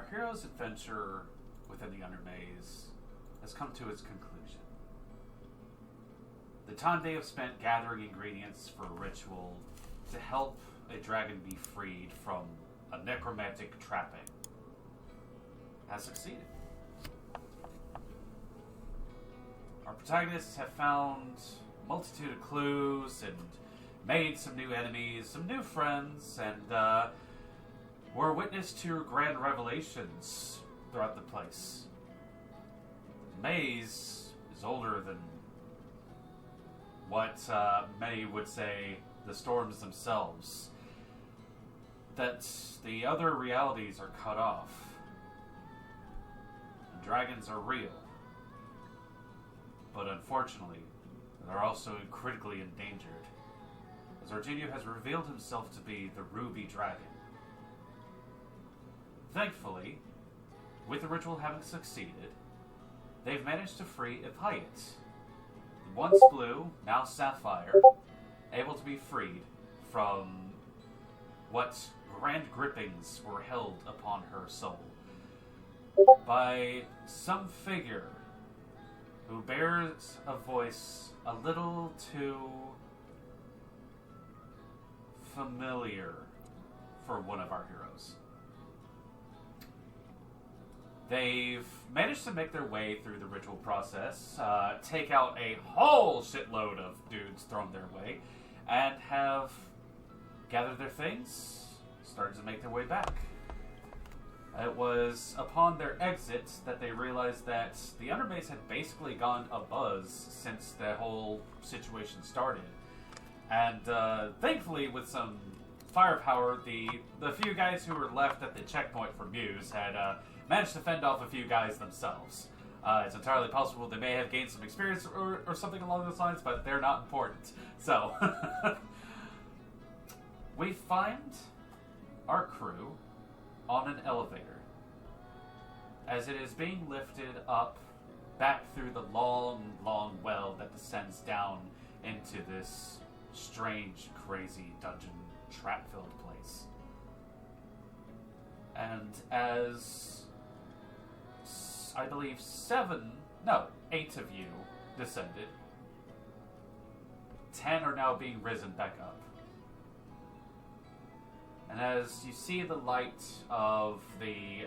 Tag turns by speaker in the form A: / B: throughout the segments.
A: our hero's adventure within the Undermaze has come to its conclusion. The time they have spent gathering ingredients for a ritual to help a dragon be freed from a necromantic trapping has succeeded. Our protagonists have found a multitude of clues and made some new enemies, some new friends, and were witness to grand revelations throughout the place. The maze is older than what many would say the storms themselves. That the other realities are cut off. The dragons are real. But unfortunately, they're also critically endangered, as Argenio has revealed himself to be the Ruby Dragon. Thankfully, with the ritual having succeeded, they've managed to free Ephiot, once blue, now sapphire, able to be freed from what grand grippings were held upon her soul by some figure who bears a voice a little too familiar for one of our heroes. They've managed to make their way through the ritual process, take out a whole shitload of dudes thrown their way, and have gathered their things, started to make their way back. It was upon their exit that they realized that the Undermaze had basically gone abuzz since the whole situation started. And thankfully, with some firepower, the few guys who were left at the checkpoint for Muse had managed to fend off a few guys themselves. It's entirely possible they may have gained some experience or something along those lines, but they're not important. So, we find our crew on an elevator as it is being lifted up back through the long, long well that descends down into this strange, crazy dungeon trap-filled place. And as I believe 8 of you descended, 10 are now being risen back up. And as you see the light of the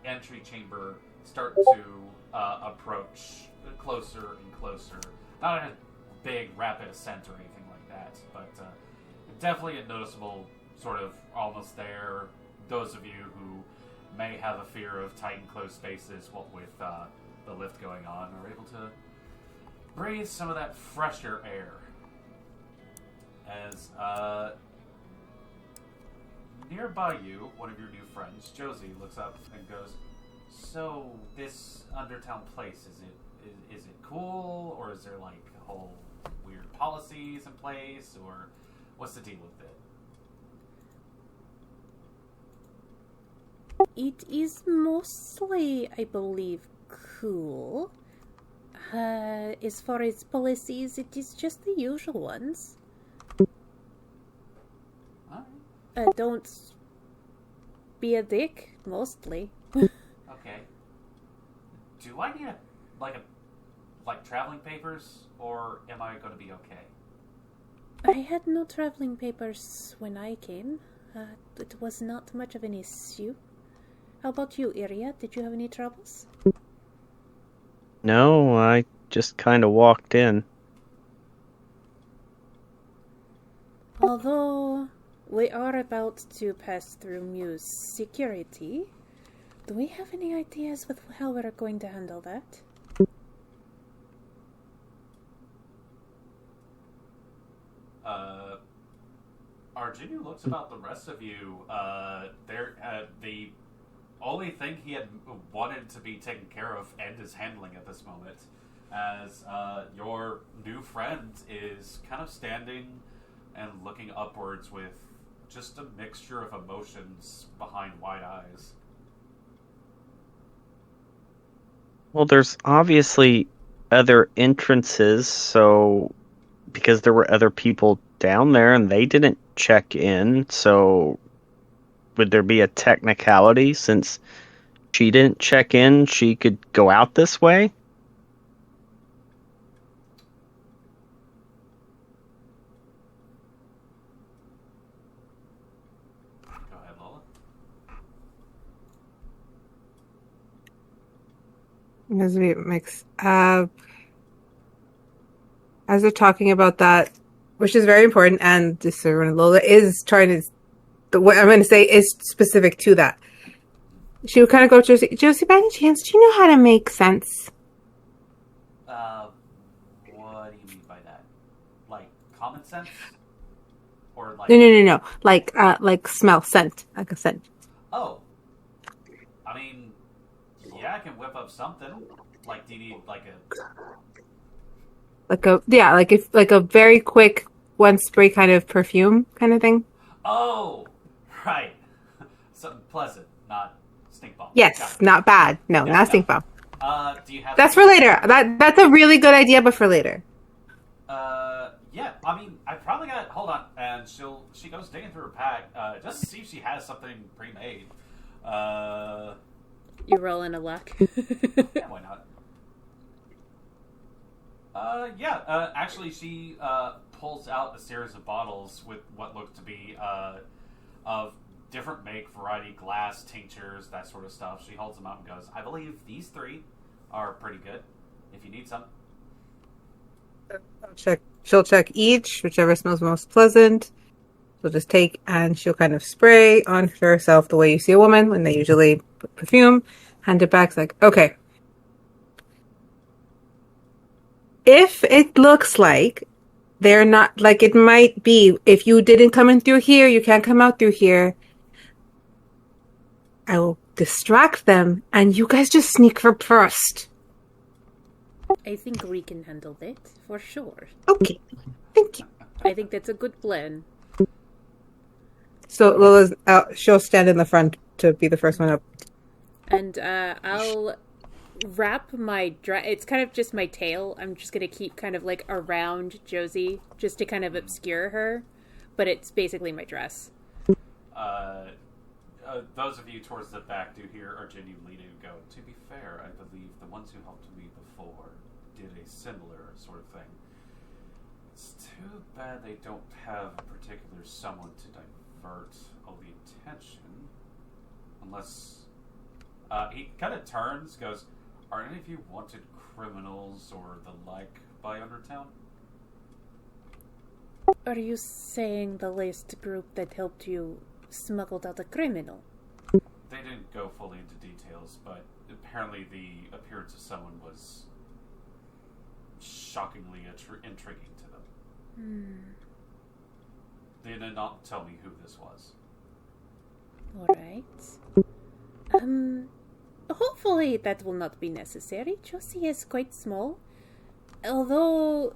A: entry chamber start to approach closer and closer, not a big rapid ascent or anything like that, but definitely a noticeable sort of almost there. Those of you who may have a fear of tight and closed spaces, what with the lift going on, are able to breathe some of that fresher air. As nearby you, one of your new friends, Josie, looks up and goes, "So this Undertown place, is it cool, or is there like whole weird policies in place, or what's the deal with it?"
B: It is mostly, I believe, cool. As far as policies, it is just the usual ones. Don't be a dick, mostly.
A: Okay. Do I need like traveling papers, or am I going to be okay?
B: I had no traveling papers when I came. It was not much of an issue. How about you, Iria? Did you have any troubles?
C: No, I just kind of walked in.
B: Although we are about to pass through Muse security, do we have any ideas with how we're going to handle that?
A: Argenio looks about the rest of you. The only thing he had wanted to be taken care of and is handling at this moment, as your new friend is kind of standing and looking upwards with just a mixture of emotions behind wide eyes.
C: Well, there's obviously other entrances, so because there were other people down there and they didn't check in, so would there be a technicality since she didn't check in, she could go out this way?
A: Go ahead, Lola.
D: As we mix, as they're talking about that, which is very important, and just so everyone, Lola is trying to. What I'm going to say is specific to that. She would kind of go to Josie. Josie, by any chance, do you know how to make sense?
A: What do you mean by that? Like common sense, or like?
D: No. Like smell, scent, like a scent.
A: Oh, I mean, yeah, I can whip up something. Like, do you need like
D: a very quick one spray kind of perfume kind of thing?
A: Oh, right. Something pleasant, not stink bomb.
D: Yes, not bad. No, not stink bomb.
A: Do you have?
D: That's for later. That's a really good idea, but for later.
A: Yeah. I mean, I probably got. Hold on, and she goes digging through her pack, just to see if she has something pre-made.
B: You rolling a luck?
A: Yeah, why not? Actually, she pulls out a series of bottles with what look to be of different make, variety, glass, tinctures, that sort of stuff. She holds them out and goes, I believe these 3 are pretty good, if you need some.
D: She'll check each, whichever smells most pleasant. She'll just take and she'll kind of spray on herself the way you see a woman when they usually put perfume. Hand it back. It's like, okay. If it looks like they're not, like it might be, if you didn't come in through here, you can't come out through here. I will distract them and you guys just sneak up first.
B: I think we can handle that, for sure.
D: Okay. Thank you.
B: I think that's a good plan.
D: So Lola's she'll stand in the front to be the first one up.
B: And I'll wrap my dress. It's kind of just my tail. I'm just going to keep kind of like around Josie just to kind of obscure her. But it's basically my dress.
A: Those of you towards the back do here are genuinely to go, to be fair, I believe the ones who helped me before did a similar sort of thing. It's too bad they don't have a particular someone to divert all the attention. Unless... he kind of turns, goes, are any of you wanted criminals or the like by Undertown?
B: Are you saying the last group that helped you smuggled out a criminal?
A: They didn't go fully into details, but apparently the appearance of someone was shockingly intriguing to them. They did not tell me who this was.
B: Alright. Hopefully that will not be necessary. Josie is quite small. Although,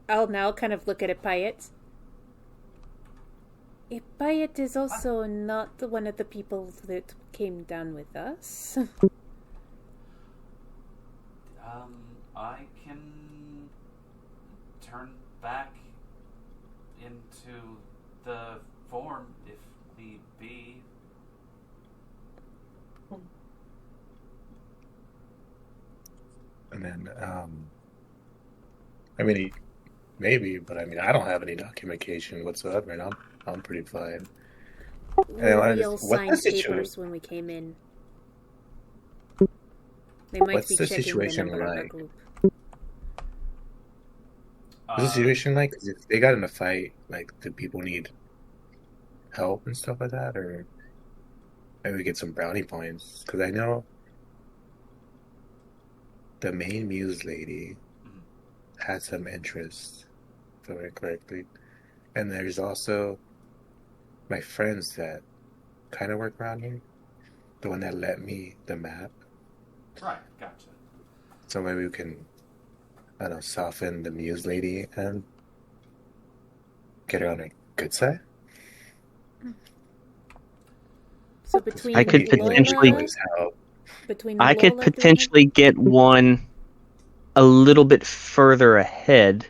B: I'll now kind of look at Ipayet. Ipayet is also not one of the people that came down with us.
A: I can turn back into the form if need be.
E: And then, I mean, maybe, but I mean, I don't have any documentation whatsoever, and I'm pretty fine.
B: We all signed papers when we came in. They might
E: What's
B: be
E: the
B: checking
E: situation
B: the number of our
E: like?
B: group.
E: What's the situation like? 'Cause if they got in a fight, like, do people need help and stuff like that, or maybe we get some brownie points? Because I know the main muse lady had some interest, if I remember correctly, and there's also my friends that kind of work around here, the one that lent me the map.
A: Right, gotcha.
E: So maybe we can, I don't know, soften the muse lady and get her on her good side.
B: So between
C: I could potentially-
B: I
C: could potentially get one a little bit further ahead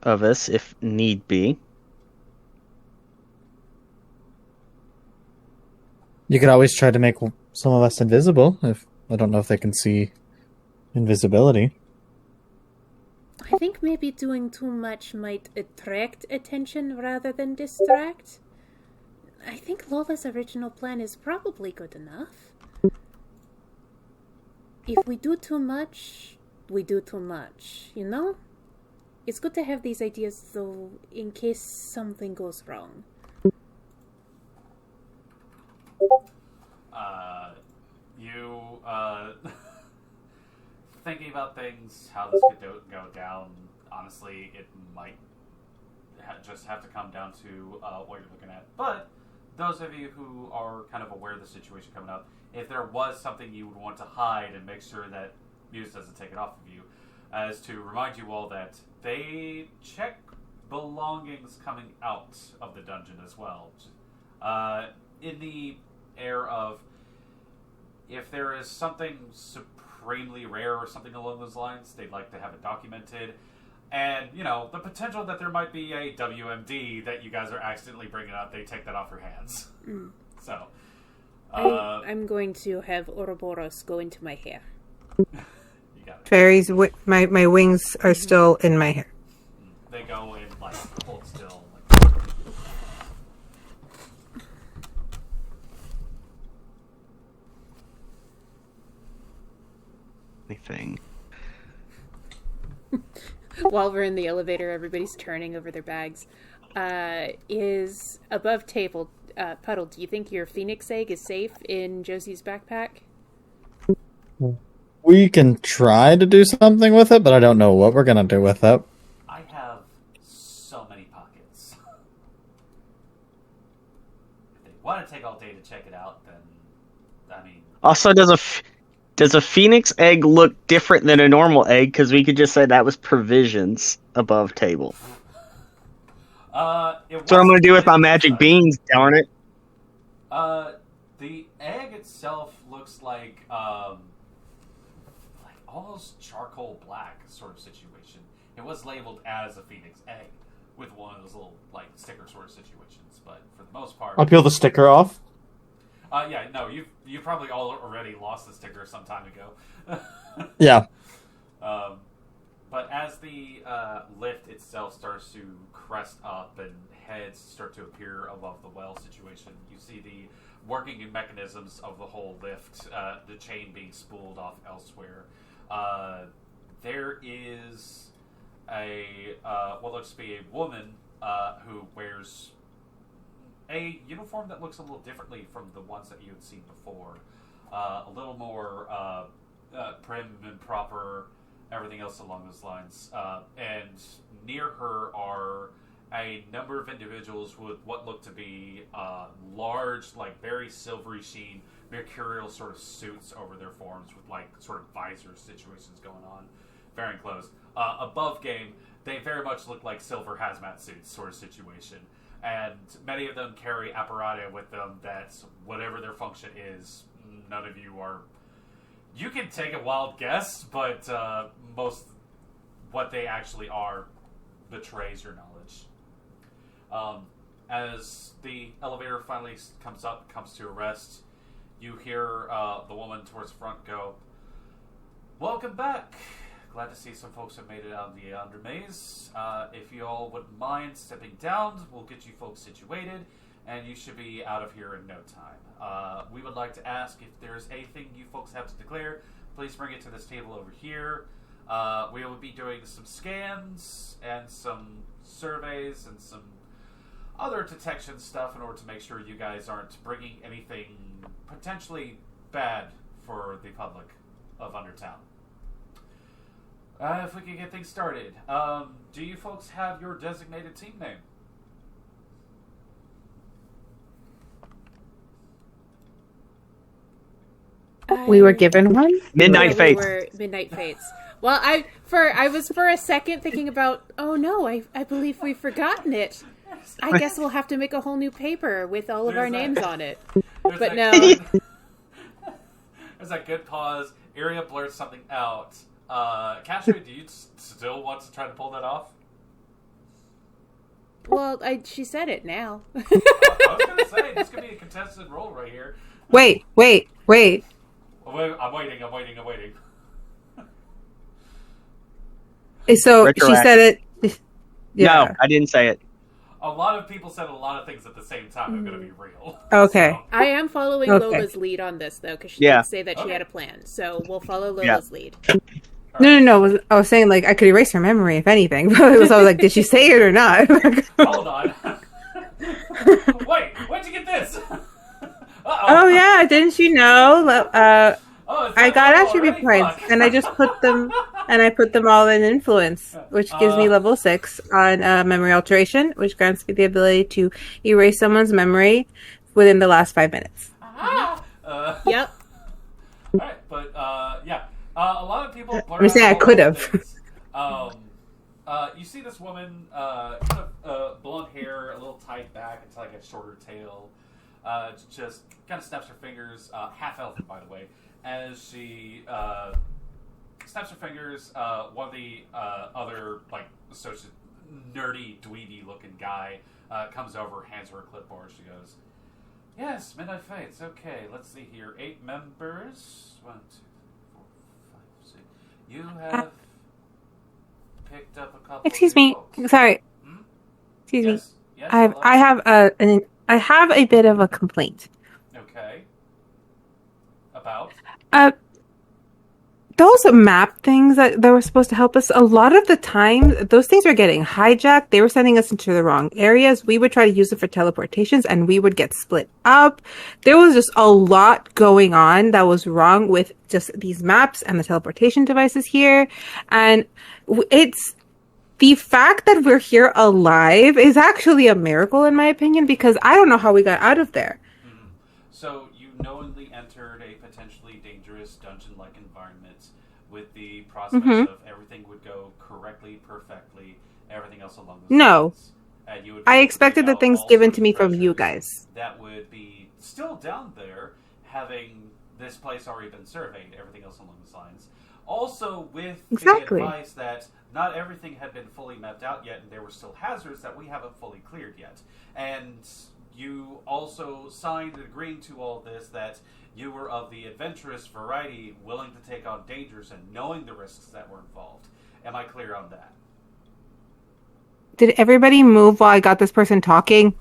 C: of us if need be.
F: You could always try to make some of us invisible. If I don't know if they can see invisibility.
B: I think maybe doing too much might attract attention rather than distract. I think Lola's original plan is probably good enough. If we do too much, we do too much, you know? It's good to have these ideas, though, in case something goes wrong.
A: Thinking about things, how this could go down, honestly, it might just have to come down to what you're looking at. But those of you who are kind of aware of the situation coming up, if there was something you would want to hide and make sure that Muse doesn't take it off of you, as to remind you all that they check belongings coming out of the dungeon as well. In the air of, if there is something supremely rare or something along those lines, they'd like to have it documented. And, you know, the potential that there might be a WMD that you guys are accidentally bringing up, they take that off your hands.
B: Mm.
A: So,
B: I'm going to have Ouroboros go into my hair.
A: You got it.
D: Fairies, my wings are still in my hair.
A: They go in, like, hold still.
C: Anything.
B: While we're in the elevator, everybody's turning over their bags. Is above table, Puddle, do you think your phoenix egg is safe in Josie's backpack?
F: We can try to do something with it, but I don't know what we're gonna do with it.
A: I have so many pockets. If they want to take all day to check it out, then, I mean...
C: Also, does a phoenix egg look different than a normal egg? Because we could just say that was provisions above table. That's what I'm going to do with my magic beans, darn it.
A: The egg itself looks like almost charcoal black sort of situation. It was labeled as a phoenix egg with one of those little like sticker sort of situations, but for the most part,
F: I'll peel the sticker off.
A: yeah, no, you probably all already lost the sticker some time ago.
F: Yeah.
A: But as the lift itself starts to crest up and heads start to appear above the well situation, you see the working mechanisms of the whole lift, the chain being spooled off elsewhere. There is what looks to be a woman who wears a uniform that looks a little differently from the ones that you had seen before. A little more prim and proper, everything else along those lines. And near her are a number of individuals with what look to be large, like very silvery sheen, mercurial sort of suits over their forms with like sort of visor situations going on, very enclosed. Above game, they very much look like silver hazmat suits sort of situation. And many of them carry apparatus with them that, whatever their function is, none of you are... You can take a wild guess, but most what they actually are betrays your knowledge. As the elevator finally comes to a rest, you hear the woman towards the front go, "Welcome back. Glad to see some folks have made it out of the under maze. If you all wouldn't mind stepping down, we'll get you folks situated, and you should be out of here in no time. We would like to ask if there's anything you folks have to declare, please bring it to this table over here. We will be doing some scans and some surveys and some other detection stuff in order to make sure you guys aren't bringing anything potentially bad for the public of Undertown. If we can get things started. Do you folks have your designated team name?
D: We were given one?
C: Midnight Fates.
B: We were Midnight Fates. Well, I was for a second thinking about, oh no, I believe we've forgotten it. I guess we'll have to make a whole new paper with all of our names on it. But no.
A: There's that good pause. Iria blurts something out. Cashmere, do you still want to try to pull that off?
B: Well, she said it now.
A: I was going to say, this could be a contested role right here.
D: Wait.
A: I'm waiting.
D: So she
C: Retroactive.
D: said it. Yeah.
C: No, I didn't say it.
A: A lot of people said a lot of things at the same time. I'm going to be real.
D: Okay.
A: So,
B: I am following
D: Okay.
B: Lola's lead on this, though, because she
C: Yeah.
B: did say that she had a plan. So we'll follow Lola's lead.
D: No. I was saying like I could erase her memory if anything, but I was like, did she say it or not?
A: hold on. Wait, where'd you get this?
D: Oh yeah, didn't you know?
A: It's
D: I
A: not
D: got
A: level
D: attribute
A: already?
D: points,
A: Fuck.
D: and I just put them, all in influence, which gives me level 6 on memory alteration, which grants me the ability to erase someone's memory within the last 5 minutes.
B: Yep.
A: Alright, but, yeah. A lot of people blur
D: I'm saying I
A: out all
D: could
A: those
D: have.
A: things. You see this woman, kind of blonde hair, a little tied back, it's like a shorter tail. Just kind of snaps her fingers, half elf, by the way, as she snaps her fingers. One of the other, like, nerdy, dweeby looking guy comes over, hands her a clipboard. She goes, "Yes, Midnight Fates. Okay, let's see here. 8 members. 1, 2, 3, 4, 5, 6. You have picked up a couple.
D: Excuse
A: of new
D: me,
A: folks.
D: sorry.
A: Hmm?
D: Excuse me.
A: Yes,
D: I
A: hello?
D: have a bit of a complaint.
A: Okay. About?
D: Those map things that were supposed to help us, a lot of the time, those things were getting hijacked. They were sending us into the wrong areas. We would try to use them for teleportations and we would get split up. There was just a lot going on that was wrong with just these maps and the teleportation devices here. And it's the fact that we're here alive is actually a miracle, in my opinion, because I don't know how we got out of there.
A: Mm-hmm. So you knowingly entered a potentially dangerous dungeon-like environment with the prospect of everything would go correctly, perfectly, everything else along those
D: No.
A: lines. And you would
D: I
A: be able to
D: expected
A: bring
D: the
A: out
D: things
A: all
D: given
A: sorts
D: to me
A: of
D: from you
A: treasures
D: guys.
A: that would be still down there, having this place already been surveyed, everything else along those lines. Also with
D: Exactly.
A: the advice that not everything had been fully mapped out yet, and there were still hazards that we haven't fully cleared yet. And you also signed agreeing to all this that you were of the adventurous variety, willing to take on dangers and knowing the risks that were involved. Am I clear on that?
D: Did everybody move while I got this person talking?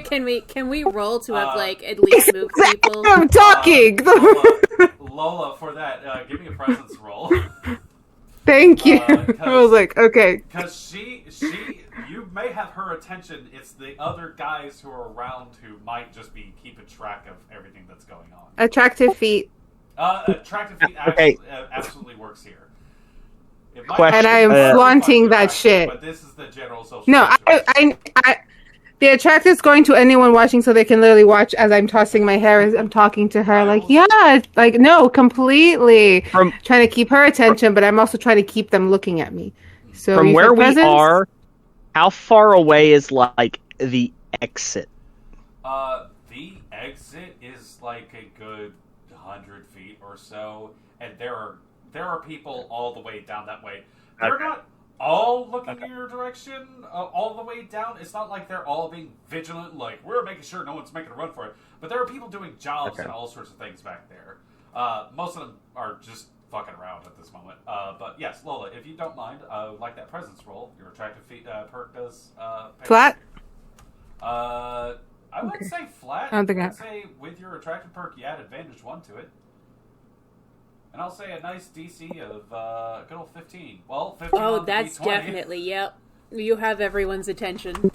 B: Can we roll to have like at least move people?
D: I'm talking!
A: Lola, for that, give me a presence roll.
D: Thank you. I was like, okay.
A: Because you may have her attention. It's the other guys who are around who might just be keeping track of everything that's going on.
D: Attractive feet.
A: Attractive feet absolutely works here. It might
C: Question.
D: And I am
C: Uh,
D: flaunting that
A: attractive,
D: shit.
A: But this is the general social
D: No,
A: situation.
D: the attractive is going to anyone watching so they can literally watch as I'm tossing my hair as I'm talking to her. Like, yeah, like, no, completely.
C: From
D: Trying to keep her attention, but I'm also trying to keep them looking at me. So
C: from
D: you
C: where
D: said
C: we
D: presence?
C: are, how far away is like the exit?
A: The exit is like a good 100 feet or so, and there are people all the way down that way. They're
C: Okay.
A: not all looking in your direction all the way down. It's not like they're all being vigilant, like, we're making sure no one's making a run for it. But there are people doing jobs
C: Okay.
A: and all sorts of things back there. Most of them are just fucking around at this moment. But yes, Lola, if you don't mind, I would like that presence roll. Your attractive feet perk does pay.
D: Flat?
A: I wouldn't say flat.
D: I don't think
A: I'd say with your attractive perk, you add advantage 1 to it. And I'll say a nice DC of good old 15. Well, 15
B: Oh,
A: on the
B: that's
A: D20.
B: definitely, yep. You have everyone's attention.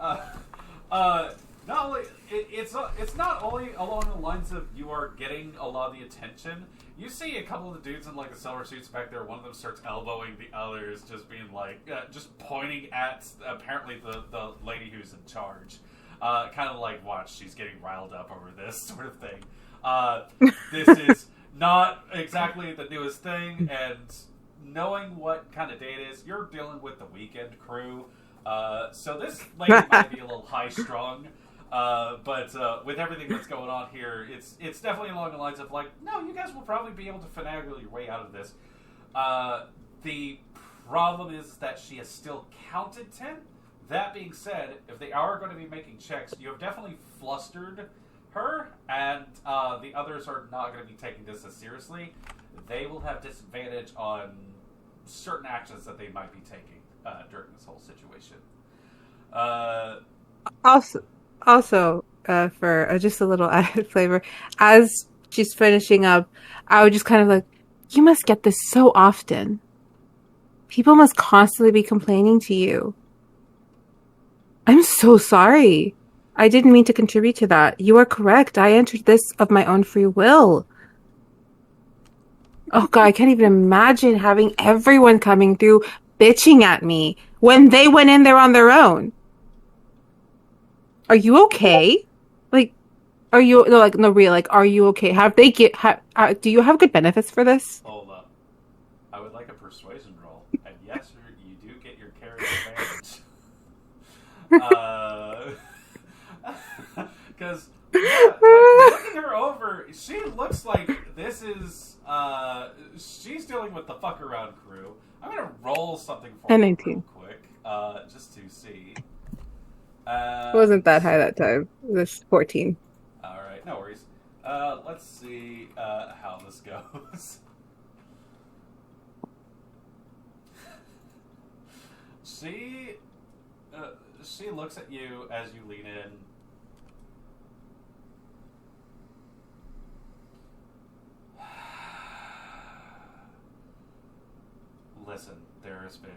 A: Not only it's not only along the lines of you are getting a lot of the attention. You see a couple of the dudes in like the silver suits back there. One of them starts elbowing the others, just being like, just pointing at apparently the lady who's in charge. Kind of like, watch, she's getting riled up over this sort of thing. This is not exactly the newest thing, and knowing what kind of day it is, you're dealing with the weekend crew. So this lady might be a little high-strung, but with everything that's going on here, it's definitely along the lines of like, no, you guys will probably be able to finagle your way out of this. The problem is that she has still counted 10. That being said, if they are going to be making checks, you have definitely flustered her, and the others are not going to be taking this as seriously. They will have disadvantage on certain actions that they might be taking during this whole situation.
D: Also, for just a little added flavor, as she's finishing up, I would just kind of like, you must get this so often. People must constantly be complaining to you. I'm so sorry. I didn't mean to contribute to that. You are correct. I entered this of my own free will. Oh God, I can't even imagine having everyone coming through bitching at me when they went in there on their own. Are you okay? Like, are you no real? Like, are you okay? Do you have good benefits for this?
A: Hold up. I would like a persuasion roll, and yes, you do get your carry advantage. Because looking her over, she looks like this is she's dealing with the fuck around crew. I'm gonna roll something for her real quick, just to see.
D: It wasn't that high that time. It was 14.
A: Alright, no worries. Let's see how this goes. She looks at you as you lean in. Listen, there has been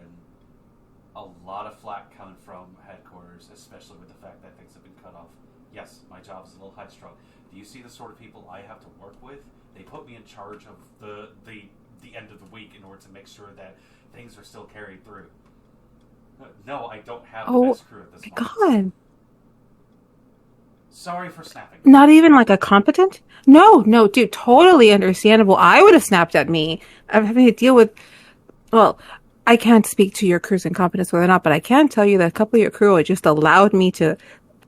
A: a lot of flack coming from headquarters, especially with the fact that things have been cut off. Yes, my job is a little high-strung. Do you see the sort of people I have to work with? They put me in charge of the end of the week in order to make sure that things are still carried through. No, I don't have the best crew at this moment.
D: God.
A: Sorry for snapping.
D: Not even like a competent? No, dude, totally understandable. I would have snapped at me. I'm having to deal with... Well, I can't speak to your crew's incompetence whether or not, but I can tell you that a couple of your crew just allowed me to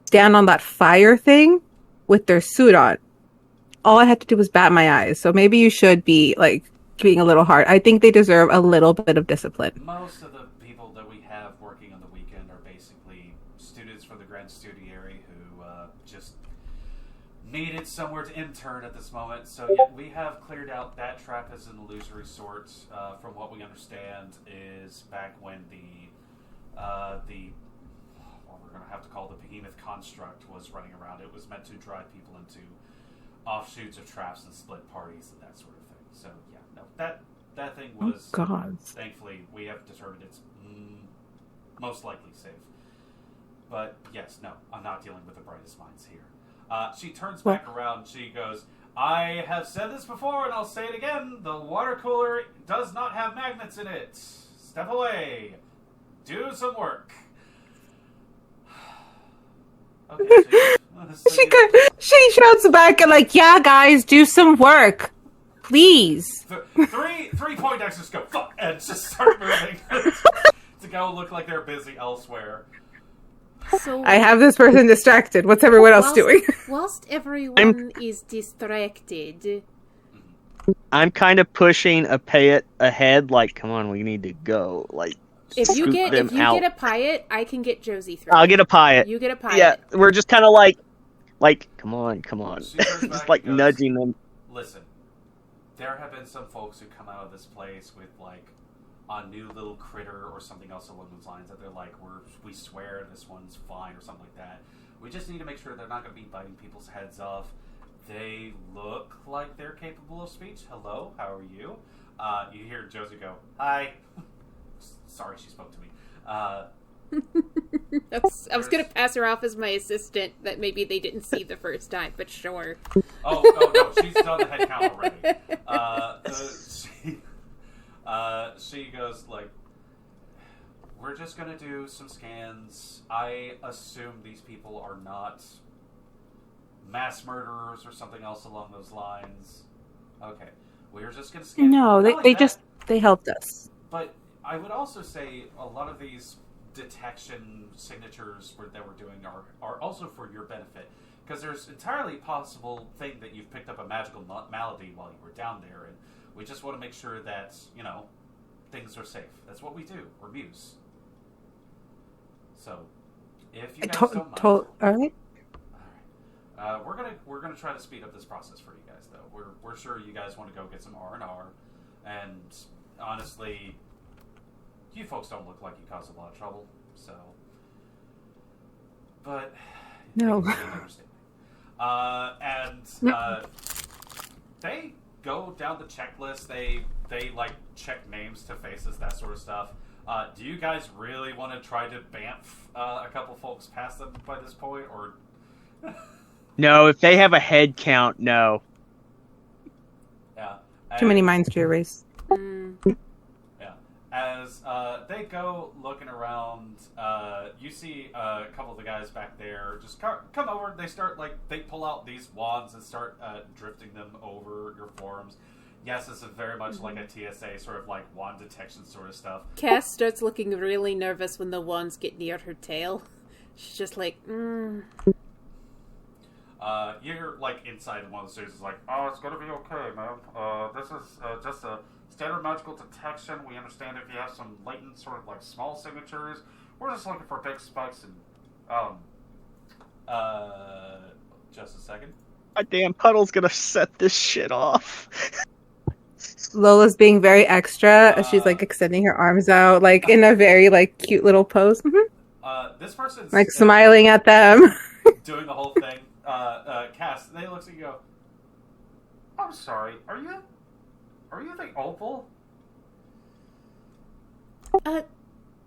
D: stand on that fire thing with their suit on. All I had to do was bat my eyes. So maybe you should be, like, being a little hard. I think they deserve a little bit of discipline.
A: Most of the people that we have working on the weekend are basically students from the Grand Studiary who just needed somewhere to intern at this moment. So yeah, we have cleared out that trap as an illusory sort. From what we understand, is back when what we're going to have to call the behemoth construct was running around. It was meant to drive people into offshoots of traps and split parties and that sort of thing. So yeah, no, that thing was thankfully we have determined it's most likely safe. But yes, no, I'm not dealing with the brightest minds here. She turns back around. She goes, I have said this before, and I'll say it again. The water cooler does not have magnets in it. Step away. Do some work. Okay,
D: she shouts back and like, yeah, guys, do some work. Please.
A: Three Poindexters go, fuck, and just start moving to go look like they're busy elsewhere.
B: So,
D: I have this person distracted. What's everyone else doing?
B: Whilst everyone is distracted,
C: I'm kind of pushing a Payet ahead, like, come on, we need to go. Like,
B: if you get a Payet, I can get Josie through.
C: I'll get a Payet.
B: You get a Payet.
C: Yeah, we're just kind of like, come on. Just like nudging them.
A: Listen, there have been some folks who come out of this place with like a new little critter or something else along those lines that they're like, we swear this one's fine or something like that. We just need to make sure they're not going to be biting people's heads off. They look like they're capable of speech. Hello, how are you? You hear Josie go, hi. Sorry she spoke to me.
B: I was going to pass her off as my assistant that maybe they didn't see the first time, but sure.
A: Oh no, she's done the head count already. She goes like, we're just going to do some scans. I assume these people are not mass murderers or something else along those lines. Okay, we're just going to scan.
D: No, they helped us.
A: But I would also say a lot of these detection signatures that we're doing are also for your benefit, because there's entirely possible thing that you've picked up a magical malady while you were down there, and we just want to make sure that, things are safe. That's what we do. We're Muse. So, if you guys don't mind...
D: All right.
A: we're gonna try to speed up this process for you guys, though. We're sure you guys want to go get some R&R, and honestly, you folks don't look like you cause a lot of trouble, so. But
D: No.
A: They go down the checklist. They like check names to faces, that sort of stuff. Do you guys really want to try to bamf a couple folks past them by this point, or?
C: No, if they have a head count, no.
A: Yeah.
D: Too many minds to erase.
A: Yeah. As they go looking around, you see a couple of the guys back there just come over. They start, they pull out these wands and start drifting them over your forms. Yes, this is very much like a TSA sort of wand detection sort of stuff.
B: Cass starts looking really nervous when the wands get near her tail. She's just like,
A: You're inside one of the stages, oh, it's gonna be okay, man. This is just a standard magical detection. We understand if you have some latent sort of small signatures. We're just looking for big spikes and just a second.
C: A damn puddle's gonna set this shit off.
D: Lola's being very extra as she's extending her arms out, in a very cute little pose.
A: This person's
D: smiling at them.
A: doing the whole thing. Cass, they look at you and go, I'm sorry, are you the Opal?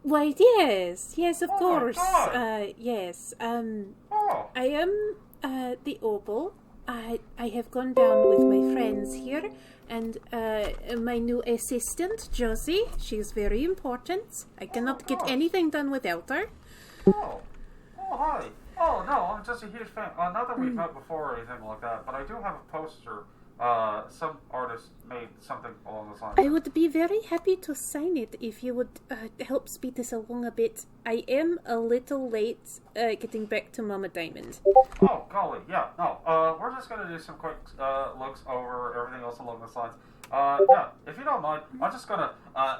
B: why, yes, of
A: Oh my
B: course,
A: God.
B: yes,
A: Oh,
B: I am, the Opal. I have gone down with my friends here, and, my new assistant, Josie. She's very important. I cannot get
A: gosh.
B: anything done without her.
A: oh, hi. Oh, no, I'm just a huge fan. Not that we've met before or anything like that, but I do have a poster. Some artist made something along those lines.
B: I would be very happy to sign it if you would help speed this along a bit. I am a little late getting back to Mama Diamond.
A: Oh, golly, yeah, no. We're just gonna do some quick looks over everything else along those lines. Yeah, if you don't mind, I'm just gonna,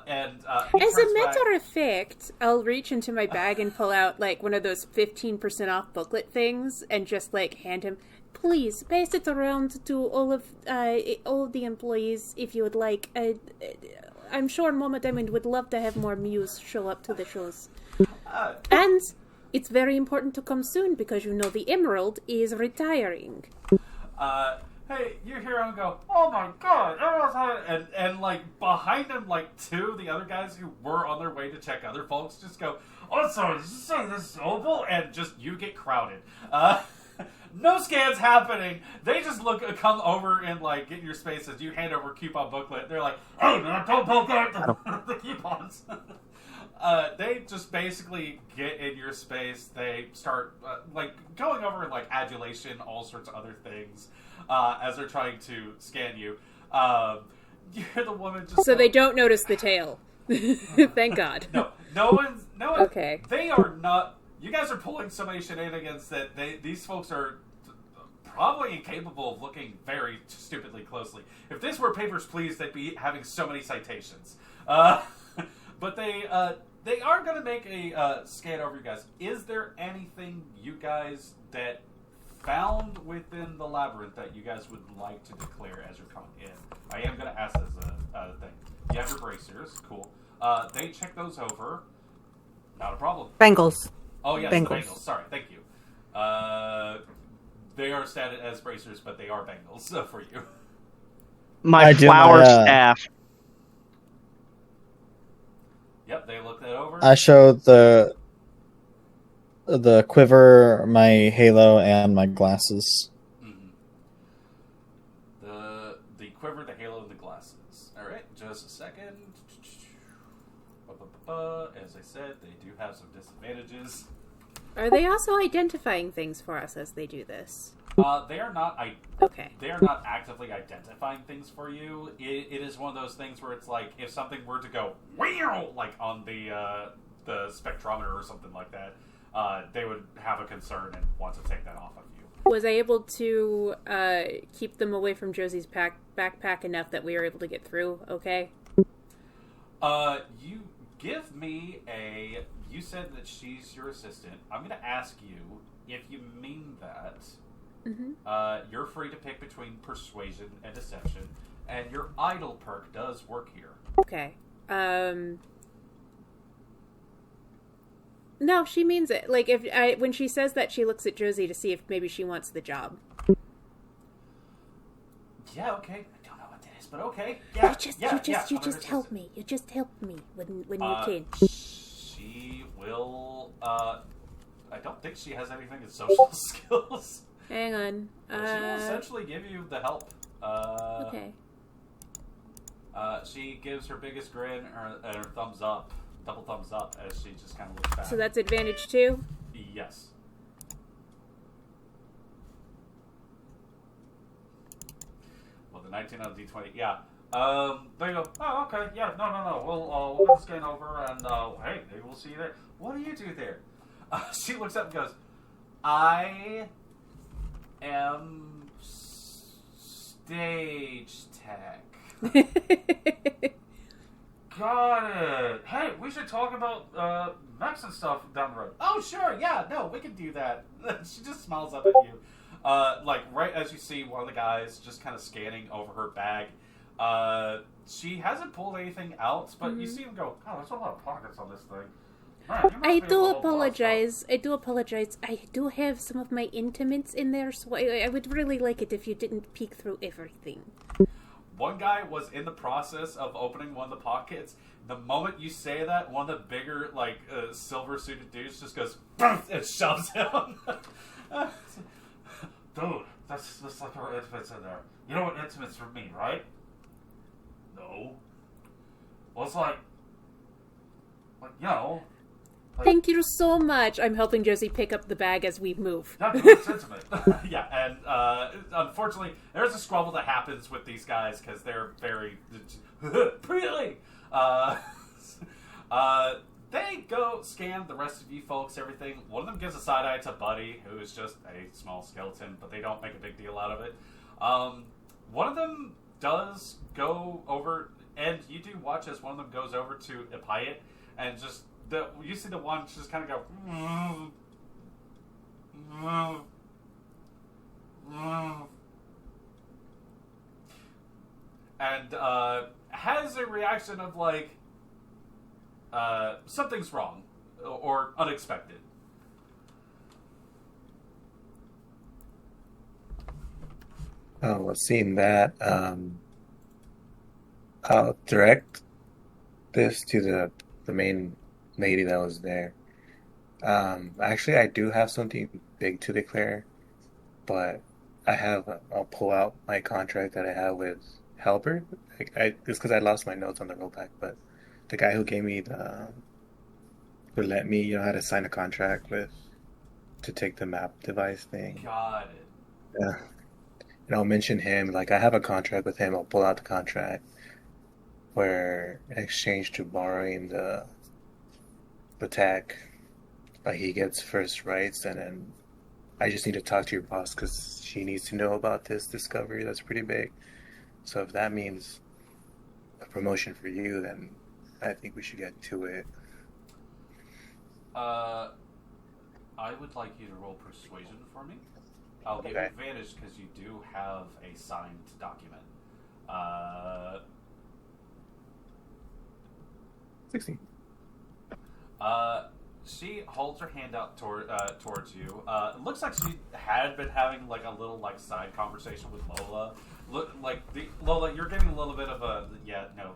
A: he
B: As a
A: turns back.
B: matter of fact, I'll reach into my bag and pull out, one of those 15% off booklet things and just, hand him. Please, pass it around to all of the employees if you would like. I'm sure Mama Diamond would love to have more Muse show up to the shows. And it's very important to come soon because the Emerald is retiring.
A: Hey, you hear him go, oh my god, and behind him, two of the other guys who were on their way to check other folks just go, oh, sorry, did you say this is Opal? And just, you get crowded. No scans happening. They just come over and get your spaces. You hand over a coupon booklet. They're like, oh, no, don't pull the coupons. They just basically get in your space. They start going over adulation, all sorts of other things, as they're trying to scan you. You hear the woman just.
B: So
A: go,
B: they don't notice the tail. Thank God.
A: No one's.
B: Okay.
A: They are not. You guys are pulling so many shenanigans that these folks are probably incapable of looking very stupidly closely. If this were Papers, Please, they'd be having so many citations. But they are going to make a scan over you guys. Is there anything you guys that found within the labyrinth that you guys would like to declare as you're coming in? I am going to ask this a thing. You have your bracers. Cool. They check those over. Not a problem.
D: Bengals.
A: Oh, yes,
D: Bengals.
A: the Bengals. Sorry, thank you. They are stated as bracers, but they are Bengals for you.
C: My flower staff.
A: Yep, they looked that over.
F: I showed the quiver, my halo, and my glasses.
A: Mm-hmm. The quiver, the halo, and the glasses. All right, just a second. As I said, they do have some disadvantages.
B: Are they also identifying things for us as they do this?
A: They are not.
B: Okay.
A: They are not actively identifying things for you. It is one of those things where it's if something were to go wow, on the spectrometer or something like that, they would have a concern and want to take that off of you.
B: Was I able to keep them away from Josie's backpack enough that we were able to get through? Okay.
A: You give me a. You said that she's your assistant. I'm going to ask you if you mean that. You're free to pick between persuasion and deception, and your idle perk does work here.
B: Okay. No, she means it. Like, when she says that, she looks at Josie to see if maybe she wants the job.
A: Yeah, okay. I don't know what that is, but okay. Yeah,
B: You just help me. You just help me when you can.
A: She will. I don't think she has anything in social skills.
B: Hang on.
A: She will essentially give you the help.
B: Okay.
A: She gives her biggest grin and her thumbs up, double thumbs up, as she just kind of looks back.
B: So that's advantage 2?
A: Yes. Well, the 19 on the D20, yeah. They go, oh, okay, yeah, no. We'll get this game over, and, hey, maybe we'll see you there. What do you do there? She looks up and goes, I am stage tech. Got it. Hey, we should talk about mechs and stuff down the road. Oh, sure, yeah, no, we can do that. She just smiles up at you. Like, right as you see one of the guys just kind of scanning over her bag. She hasn't pulled anything out, but you see him go, oh, there's a lot of pockets on this thing. Man,
B: I do apologize. I do have some of my intimates in there, so I would really like it if you didn't peek through everything.
A: One guy was in the process of opening one of the pockets. The moment you say that, one of the bigger, like, silver-suited dudes just goes, and shoves him. Dude, that's like our intimates in there. You know what intimates for me, right? No. Well, it's like, you know.
B: Thank you so much. I'm helping Josie pick up the bag as we move.
A: That's intimate. Yeah, and unfortunately, there's a squabble that happens with these guys because they're very pretty. They go scan the rest of you folks, everything. One of them gives a side eye to Buddy, who is just a small skeleton, but they don't make a big deal out of it. One of them does go over, and you do watch as one of them goes over to Epayet, and just you see the one just kind of go, and has a reaction of like, something's wrong or unexpected.
E: Oh, well, seeing that, I'll direct this to the main lady that was there. Actually, I do have something big to declare, but I'll pull out my contract that I have with Halberd. It's because I lost my notes on the rollback, but the guy who gave me who let me, how to sign a contract to take the map device thing.
A: Got it.
E: Yeah. And I'll mention him, like I have a contract with him, I'll pull out the contract where in exchange to borrowing the tech, he gets first rights, and then I just need to talk to your boss because she needs to know about this discovery that's pretty big. So if that means a promotion for you, then I think we should get to it.
A: I would like you to roll persuasion for me. I'll give you advantage because you do have a signed document.
E: 16.
A: She holds her hand out towards you. It looks like she had been having like a little like side conversation with Lola. Lola, you're getting a little bit of a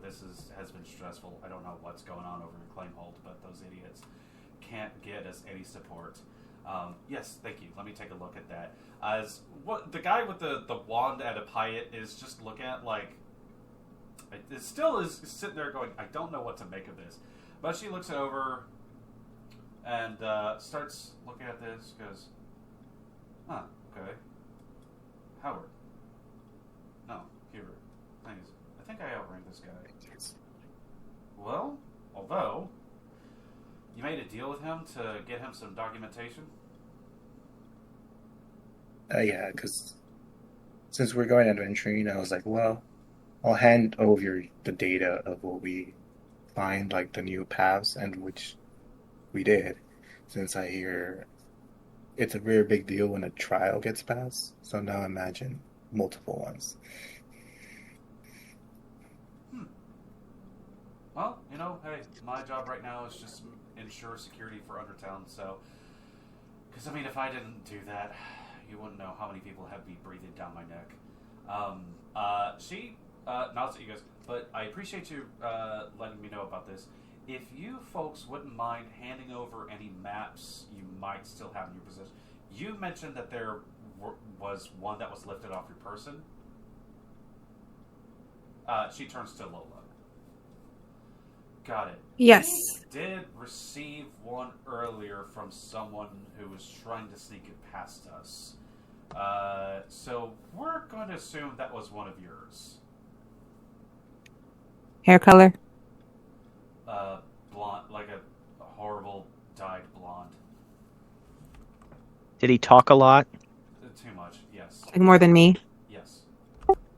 A: this has been stressful. I don't know what's going on over in Claimhold, but those idiots can't get us any support. Yes, thank you. Let me take a look at that. As what the guy with the wand at Epayet is just looking at, like, it still is sitting there going, I don't know what to make of this. But she looks it over and starts looking at this, goes, huh, okay. Howard. No, Hubert. Thanks. I think I outranked this guy. Well, although you made a deal with him to get him some documentation?
E: Yeah, because since we're going adventuring, I was like, well, I'll hand over the data of what we find, like the new paths, and which we did. Since I hear it's a very big deal when a trial gets passed. So now imagine multiple ones.
A: Well, hey, my job right now is just ensure security for Undertown, so... Because, I mean, if I didn't do that, you wouldn't know how many people have me breathing down my neck. She nods at you guys, but I appreciate you letting me know about this. If you folks wouldn't mind handing over any maps you might still have in your possession. You mentioned that there was one that was lifted off your person. She turns to Lola. Got it.
D: Yes.
A: We did receive one earlier from someone who was trying to sneak it past us. So we're going to assume that was one of yours.
D: Hair color?
A: Blonde, like a horrible dyed blonde.
C: Did he talk a lot?
A: Too much, yes.
D: Like more than me?
A: Yes.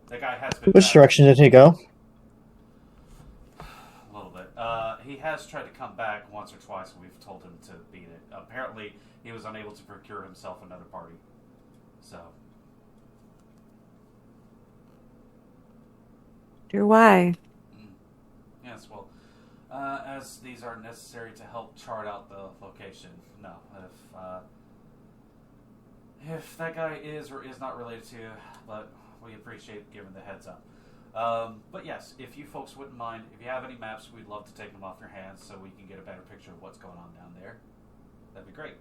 A: That guy has been...
F: Which direction did he go?
A: A little bit. He has tried to come back once or twice, and we've told him to beat it. Apparently, he was unable to procure himself another party. So...
D: Sure, why?
A: Yes, well, as these are necessary to help chart out the location. No, if that guy is or is not related to you, but we appreciate giving the heads up. But yes, if you folks wouldn't mind, if you have any maps, we'd love to take them off your hands so we can get a better picture of what's going on down there. That'd be great.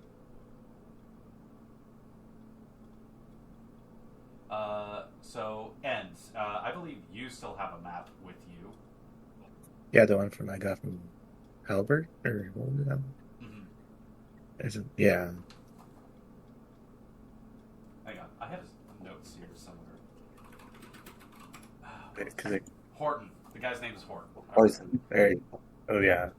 A: So, Ends, I believe you still have a map with you.
E: Yeah, the one I got from Albert, or what was that?
A: Mm-hmm.
E: Yeah.
A: Hang on, I have his notes here somewhere. Horton. The guy's name is Horton.
E: Oh yeah,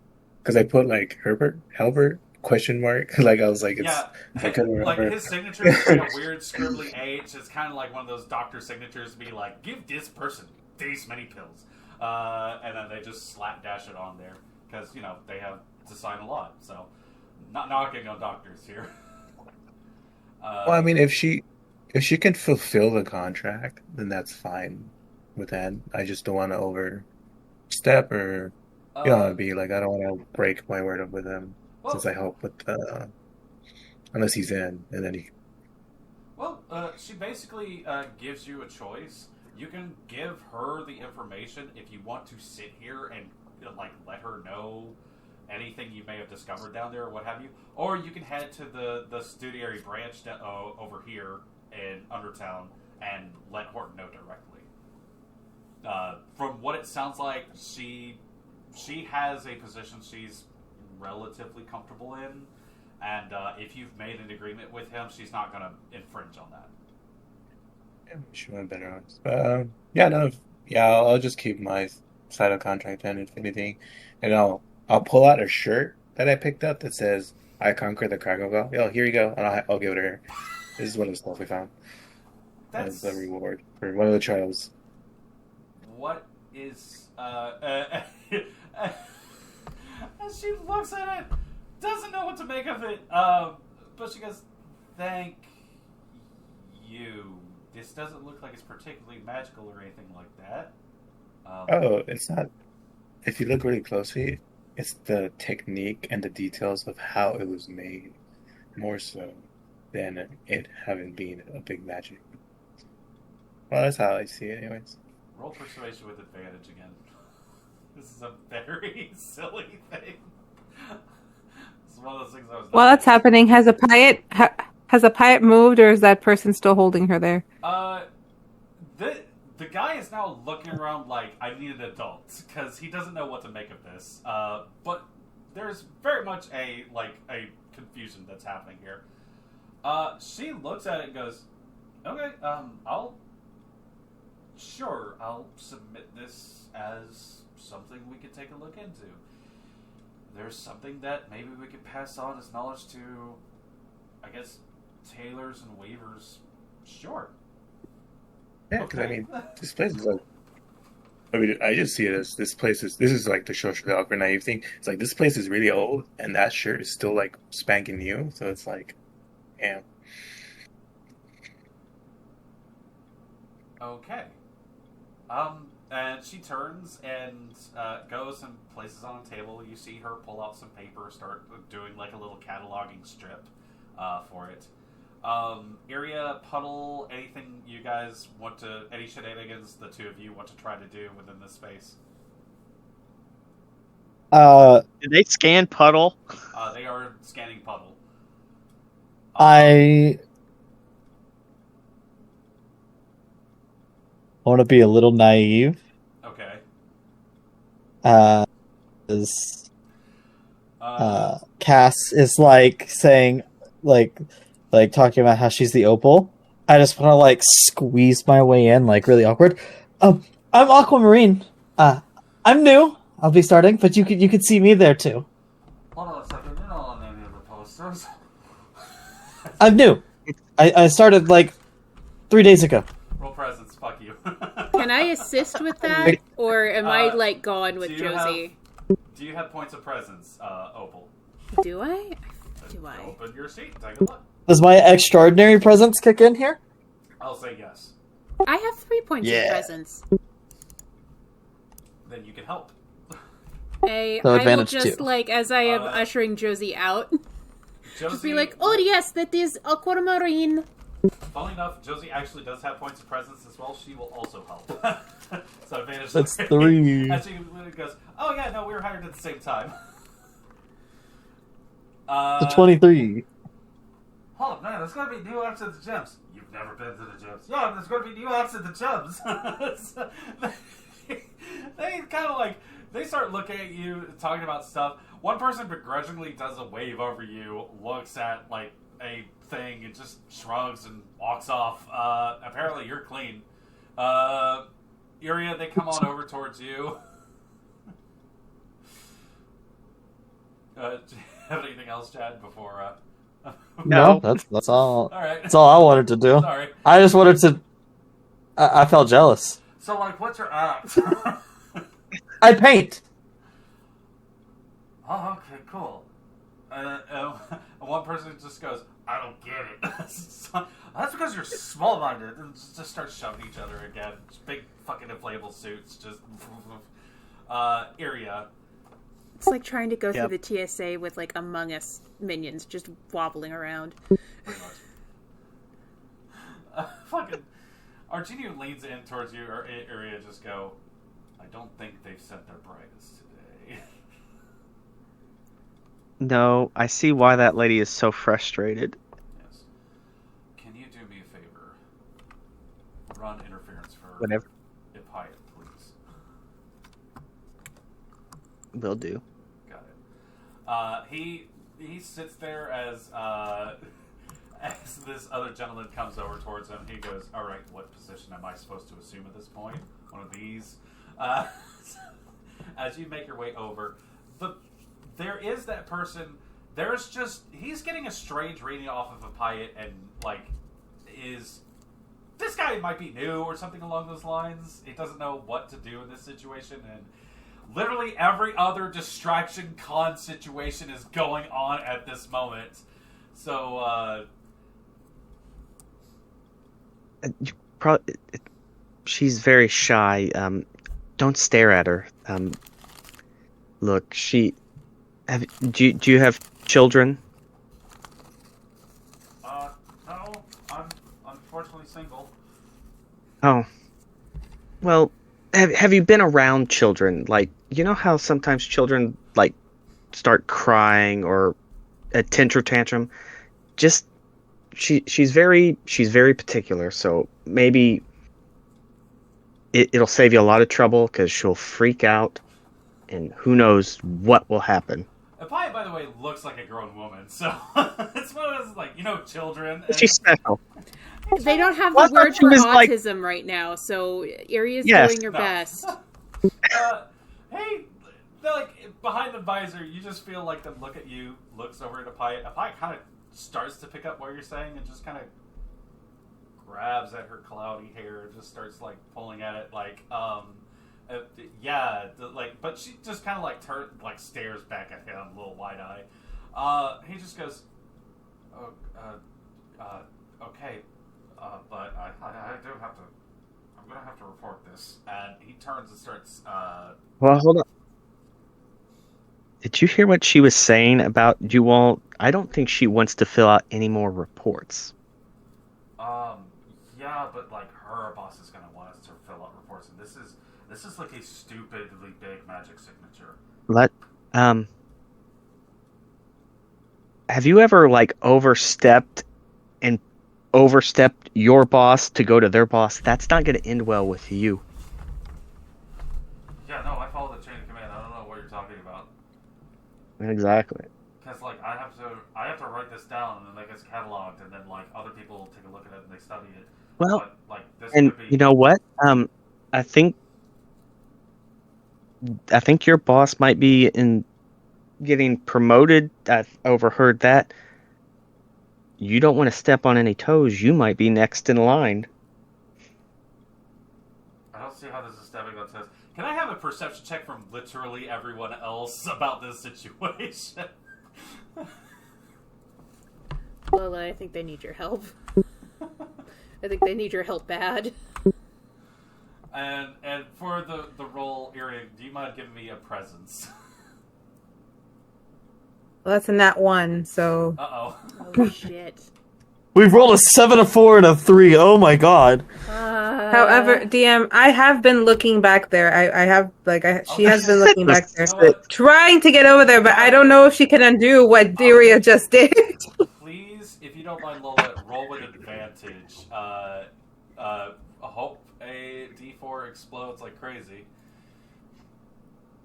E: because I put like Halbert question mark. Like I was like, I couldn't remember.
A: Like his signature is like a weird scribbly H. It's kind of like one of those doctor signatures to be like, give this person these many pills, and then they just slapdash it on there because they have to sign a lot. So, not knocking on doctors here.
E: Well, I mean, if she can fulfill the contract, then that's fine with that. I just don't want to overstep or be like, I don't want to break my word up with him since I help with unless he's in, and then he.
A: Well, she basically gives you a choice. You can give her the information if you want to sit here and let her know anything you may have discovered down there or what have you, or you can head to the Studiary branch over here in Undertown and let Horton know directly. From what it sounds like, she has a position she's relatively comfortable in, and if you've made an agreement with him, she's not going to infringe on that.
E: Yeah, she went better on. I'll just keep my side of contract then, if anything, and I'll pull out a shirt that I picked up that says "I conquered the Krakow." Yo, here you go, and I'll give it to her. This is one of the stuff we found. That's a reward for one of the trials.
A: What is and she looks at it, doesn't know what to make of it, but she goes, "Thank you. This doesn't look like it's particularly magical or anything like that."
E: It's not. If you look really closely, it's the technique and the details of how it was made, more so than it having been a big magic. Well, that's how I see it, anyways.
A: Roll persuasion with advantage again. This is a very silly thing. This is one of those things I was.
D: While that's happening, has a Piet moved, or is that person still holding her there?
A: The guy is now looking around like, I need an adult, because he doesn't know what to make of this. But there's very much a confusion that's happening here. She looks at it and goes, "Okay, I'll submit this as something we could take a look into. There's something that maybe we could pass on as knowledge to, I guess, tailors and weavers. Sure."
E: Yeah, because okay. This place is I just see it as this is like the socially awkward naive thing. It's like this place is really old, and that shirt is still like spanking new. So it's like, damn,
A: Okay. And she turns and goes and places on a table. You see her pull out some paper, start doing like a little cataloging strip for it. Area, Puddle, anything you guys want to, any shenanigans the two of you want to try to do within this space?
C: Did they scan Puddle?
A: They are scanning Puddle.
F: I want to be a little naive.
A: Okay.
F: As Cass is like saying, like talking about how she's the opal. I just want to like squeeze my way in, like really awkward. I'm Aquamarine. I'm new. I'll be starting, but you could see me there too.
A: Hold on a second. You're not on any of the posters.
F: I'm new. I started like 3 days ago.
A: Roll presence. Fuck you.
B: Can I assist with that, or am I like gone with Josie?
A: Do you have points of presence, Opal?
B: Do I? Do I?
A: Open your seat. Take a look.
F: Does my extraordinary presence kick in here?
A: I'll say yes.
B: I have 3 points of presence.
A: Then you can help.
B: I
F: So
B: will
F: advantage
B: just,
F: 2.
B: like, as I am ushering Josie out,
A: Josie,
B: just be like, oh yes, that is Aquamarine.
A: Funnily enough, Josie actually does have points of presence as well. She will also help. So advantage.
F: That's 3.
A: And she goes, oh yeah, no, we were hired at the same time.
F: The 23.
A: Oh man, there's gonna be new acts at the gyms. You've never been to the gyms. Yeah, there's gonna be new acts at the gyms. So, they kind of like, they start looking at you, talking about stuff. One person begrudgingly does a wave over you, looks at like a thing, and just shrugs and walks off. Apparently you're clean. Iria, they come on over towards you. Do you have anything else, Chad, before...
F: No, that's all.
A: All right.
F: That's all I wanted to do.
A: Sorry.
F: I just wanted to. I felt jealous.
A: So, like, what's your act?
F: I paint.
A: Oh, okay, cool. One person just goes, I don't get it. So, that's because you're small-minded. And just start shoving each other again. Just big fucking inflatable suits. Just... Iria.
B: It's like trying to go through the TSA with, like, Among Us minions just wobbling around.
A: Pretty much. Fucking... Argenio leans in towards you, or Iria just go, I don't think they've sent their brightest today.
C: No, I see why that lady is so frustrated.
A: Yes. Can you do me a favor? Run interference for
C: Whatever.
A: Hyatt, please.
C: Will do.
A: Got it. He sits there as this other gentleman comes over towards him. He goes, all right, what position am I supposed to assume at this point? One of these. As you make your way over, there is that person. There's just, he's getting a strange reading off of a Hyatt, and like, this guy might be new or something along those lines. He doesn't know what to do in this situation, and literally every other distraction con situation is going on at this moment. So,
C: she's very shy. Don't stare at her. Look, do you have children?
A: no, I'm unfortunately single.
C: Oh. Well, have you been around children? Like, you know how sometimes children, like, start crying or a tantrum? Just, she's very particular, so maybe it'll save you a lot of trouble, because she'll freak out, and who knows what will happen.
A: Apaya, by the way, looks like a grown woman, so it's one of those, like, children.
C: She's special.
B: They don't have
C: Well,
B: the word
C: she
B: for
C: was like-
B: autism right now, so Aria's
C: Yes.
B: doing her best.
A: Hey, they're like, behind the visor, you just feel like them look at you, looks over at Apaya. Apaya kind of starts to pick up what you're saying and just kind of grabs at her cloudy hair and just starts, like, pulling at it, like, but she just kind of, like, stares back at him, a little wide-eyed. He just goes, okay, but I do have to gonna have to report this. And he turns and starts.
C: Well, hold on. Did you hear what she was saying about you won't? I don't think she wants to fill out any more reports.
A: Yeah, but like her boss is gonna want us to fill out reports, and this is like a stupidly big magic signature.
C: Have you ever like overstepped your boss to go to their boss? That's not going to end well with you.
A: Yeah, no, I follow the chain of command. I don't know what you're talking about.
C: Exactly.
A: Because like I have to write this down, and then that gets cataloged, and then like other people take a look at it and they study it.
C: Well,
A: but, like this
C: and
A: could be.
C: you know what? I think your boss might be in getting promoted. I've overheard that. You don't want to step on any toes. You might be next in line.
A: I don't see how this is stepping on toes. Can I have a perception check from literally everyone else about this situation?
B: Lola, I think they need your help. I think they need your help bad.
A: And for the role, Erin, do you mind giving me a presence?
D: Well, that's a nat 1, so...
A: Uh-oh.
B: Oh, shit.
F: We've rolled a 7, a 4, and a 3. Oh my god.
D: However, DM, I have been looking back there. She has been looking back there.
A: You know what?
D: Trying to get over there, but I don't know if she can undo what Daria just did.
A: Please, if you don't mind, Lola, roll with advantage. I hope a D4 explodes like crazy.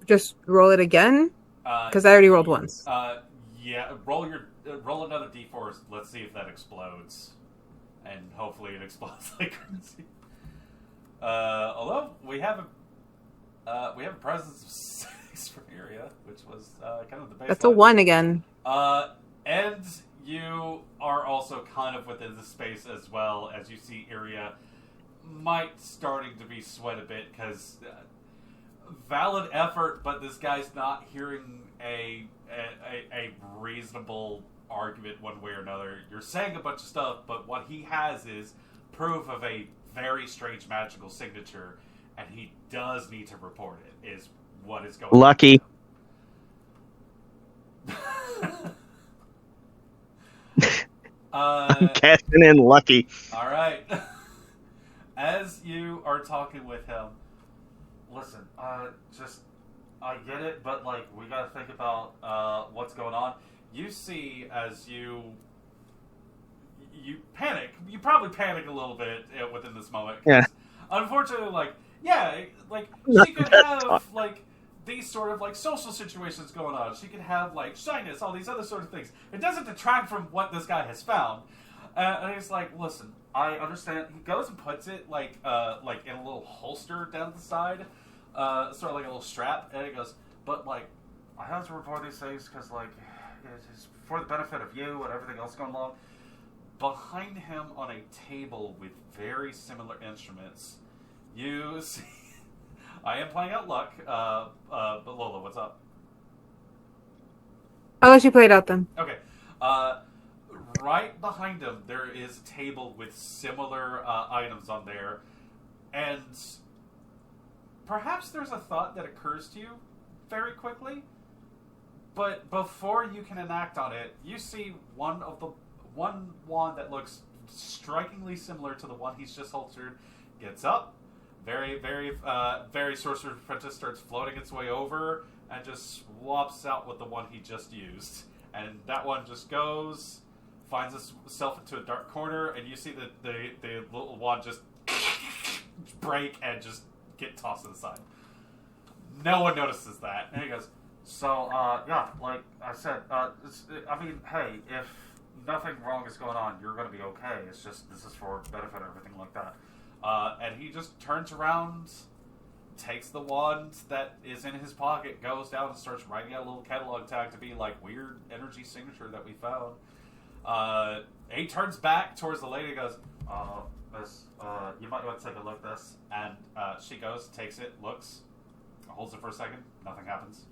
D: Just roll it again? Because I already rolled once.
A: Yeah, roll another D4. Let's see if that explodes, and hopefully it explodes like crazy. Although we have a presence of 6 for area, which was kind of the baseline.
D: That's a 1 again.
A: And you are also kind of within the space as well, as you see area might starting to be sweat a bit because valid effort, but this guy's not hearing a reasonable argument one way or another. You're saying a bunch of stuff, but what he has is proof of a very strange magical signature, and he does need to report it, is what is going
C: Lucky.
A: on.
C: I'm casting in lucky.
A: Alright. As you are talking with him, listen, I get it, but, like, we gotta think about, what's going on. You see, as you panic, you probably panic a little bit within this moment.
C: Yeah.
A: Unfortunately, like, yeah, like, she could have, like, these sort of, like, social situations going on. She could have, like, shyness, all these other sort of things. It doesn't detract from what this guy has found. And he's like, listen, I understand. He goes and puts it, like in a little holster down the side, sort of like a little strap, and he goes, but, like, I have to report these things because, like, it's for the benefit of you and everything else going along. Behind him on a table with very similar instruments, you see... I am playing out luck, but Lola, what's up?
D: I'll let you play it out then.
A: Okay. Right behind him, there is a table with similar items on there, and perhaps there's a thought that occurs to you very quickly, but before you can enact on it, you see one wand that looks strikingly similar to the one he's just holstered gets up. Very Sorcerer's Apprentice starts floating its way over and just swaps out with the one he just used. And that one just goes, finds itself into a dark corner, and you see the little wand just break and just get tossed to the side. No one notices that. And he goes, so, yeah, like I said, I mean, hey, if nothing wrong is going on, you're going to be okay. It's just, this is for benefit or everything like that. And he just turns around, takes the wand that is in his pocket, goes down and starts writing out a little catalog tag to be like, weird energy signature that we found. He turns back towards the lady and goes, miss, you might want to take a look at this. And she goes, takes it, looks, holds it for a second, nothing happens.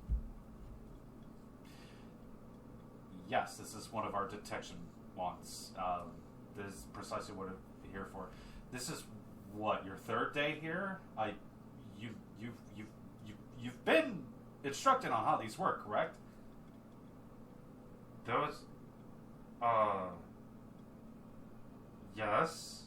A: Yes, this is one of our detection wands. This is precisely what we're here for. This is what, your third day here? You've been instructed on how these work, correct? Those, yes.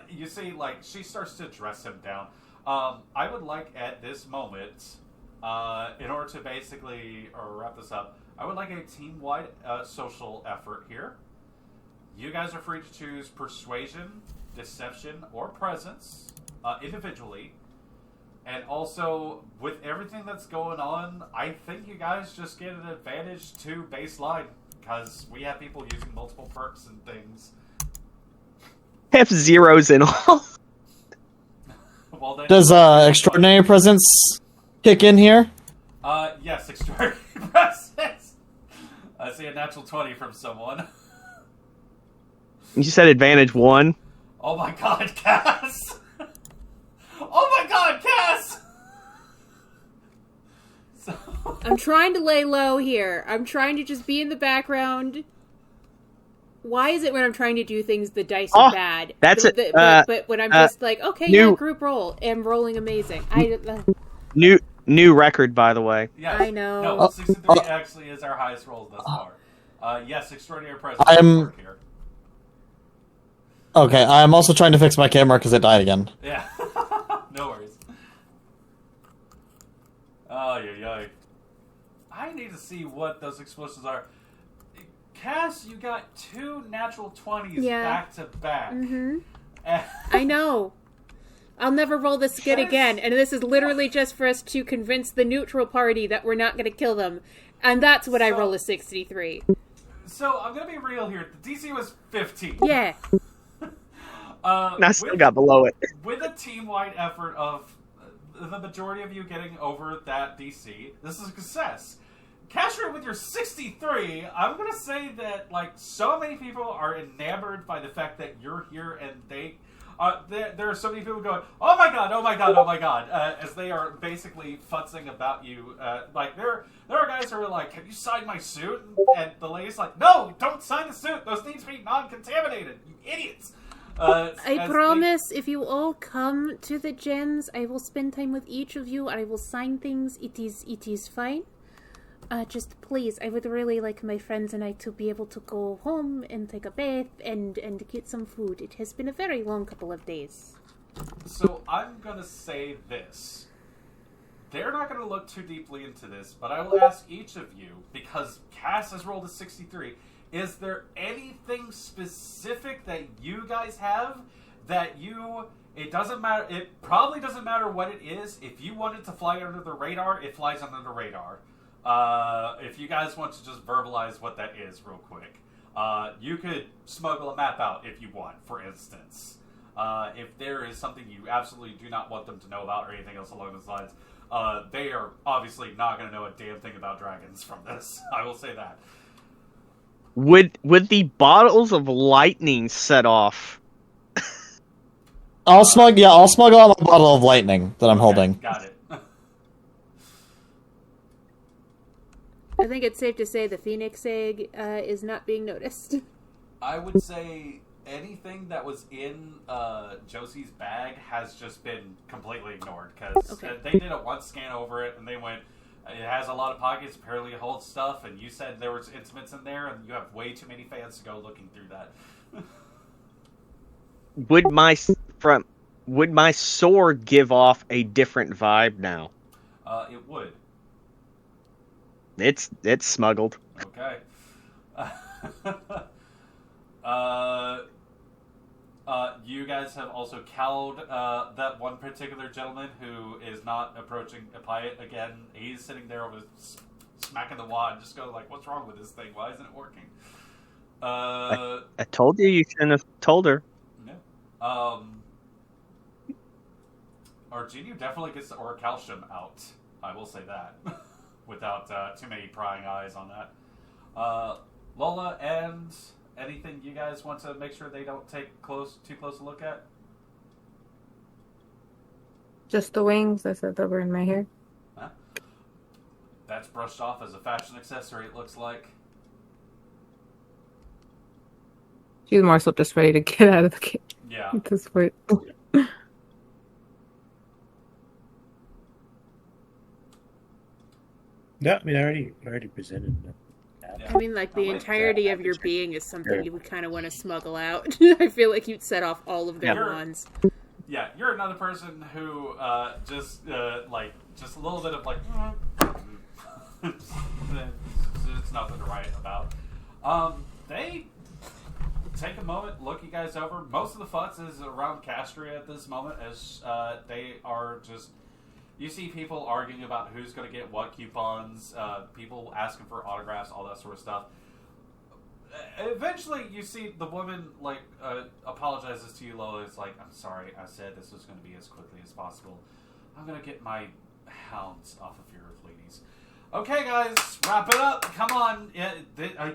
A: You see, like, she starts to dress him down. I would like at this moment, in order to basically wrap this up, I would like a team-wide social effort here. You guys are free to choose persuasion, deception, or presence individually. And also, with everything that's going on, I think you guys just get an advantage to baseline, because we have people using multiple perks and things.
C: Have zeros in all.
A: Well, then,
F: Does extraordinary presence kick in here?
A: yes, extraordinary presence. I see a natural 20 from someone.
C: You said advantage 1.
A: Oh my god, Cass! Oh my god, Cass!
B: I'm trying to lay low here. I'm trying to just be in the background. Why is it when I'm trying to do things, the dice are bad?
C: That's it.
B: But when I'm just like, okay,
C: new,
B: yeah, group roll, I'm rolling amazing.
C: New record, by the way.
A: Yes.
B: I know.
A: No, 63 actually is our highest roll thus far. Yes, extraordinary presence.
F: I'm
A: here.
F: okay. I'm also trying to fix my camera because it died again.
A: Yeah. No worries. Oh, yeah. I need to see what those explosives are. Cass, you got 2 natural 20s back to back.
B: Mm-hmm. I know. I'll never roll this good again. And this is literally just for us to convince the neutral party that we're not going to kill them. And that's what I roll a 63.
A: So, I'm going to be real here. The DC was 15.
B: Yeah.
C: I still got below it.
A: With a team-wide effort of the majority of you getting over that DC, this is a success. Cashmere, with your 63, I'm going to say that, like, so many people are enamored by the fact that you're here, and there are so many people going, oh my god, as they are basically futzing about you. Like, there are guys who are like, have you signed my suit? And the lady's like, no, don't sign the suit. Those need to be non-contaminated, you idiots.
B: I promise, if you all come to the gens, I will spend time with each of you, and I will sign things. It is fine. Just please, I would really like my friends and I to be able to go home and take a bath and get some food. It has been a very long couple of days.
A: So I'm going to say this. They're not going to look too deeply into this, but I will ask each of you, because Cass has rolled a 63, is there anything specific that you guys have that it doesn't matter, it probably doesn't matter what it is. If you want it to fly under the radar, it flies under the radar. If you guys want to just verbalize what that is real quick. You could smuggle a map out if you want, for instance. If there is something you absolutely do not want them to know about or anything else along those lines, they are obviously not going to know a damn thing about dragons from this. I will say that.
C: Would the bottles of lightning set off?
F: I'll smuggle out my bottle of lightning that I'm holding.
A: Got it.
B: I think it's safe to say the Phoenix egg is not being noticed.
A: I would say anything that was in Josie's bag has just been completely ignored, because they did a one scan over it and they went, it has a lot of pockets, apparently it holds stuff, and you said there was intimates in there, and you have way too many fans to go looking through that.
C: Would my sword give off a different vibe now?
A: It would.
C: It's smuggled.
A: Okay. You guys have also cowed that one particular gentleman who is not approaching Appiah again. He's sitting there over smacking the wad, just going like, "What's wrong with this thing? Why isn't it working?"
C: I told you shouldn't have told her.
A: No. Argenio definitely gets the Orichalcium out. I will say that. Without too many prying eyes on that. Lola, and anything you guys want to make sure they don't take too close a look at?
D: Just the wings. I said that were in my hair.
A: Huh? That's brushed off as a fashion accessory, it looks like.
D: She's more so just ready to get out of the cage.
A: Yeah.
D: At this point.
E: Yeah, I mean, I already presented them.
A: Yeah.
B: I mean, like, the
A: I like
B: entirety
E: that.
B: of your being is something
E: Yeah.
B: you would kind of want to smuggle out. I feel like you'd set off all of their
A: Yeah.
B: wands.
A: Yeah, you're another person who just a little bit of like it's nothing to write about. They take a moment, look you guys over. Most of the futz is around Castria at this moment, as they are just. You see people arguing about who's going to get what coupons, people asking for autographs, all that sort of stuff. Eventually, you see the woman apologizes to you, Lola. It's like, I'm sorry, I said this was going to be as quickly as possible. I'm going to get my hounds off of your ladies. Okay, guys, wrap it up. Come on.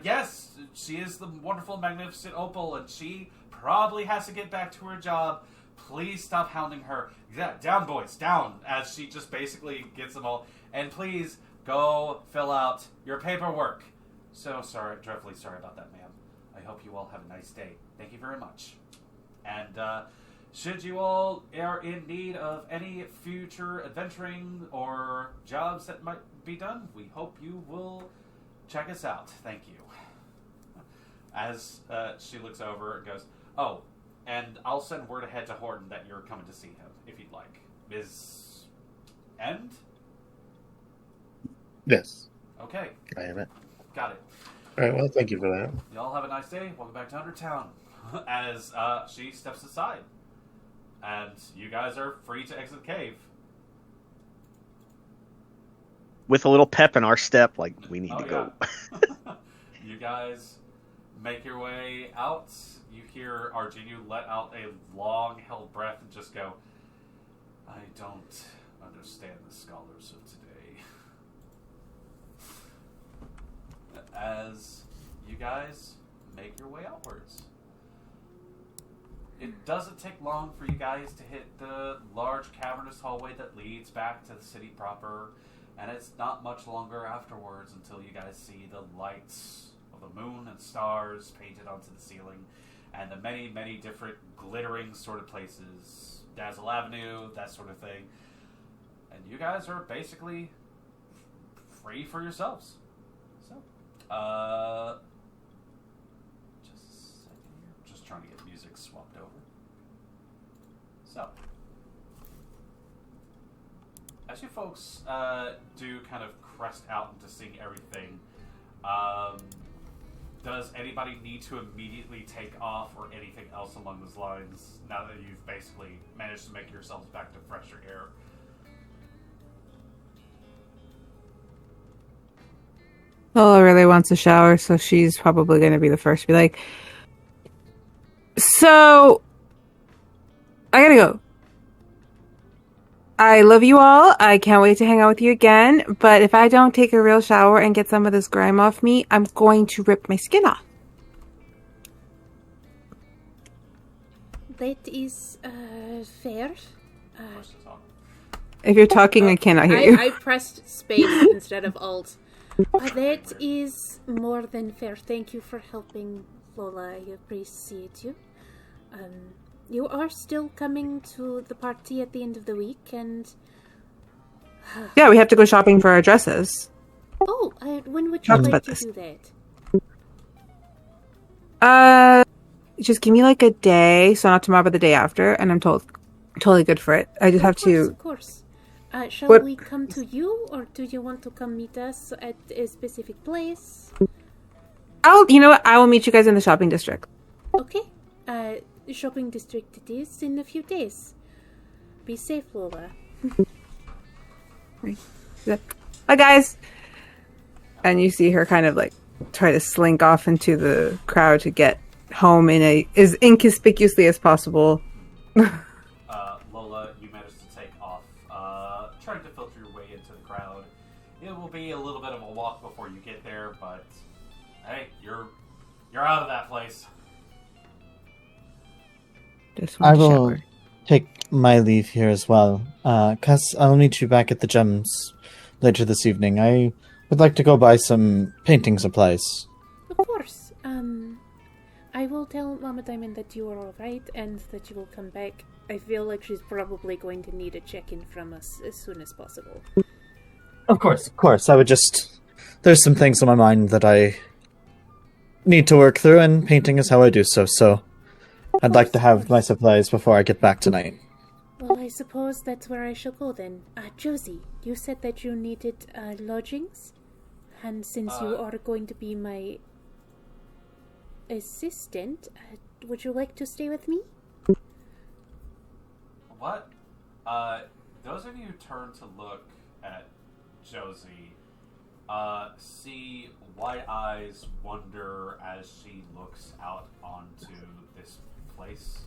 A: Yes, she is the wonderful, magnificent Opal, and she probably has to get back to her job. Please stop hounding her. Yeah, down, boys, down. As she just basically gets them all. And please go fill out your paperwork. So sorry, dreadfully sorry about that, ma'am. I hope you all have a nice day. Thank you very much. And should you all are in need of any future adventuring or jobs that might be done, we hope you will check us out. Thank you. As she looks over and goes, oh, and I'll send word ahead to Horton that you're coming to see him, if you'd like. Ms. End?
E: Yes,
A: Okay,
E: I am it.
A: got it.
E: All right, well, thank you for that.
A: Y'all have a nice day. Welcome back to Undertown. As she steps aside. And you guys are free to exit the cave.
C: With a little pep in our step, like, we need to go.
A: Yeah. You guys make your way out. You hear Arginu let out a long-held breath and just go, I don't understand the scholars of today. As you guys make your way outwards. It doesn't take long for you guys to hit the large cavernous hallway that leads back to the city proper, and it's not much longer afterwards until you guys see the lights of the moon and stars painted onto the ceiling, and the many, many different glittering sort of places, Dazzle Avenue, that sort of thing. And you guys are basically free for yourselves. So, just a second here. Just trying to get music swapped over. So, as you folks do kind of crest out into seeing everything, does anybody need to immediately take off or anything else along those lines now that you've basically managed to make yourselves back to fresher air?
D: Lola really wants a shower, so she's probably going to be the first to be like, so, I gotta go. I love you all. I can't wait to hang out with you again. But if I don't take a real shower and get some of this grime off me, I'm going to rip my skin off.
B: That is fair.
D: If you're talking, I cannot hear you.
B: I pressed space instead of alt. That is more than fair. Thank you for helping, Lola. I appreciate you. You are still coming to the party at the end of the week, and...
D: Yeah, we have to go shopping for our dresses.
B: Oh, when would you
D: Talked
B: like
D: about
B: to
D: this.
B: do that?
D: Just give me like a day, so not tomorrow, but the day after, and I'm totally good for it. I just have to...
B: Of course. Shall
D: What-
B: we come to you, or do you want to come meet us at a specific place?
D: You know what? I will meet you guys in the shopping district.
B: Okay. Shopping district it is in a few days. Be safe, Lola.
D: Bye, guys. And you see her kind of like try to slink off into the crowd to get home in as inconspicuously as possible.
A: Lola, you managed to take off, trying to filter your way into the crowd. It will be a little bit of a walk before you get there, but hey, you're out of that place.
D: Just
F: I
D: want to
F: will
D: shower.
F: take my leave here as well. Cass, I'll meet you back at the Gems later this evening. I would like to go buy some painting supplies.
B: Of course. I I will tell Mama Diamond that you are alright and that you will come back. I feel like she's probably going to need a check-in from us as soon as possible.
F: Of course. I would just... There's some things on my mind that I need to work through, and painting is how I do so I'd like to have my supplies before I get back tonight.
B: Well, I suppose that's where I shall go then. Josie, you said that you needed lodgings? And since you are going to be my assistant, would you like to stay with me?
A: What? Those of you who turn to look at Josie, see white eyes wonder as she looks out onto this place.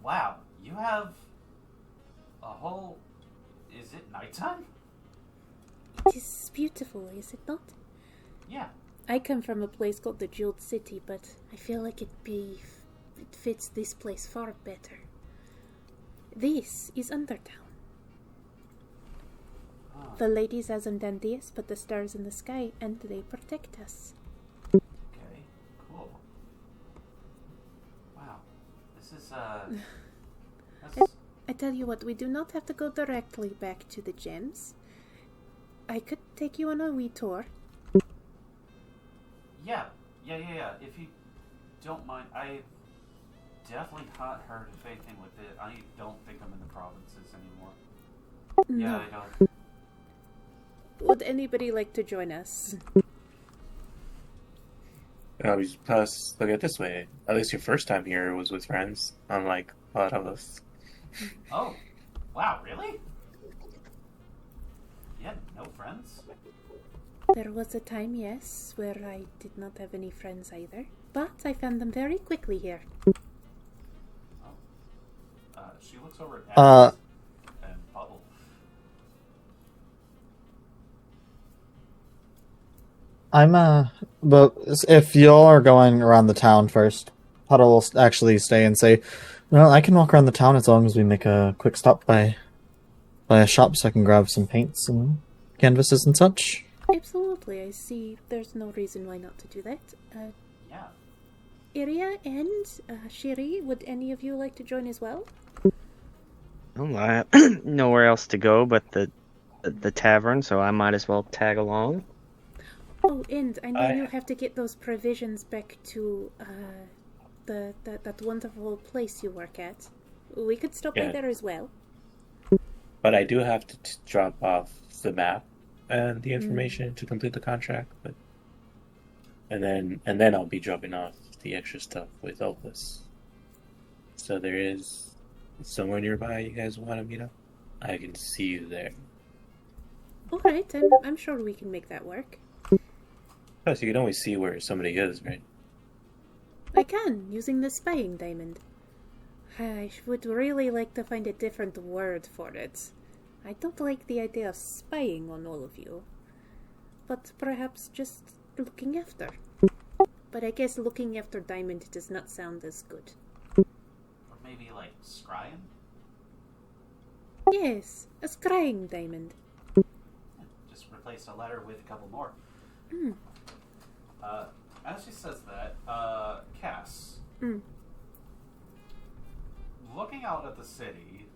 A: Wow, you have a whole... Is it nighttime?
B: It is beautiful, is it not?
A: Yeah.
B: I come from a place called the Jeweled City, but I feel like it fits this place far better. This is Undertown.
A: Oh.
B: The ladies as Dandius put the stars in the sky and they protect us.
A: Okay, cool. Wow. This is,
B: I tell you what, we do not have to go directly back to the gems. I could take you on a wee tour.
A: Yeah. If you don't mind, I definitely not heard of anything with it. I don't think I'm in the provinces anymore.
B: No.
A: Yeah, I don't.
B: Would anybody like to join us?
E: Plus, look at it this way. At least your first time here was with friends, unlike a lot of us.
A: Oh, wow, really? You had no friends?
B: There was a time, yes, where I did not have any friends either. But I found them very quickly here.
A: She looks over at Alex and Bubble.
F: But if y'all are going around the town first, Puddle will actually stay and say, well, I can walk around the town as long as we make a quick stop by a shop so I can grab some paints and canvases and such.
B: Absolutely, I see there's no reason why not to do that.
A: Yeah.
B: Iria and Shiri, would any of you like to join as well?
C: Well, I have nowhere else to go but the tavern, so I might as well tag along.
B: Oh, and I know you have to get those provisions back to that wonderful place you work at. We could stop by there as well.
E: But I do have to drop off the map and the information to complete the contract. But and then I'll be dropping off the extra stuff with Opus. So there is somewhere nearby you guys want to meet up. I can see you there.
B: All right, I'm sure we can make that work.
E: Plus, you can always see where somebody is, right?
B: I can, using the spying diamond. I would really like to find a different word for it. I don't like the idea of spying on all of you. But perhaps just looking after. But I guess looking after diamond does not sound as good.
A: Or maybe, like, scrying?
B: Yes, a scrying diamond.
A: Just replace a letter with a couple more. As she says that, Cass, looking out at the city,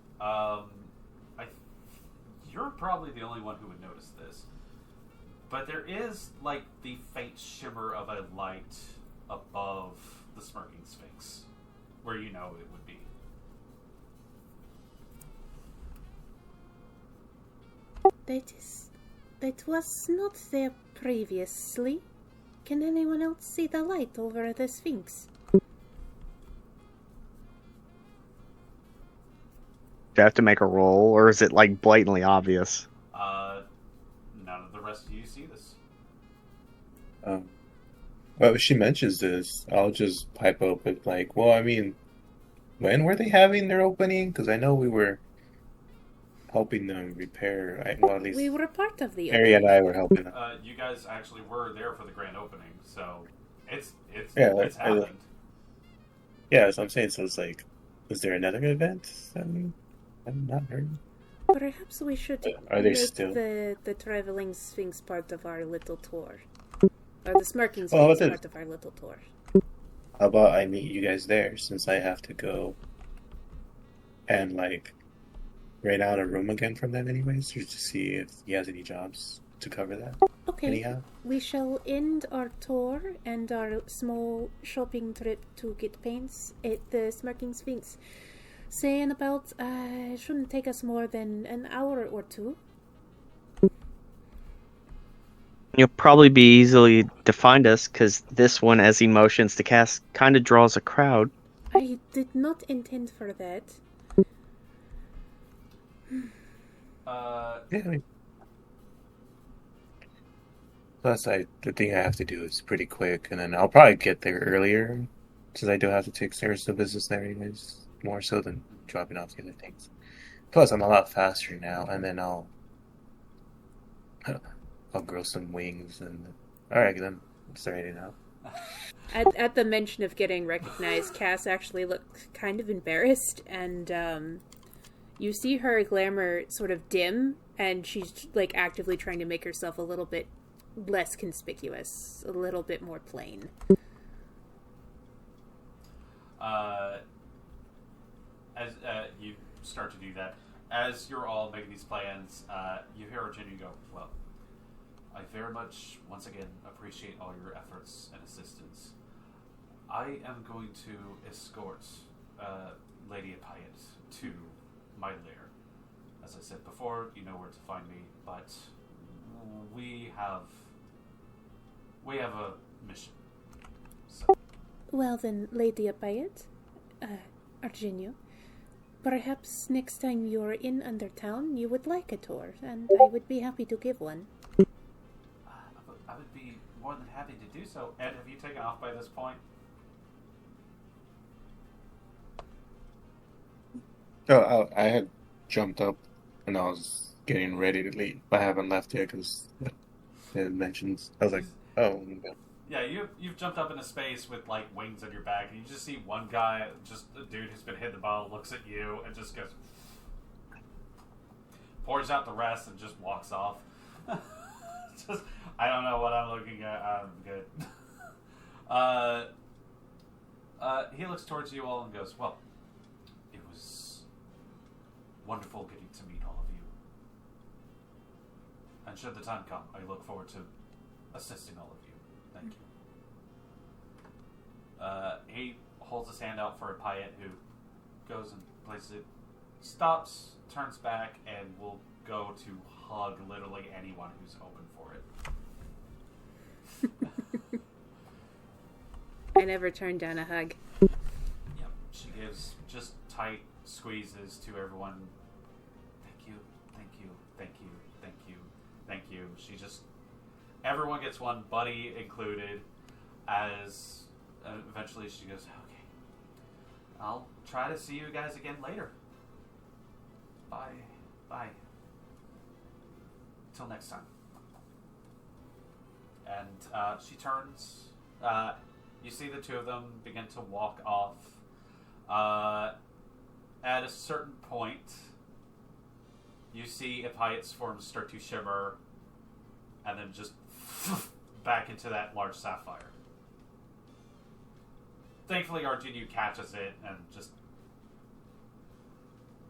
A: you're probably the only one who would notice this, but there is, like, the faint shimmer of a light above the smirking sphinx, where you know it would be.
B: That was not there previously. Can anyone else see the light over the Sphinx?
C: Do I have to make a roll, or is it like blatantly obvious?
A: None of the rest of you see this.
E: Well, if she mentions this, I'll just pipe up with like, well, I mean, when were they having their opening? Because I know we were helping them repair. Well, at least
B: We were part of the
E: Harry and I were helping them.
A: You guys actually were there for the grand opening, so it's
E: happened.
A: happened.
E: Yeah, that's what I'm saying. So it's like, is there another event? I'm not heard.
B: Perhaps we should
E: Are they
B: make
E: still?
B: the traveling sphinx part of our little tour. Or the smirking
E: Well,
B: sphinx
E: what
B: part of our little tour.
E: How about I meet you guys there since I have to go and like rent out a room again from them anyways, just to see if he has any jobs to cover that.
B: Okay,
E: Anyhow.
B: we shall end our tour and our small shopping trip to get paints at the Smirking Sphinx. Say in about, shouldn't take us more than an hour or two.
C: You'll probably be easily to find us, because this one, as he motions to cast, kind of draws a crowd.
B: I did not intend for that.
E: Yeah, I mean, plus the thing I have to do is pretty quick, and then I'll probably get there earlier, since I do have to take care of some business there anyways, more so than dropping off the other things. Plus, I'm a lot faster now, and then I'll grow some wings, and alright, then start heading out.
B: At the mention of getting recognized, Cass actually looked kind of embarrassed, and you see her glamour sort of dim, and she's like actively trying to make herself a little bit less conspicuous, a little bit more plain.
A: As you start to do that, as you're all making these plans, you hear Virginia go, well, I very much, once again, appreciate all your efforts and assistance. I am going to escort Lady Appiat to my lair. As I said before, you know where to find me, but we have a mission. So.
B: Well then, Lady Appiat, Argenio, perhaps next time you're in Undertown, you would like a tour, and I would be happy to give one.
A: I would be more than happy to do so. Ed, have you taken off by this point?
E: Oh, I had jumped up and I was getting ready to leave. I haven't left yet because it mentions. I was like, oh.
A: Yeah, you've jumped up into space with like wings on your back, and you just see one guy, just a dude who's been hitting the ball, looks at you and just goes, pours out the rest, and just walks off. Just, I don't know what I'm looking at. I'm good. He looks towards you all and goes, well, it was wonderful getting to meet all of you. And should the time come, I look forward to assisting all of you. Thank you. He holds his hand out for a Piet, who goes and places it, stops, turns back, and will go to hug literally anyone who's open for it.
B: I never turned down a hug.
A: Yep, she gives just tight squeezes to everyone. Thank you, thank you, thank you, thank you, thank you. She just, everyone gets one, Buddy included, as eventually she goes, okay, I'll try to see you guys again later. Bye. Bye. Till next time. And she turns. You see the two of them begin to walk off. At a certain point, you see Ipiat's forms start to shimmer, and then just back into that large sapphire. Thankfully, Arjunu catches it and just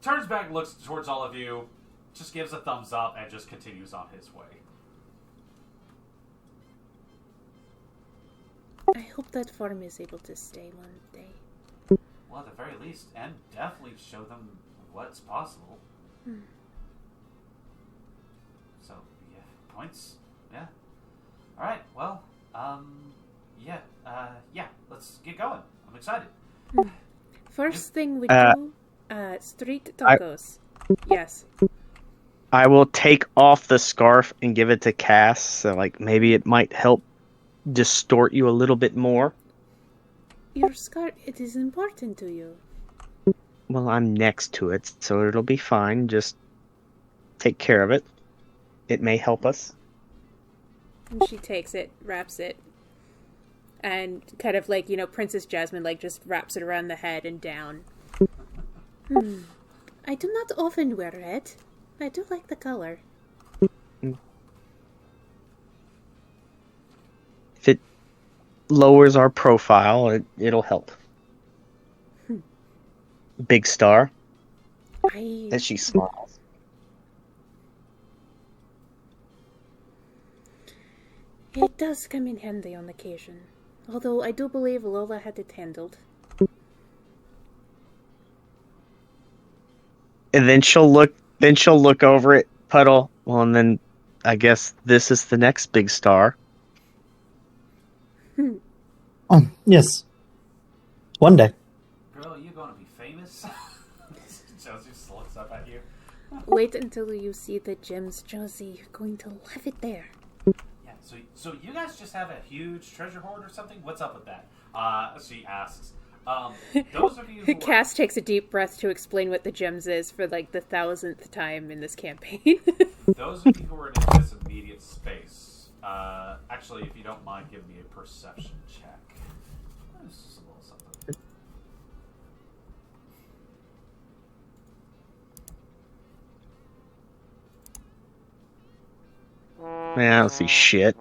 A: turns back, looks towards all of you, just gives a thumbs up, and just continues on his way.
B: I hope that farm is able to stay one day.
A: Well, at the very least, and definitely show them what's possible. So, yeah, points. Yeah. All right. Well, yeah. Let's get going. I'm excited.
B: First thing we do, street tacos. Yes.
C: I will take off the scarf and give it to Cass, so like maybe it might help distort you a little bit more.
B: Your scarf, it is important to you.
C: Well, I'm next to it, so it'll be fine. Just take care of it. It may help us.
B: And she takes it, wraps it, and kind of like, Princess Jasmine, like, just wraps it around the head and down. I do not often wear it. I do like the color.
C: If it lowers our profile, it'll help. Big star. As she smiles.
B: It does come in handy on occasion. Although I do believe Lola had it handled.
C: And then she'll look over at Puddle. Well, and then I guess this is the next big star.
F: Yes. One day.
A: Girl, you gonna be famous? Josie just looks up at you.
B: Wait until you see the gems, Josie. You're going to love it there.
A: Yeah, so you guys just have a huge treasure hoard or something? What's up with that? She asks. Those of you who
B: Cass takes a deep breath to explain what the gems is for like the 1,000th time in this campaign.
A: Those of you who are in this immediate space, actually, if you don't mind, give me a perception check. This is a little something.
C: Man, I don't see shit.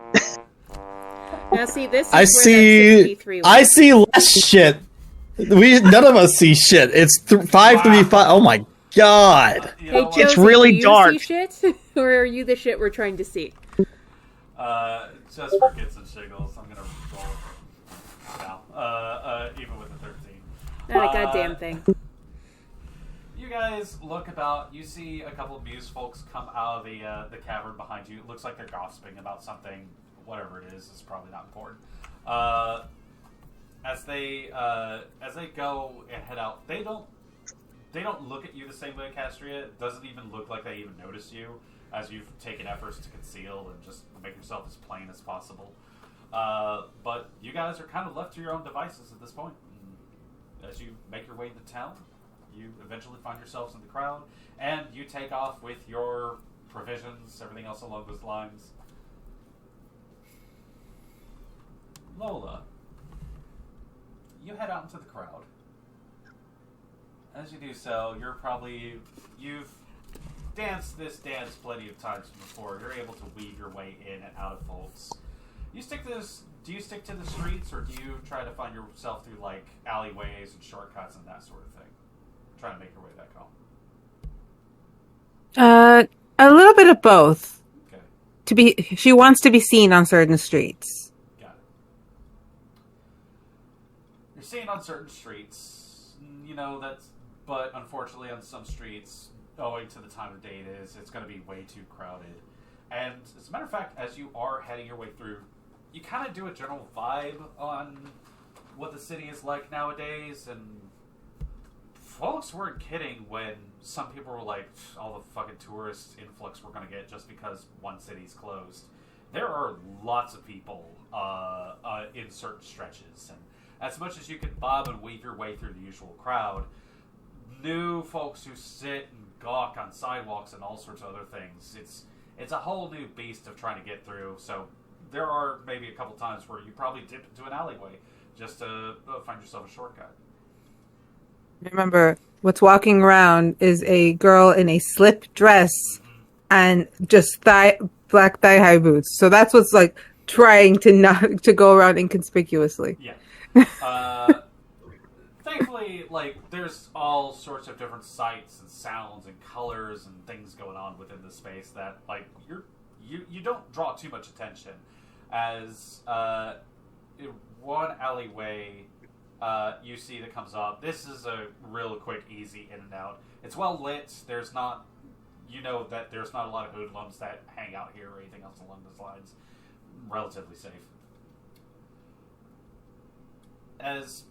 B: Now see, this is
F: I
B: where
F: see.
B: that 63 was.
F: I see less shit. None of us see shit. It's 535. Oh my god.
A: You
B: Hey,
A: know what?
B: Josie,
C: It's really
B: do you
C: dark.
B: see shit? Or are you the shit we're trying to see?
A: Just for gets and shiggles, I'm gonna roll now. Even with the 13.
B: Not a goddamn thing.
A: You guys look about. You see a couple of Muse folks come out of the cavern behind you. It looks like they're gossiping about something. Whatever it is, it's probably not important. As they go and head out, they don't look at you the same way, Castria. It doesn't even look like they even notice you, as you've taken efforts to conceal and just make yourself as plain as possible. But you guys are kind of left to your own devices at this point. As you make your way into town, you eventually find yourselves in the crowd, and you take off with your provisions, everything else along those lines. Lola, you head out into the crowd. As you do so, you've danced this dance plenty of times before. You're able to weave your way in and out of folks. Do you stick to the streets, or do you try to find yourself through like alleyways and shortcuts and that sort of thing? Trying to make your way back home.
D: A little bit of both.
A: Okay.
D: She wants to be seen on certain streets.
A: Got it. You're seen on certain streets, but unfortunately on some streets, owing to the time of day it is, it's going to be way too crowded. And as a matter of fact, as you are heading your way through, you kind of do a general vibe on what the city is like nowadays, and folks weren't kidding when some people were like, all the fucking tourist influx we're going to get just because one city's closed. There are lots of people in certain stretches, and as much as you can bob and weave your way through the usual crowd, new folks who sit and gawk on sidewalks and all sorts of other things, it's a whole new beast of trying to get through. So there are maybe a couple times where you probably dip into an alleyway just to find yourself a shortcut.
D: Remember, what's walking around is a girl in a slip dress and just black thigh-high boots. So that's what's like trying to go around inconspicuously.
A: Yeah. Thankfully, there's all sorts of different sights and sounds and colors and things going on within the space that, you don't draw too much attention. As in one alleyway you see that comes up, this is a real quick, easy in and out. It's well lit. There's not, that there's not a lot of hoodlums that hang out here or anything else along those lines. Relatively safe. As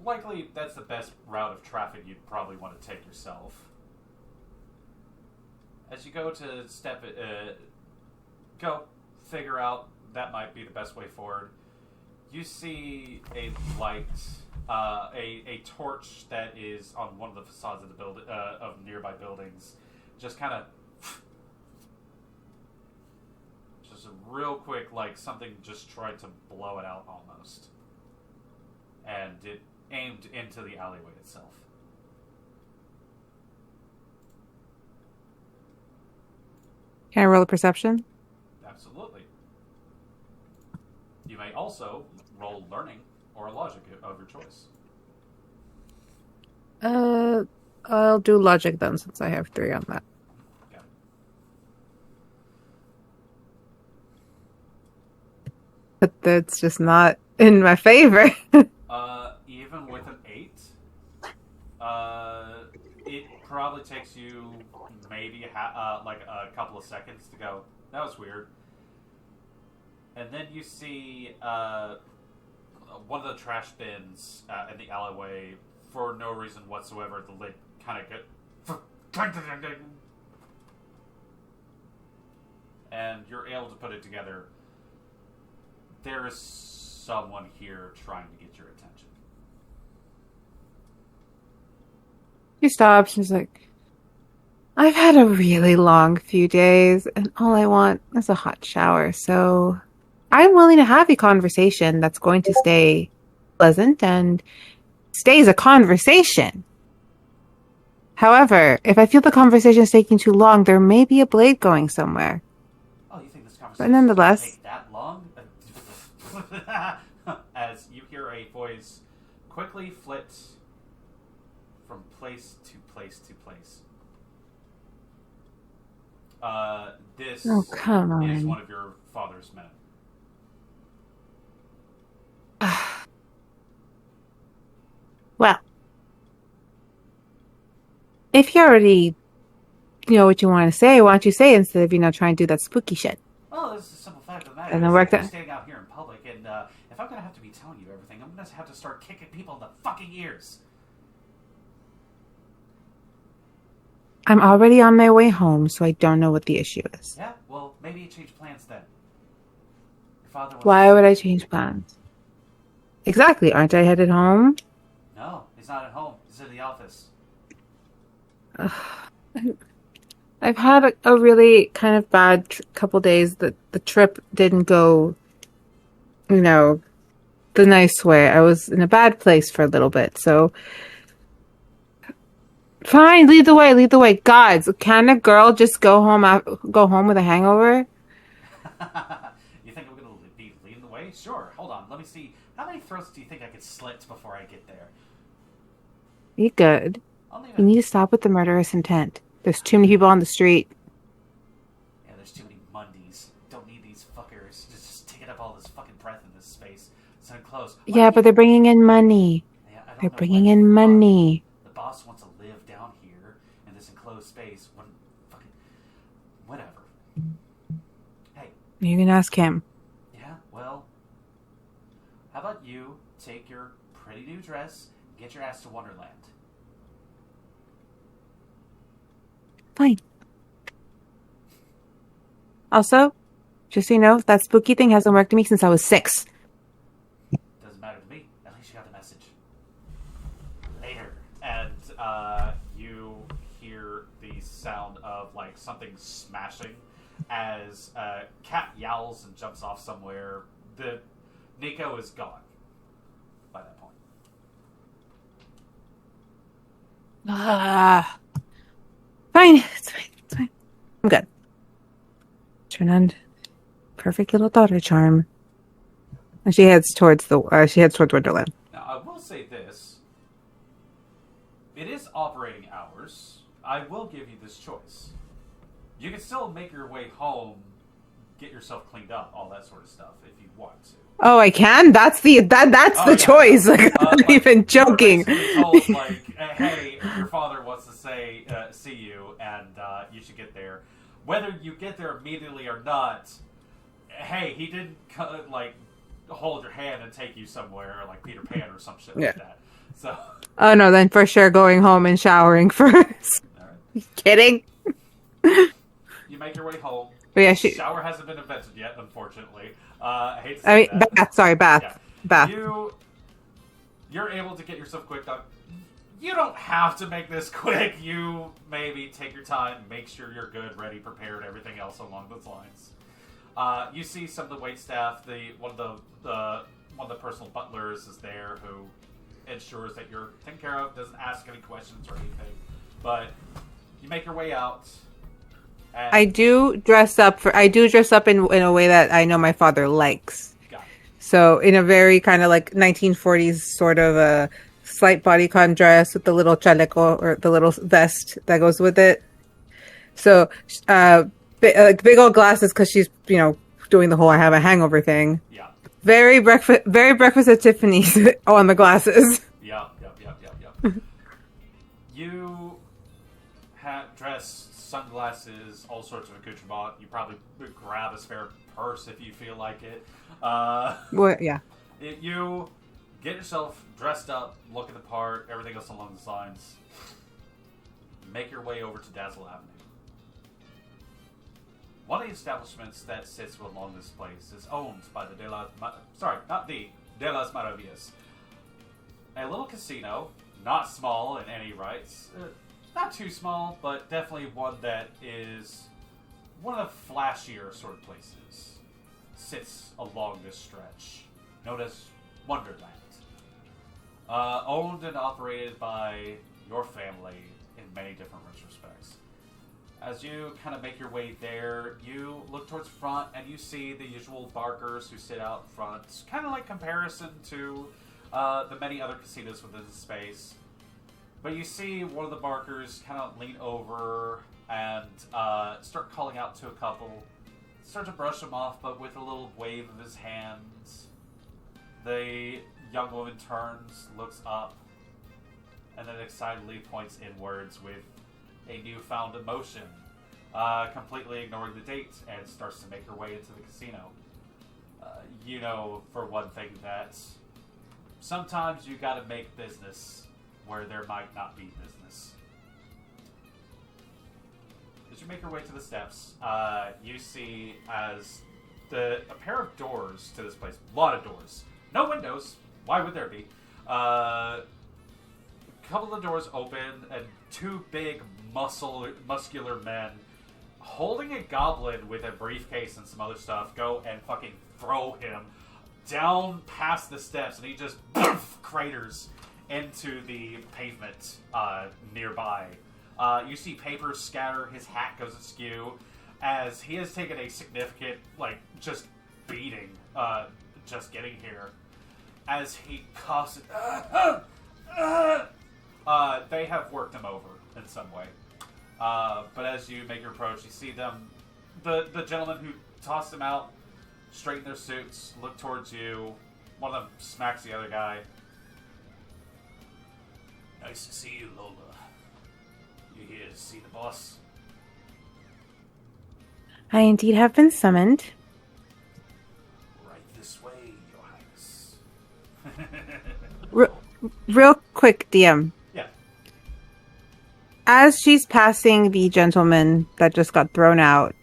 A: likely, that's the best route of traffic you'd probably want to take yourself. As you go to figure out that might be the best way forward, you see a light, a torch that is on one of the facades of the of nearby buildings, just kind of, just a real quick, something just tried to blow it out almost. And it aimed into the alleyway itself.
D: Can I roll a perception?
A: Absolutely. You may also roll learning or logic of your choice.
D: I'll do logic then, since I have 3 on that.
A: Okay.
D: But that's just not in my favor.
A: Even with an 8, it probably takes you maybe like a couple of seconds to go, that was weird. And then you see one of the trash bins in the alleyway, for no reason whatsoever, the lid kind of get... And you're able to put it together. There is someone here trying to get your attention.
D: She stops and she's like, I've had a really long few days, and all I want is a hot shower, so I'm willing to have a conversation that's going to stay pleasant and stays a conversation. However, if I feel the conversation is taking too long, there may be a blade going somewhere.
A: Oh, you think this
D: But
A: conversation
D: nonetheless,
A: take that long? As you hear a voice quickly flit from place to place to place. This
D: oh, come
A: is
D: on.
A: one of your father's men.
D: Well, if you already know what you want to say, why don't you say it instead of, trying to do that spooky shit?
A: Well, this is a simple fact of the matter.
D: And then
A: is
D: work
A: that
D: that-
A: you're standing out here in public, and if I'm going to have to be telling you everything, I'm going to have to start kicking people in the fucking ears.
D: I'm already on my way home, so I don't know what the issue is.
A: Yeah, well, maybe you change plans then. Your father was...
D: Why would I change plans? Exactly. Aren't I headed home?
A: No, he's not at home. He's in the office.
D: I've had a really kind of bad couple days. The trip didn't go, the nice way. I was in a bad place for a little bit, so... Fine, lead the way, lead the way. Gods, can a girl just go home with a hangover?
A: You think I'm going to be leading the way? Sure, hold on. Let me see. How many throats do you think I could slit before I get there?
D: You good.
A: I'll leave
D: You
A: it.
D: need to stop with the murderous intent. There's too many people on the street.
A: Yeah, there's too many Mundies. Don't need these fuckers. Just taking up all this fucking breath in this space. It's enclosed.
D: Yeah, but they're bringing in money.
A: Yeah, I don't
D: They're
A: know
D: bringing
A: when
D: in
A: the
D: money.
A: The boss wants to live down here in this enclosed space. When fucking whatever. Hey,
D: You can ask him.
A: yeah, well, how about you take your pretty new dress and get your ass to Wonderland?
D: Fine. Also, just so you know, that spooky thing hasn't worked to me since I was 6.
A: Doesn't matter to me. At least you got the message. Later. And you hear the sound of like something smashing as Cat yowls and jumps off somewhere. Nico is gone by that point.
D: Fine. It's fine. It's fine. I'm good. Turn on perfect little daughter charm. And she heads towards Wonderland.
A: Now, I will say this. It is operating hours. I will give you this choice. You can still make your way home, get yourself cleaned up, all that sort of stuff, if you want to.
D: Oh, I can? That's the
A: Oh, yeah.
D: choice. Like, I'm not even joking.
A: You're basically told, like, hey, your father wants to see you, and you should get there. Whether you get there immediately or not, hey, he didn't, hold your hand and take you somewhere, like Peter Pan or some shit like that. So...
D: Oh no, then for sure going home and showering first.
A: All right.
D: Kidding?
A: You make your way home.
D: But yeah,
A: Shower hasn't been invented yet, unfortunately. I hate to say that.
D: bath. Sorry, bath.
A: Yeah.
D: Bath.
A: You're able to get yourself quick done. You don't have to make this quick. You maybe take your time, make sure you're good, ready, prepared, everything else along those lines. You see some of the wait staff. One of the personal butlers is there who ensures that you're taken care of, doesn't ask any questions or anything. But you make your way out, And
D: I do dress up in a way that I know my father likes.
A: got it.
D: So in a very kind of like 1940s sort of a slight bodycon dress with the little chaleco or the little vest that goes with it. So big old glasses because she's doing the whole I have a hangover thing.
A: Yeah.
D: Very breakfast at Tiffany's on the glasses.
A: Yep. You have dress, sunglasses, all sorts of accoutrement. You probably grab a spare purse if you feel like it.
D: Well, yeah.
A: You get yourself dressed up, looking the part, everything else along the lines. Make your way over to Dazzle Avenue. One of the establishments that sits along this place is owned by the De Las Maravillas. A little casino, not small in any rights. Not too small, but definitely one that is one of the flashier sort of places. Sits along this stretch, known as Wonderland. Owned and operated by your family in many different respects. As you kind of make your way there, you look towards the front and you see the usual barkers who sit out front, kind of like comparison to the many other casinos within the space. But you see one of the barkers kind of lean over and start calling out to a couple. Start to brush them off, but with a little wave of his hands. The young woman turns, looks up, and then excitedly points inwards with a newfound emotion, completely ignoring the date, and starts to make her way into the casino. You know, for one thing, that sometimes you gotta make business where there might not be business. As you make your way to the steps, you see as a pair of doors to this place, a lot of doors, no windows. Why would there be? A couple of the doors open, and two big muscular men holding a goblin with a briefcase and some other stuff go and fucking throw him down past the steps, and he just craters into the pavement nearby. You see papers scatter, his hat goes askew, as he has taken a significant, just beating, just getting here. As he coughs, they have worked him over in some way. But as you make your approach, you see them, the gentleman who tossed them out, straighten their suits, look towards you. One of them smacks the other guy. Nice to see you, Lola. You here to see the boss?
D: I indeed have been summoned.
A: Right this way, Your Highness.
D: Real quick, DM.
A: Yeah.
D: As she's passing the gentleman that just got thrown out,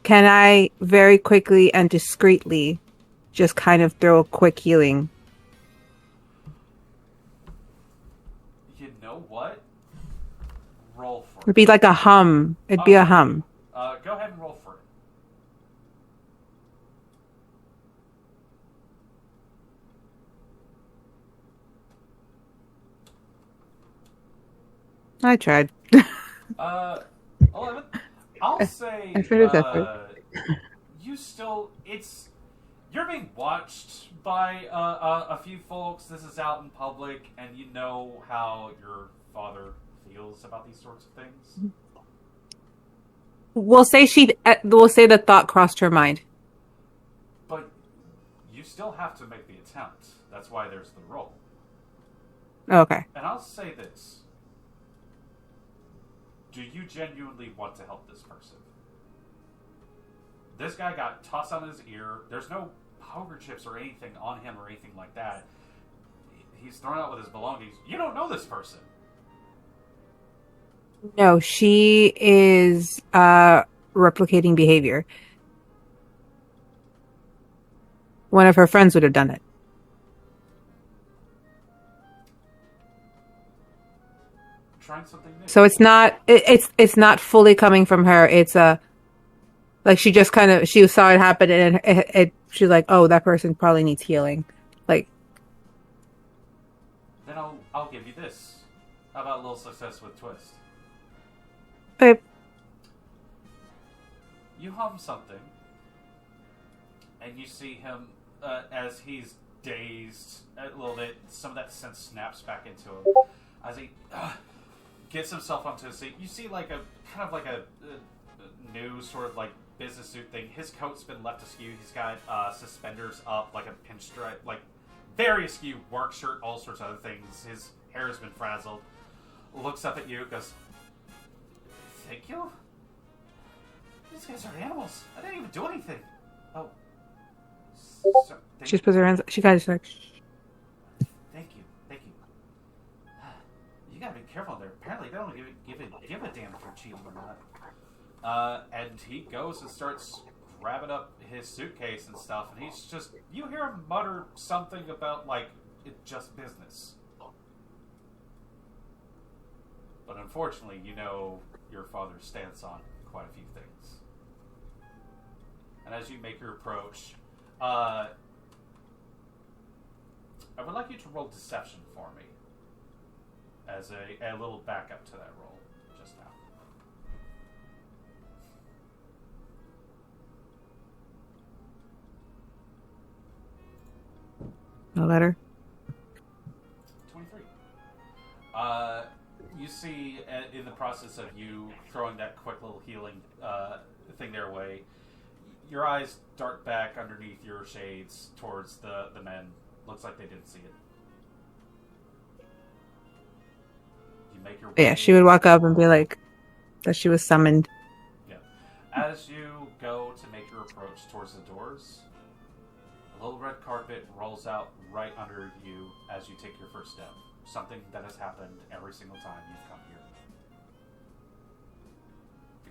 D: can I very quickly and discreetly just kind of throw a quick healing?
A: You know what? Roll for it.
D: It'd be like a hum. It'd be a hum.
A: Go ahead and roll for it.
D: I tried.
A: 11. I'll say
D: I finished effort.
A: You're being watched by a few folks. This is out in public, and you know how your father feels about these sorts of things.
D: We'll say the thought crossed her mind.
A: But you still have to make the attempt. That's why there's the roll.
D: Okay.
A: And I'll say this. Do you genuinely want to help this person? This guy got tossed on his ear. There's no poker chips or anything on him or anything like that. He's thrown out with his belongings. You don't know this person.
D: No, she is replicating behavior. One of her friends would have done it.
A: Trying something new.
D: So it's not fully coming from her. It's she saw it happen and she's like, oh, that person probably needs healing. Like,
A: then I'll give you this. How about a little success with twist?
D: okay.
A: you hum something, and you see him as he's dazed a little bit. Some of that sense snaps back into him as he gets himself onto his seat. You see like a kind of like a new sort of like business suit thing. His coat's been left askew. He's got suspenders up, like a pinstripe, like very askew work shirt, all sorts of other things. His hair has been frazzled. Looks up at you, goes, "Thank you? These guys are animals. I didn't even do anything." Oh.
D: She just puts her hands. She kind of like.
A: Thank you. You gotta be careful there. Apparently, they don't give a damn if you're cheating or not. And he goes and starts grabbing up his suitcase and stuff, and he's just, you hear him mutter something about, like, it's just business. But unfortunately, you know your father's stance on quite a few things. And as you make your approach, I would like you to roll deception for me as a little backup to that roll just now.
D: No letter.
A: 23. You see, in the process of you throwing that quick little healing thing their way, your eyes dart back underneath your shades towards the men. Looks like they didn't see it. You make your way.
D: Yeah, she would walk up and be like, that she was summoned.
A: Yeah. As you go to make your approach towards the doors, a little red carpet rolls out right under you as you take your first step. Something that has happened every single time you've come here.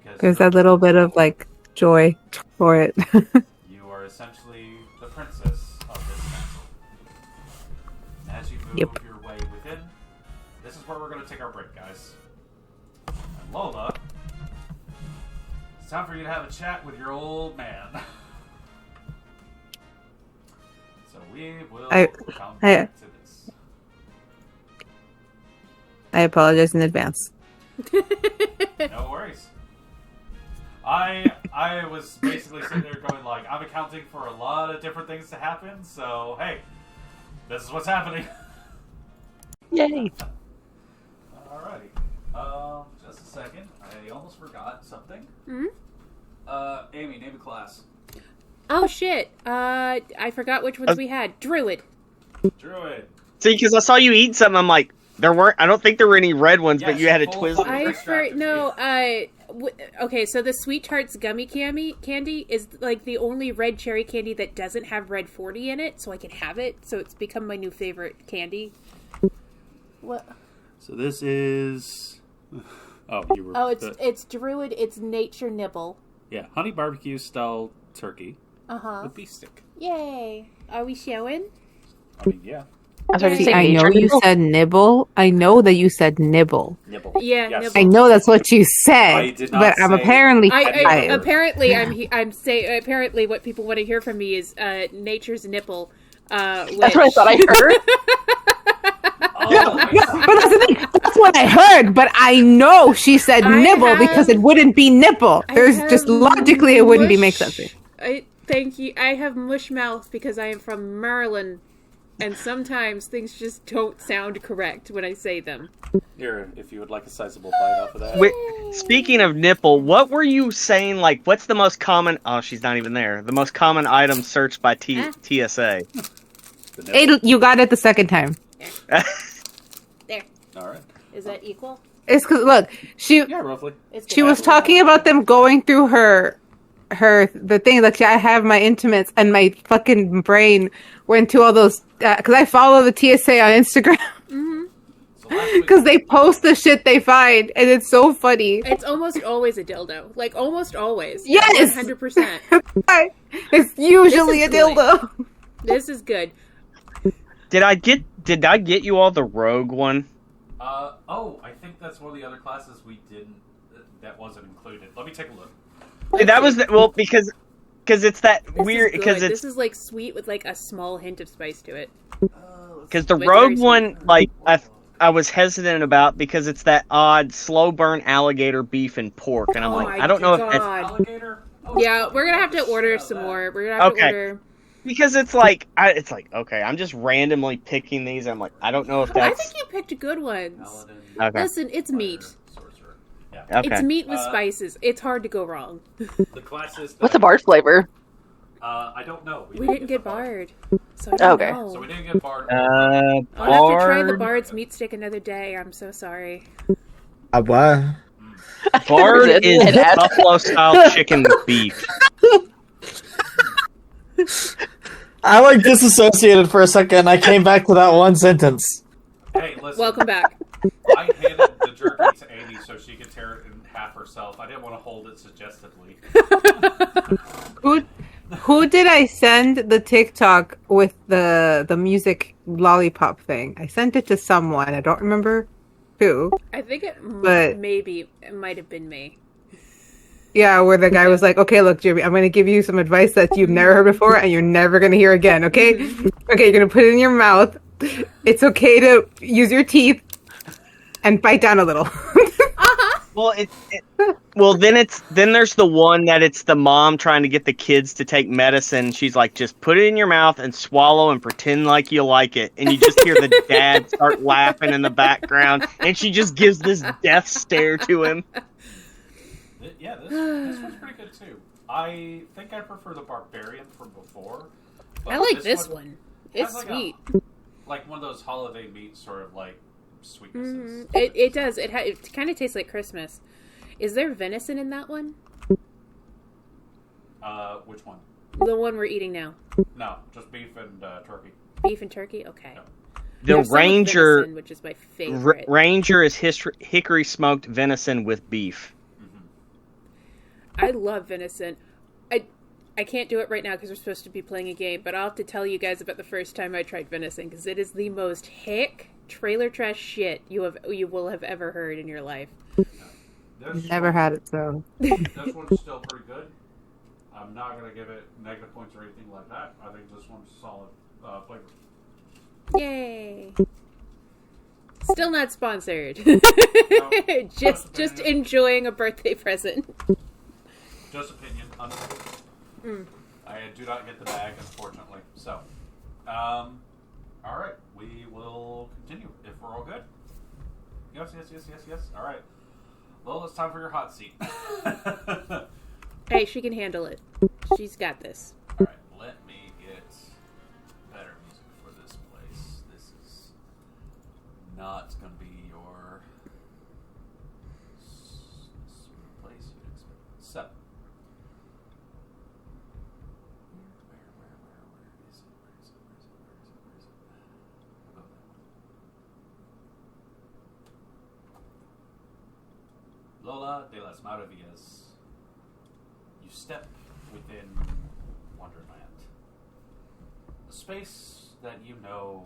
A: Because
D: There's that little bit of like joy for it.
A: you are essentially the princess of this castle. And as you move your way within, this is where we're going to take our break, guys. And Lola, it's time for you to have a chat with your old man. So we will come back to this.
D: I apologize in advance.
A: No worries. I was basically sitting there going like, I'm accounting for a lot of different things to happen, so hey, this is what's happening.
D: Yay!
A: Alrighty. Just a second. I almost forgot something.
B: Mm-hmm.
A: Amy, name a class.
B: Oh shit! I forgot which ones we had. Druid.
A: Druid.
C: See, because I saw you eat something, I'm like, there weren't. I don't think there were any red ones, but you had a twist.
B: Okay, so the Sweet Tarts gummy candy is like the only red cherry candy that doesn't have red 40 in it, so I can have it. So it's become my new favorite candy. What?
G: So this is. Oh, you were.
B: Oh, it's Druid. It's Nature Nibble.
G: Yeah, honey barbecue style turkey.
B: With
G: beef stick.
B: Yay! Are we showing?
G: I mean, yeah.
D: See, I know you said nibble. I know that you said nibble.
G: Nibble.
B: Yeah,
G: yes.
B: nibble.
D: I know that's what you said,
G: I did not
D: but I'm
G: say-
D: apparently
B: apparently what people want to hear from me is nature's nipple.
D: That's what I thought I heard.
A: Oh,
D: But that's the thing. That's what I heard. But I know she said nibble because it wouldn't be nipple. There's just logically it wouldn't be make sense.
B: Thank you. I have mush mouth because I am from Maryland, and sometimes things just don't sound correct when I say them.
G: Here, if you would like a sizable bite off of that.
C: Speaking of nipple, what were you saying? Like, what's the most common? Oh, she's not even there. The most common item searched by TSA.
D: You got it the second time.
B: There.
G: All right.
B: Is that equal?
D: It's because look,
G: Yeah, roughly.
D: she was talking about them going through the thing. Like, I have my intimates, and my fucking brain went to all those because I follow the TSA on Instagram. Because they post the shit they find, and it's so funny.
B: It's almost always a dildo. Like, almost always.
D: Yes!
B: 100%.
D: It's usually a dildo.
B: This is good.
C: Did I get you all the rogue one?
A: I think that's one of the other classes we didn't. That wasn't included. Let me take a look.
C: That was because it's that
B: This
C: weird
B: is
C: because
B: good.
C: it's
B: This is like sweet with like a small hint of spice to it.
C: because the
B: It's
C: rogue
B: very
C: one,
B: sweet.
C: like I was hesitant about because it's that odd slow burn alligator beef and pork, and I'm
B: Oh
C: like,
B: my
C: I don't know if
B: God.
C: that's
A: Alligator?
B: Yeah, we're gonna have to order some more. We're gonna have to order.
C: Because it's like, okay, I'm just randomly picking these. I'm like, I don't know if
B: I
C: that's.
B: think you picked good ones.
A: Paladin,
C: Okay.
B: Listen, it's meat.
A: sorcerer. Yeah.
C: Okay.
B: It's meat with spices. It's hard to go wrong.
A: The classes.
H: What's a bard flavor?
A: I don't know.
B: We didn't get bard, so I don't
H: Okay.
B: know.
A: So we didn't get bard.
B: I'll have to try the bard's meat stick another day. I'm so sorry.
F: What?
C: Bard
H: Resist
C: is
H: and ask.
C: buffalo style chicken with beef.
F: I like disassociated for a second. I came back to that one sentence.
A: Hey, listen.
B: Welcome back.
A: I handed the jerky to Amy so she could tear it in half herself. I didn't want to hold it suggestively.
D: Who did I send the TikTok with the music lollipop thing? I sent it to someone. I don't remember who.
B: I think it
D: But-
B: maybe it might have been me.
D: Yeah, where the guy was like, "Okay, look, Jimmy, I'm going to give you some advice that you've never heard before, and you're never going to hear again. Okay, okay, you're going to put it in your mouth. It's okay to use your teeth and bite down a little."
C: Well, then there's the one that it's the mom trying to get the kids to take medicine. She's like, just put it in your mouth and swallow and pretend like you like it. And you just hear the dad start laughing in the background, and she just gives this death stare to him.
A: Yeah, this one's pretty good too. I think I prefer the barbarian from before. But
B: I like this one. It's
A: has like
B: sweet.
A: like one of those holiday meat sort of like sweetnesses.
B: It does. It kind of tastes like Christmas. Is there venison in that one?
A: Which one?
B: The one we're eating now.
A: No, just beef and turkey.
B: Beef and turkey? Okay.
A: No.
C: The
B: There's some with
C: Ranger
B: venison, which is my favorite.
C: Ranger is hickory smoked venison with beef.
B: I love venison. I can't do it right now because we're supposed to be playing a game, but I'll have to tell you guys about the first time I tried venison because it is the most hick trailer trash shit you will have ever heard in your life.
D: Never had it, so.
A: This one's still pretty good. I'm not gonna give it negative points or anything like that. I think this one's solid flavor.
B: Yay! Still not sponsored. just
A: opinion.
B: enjoying a birthday present.
A: Just opinion. I do not get the bag, unfortunately. So, all right, we will continue if we're all good. Yes. All right. Well, it's time for your hot seat.
B: Hey, she can handle it. She's got this.
A: All right, let me get better music for this place. This is not going to be your place you'd expect. So, where is it? I'll go that one. Lola de las Maravillas. You step within Wonderland. A space that you know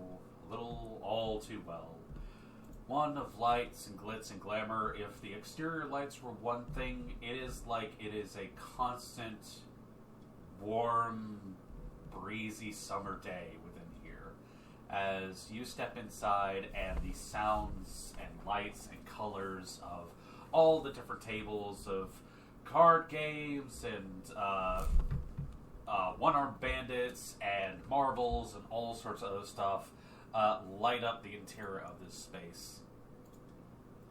A: a little all too well. One of lights and glitz and glamour. If the exterior lights were one thing, it is like it is a constant, warm, breezy summer day within here. As you step inside and the sounds and lights and colors of all the different tables of card games and one-armed bandits and marbles and all sorts of other stuff light up the interior of this space.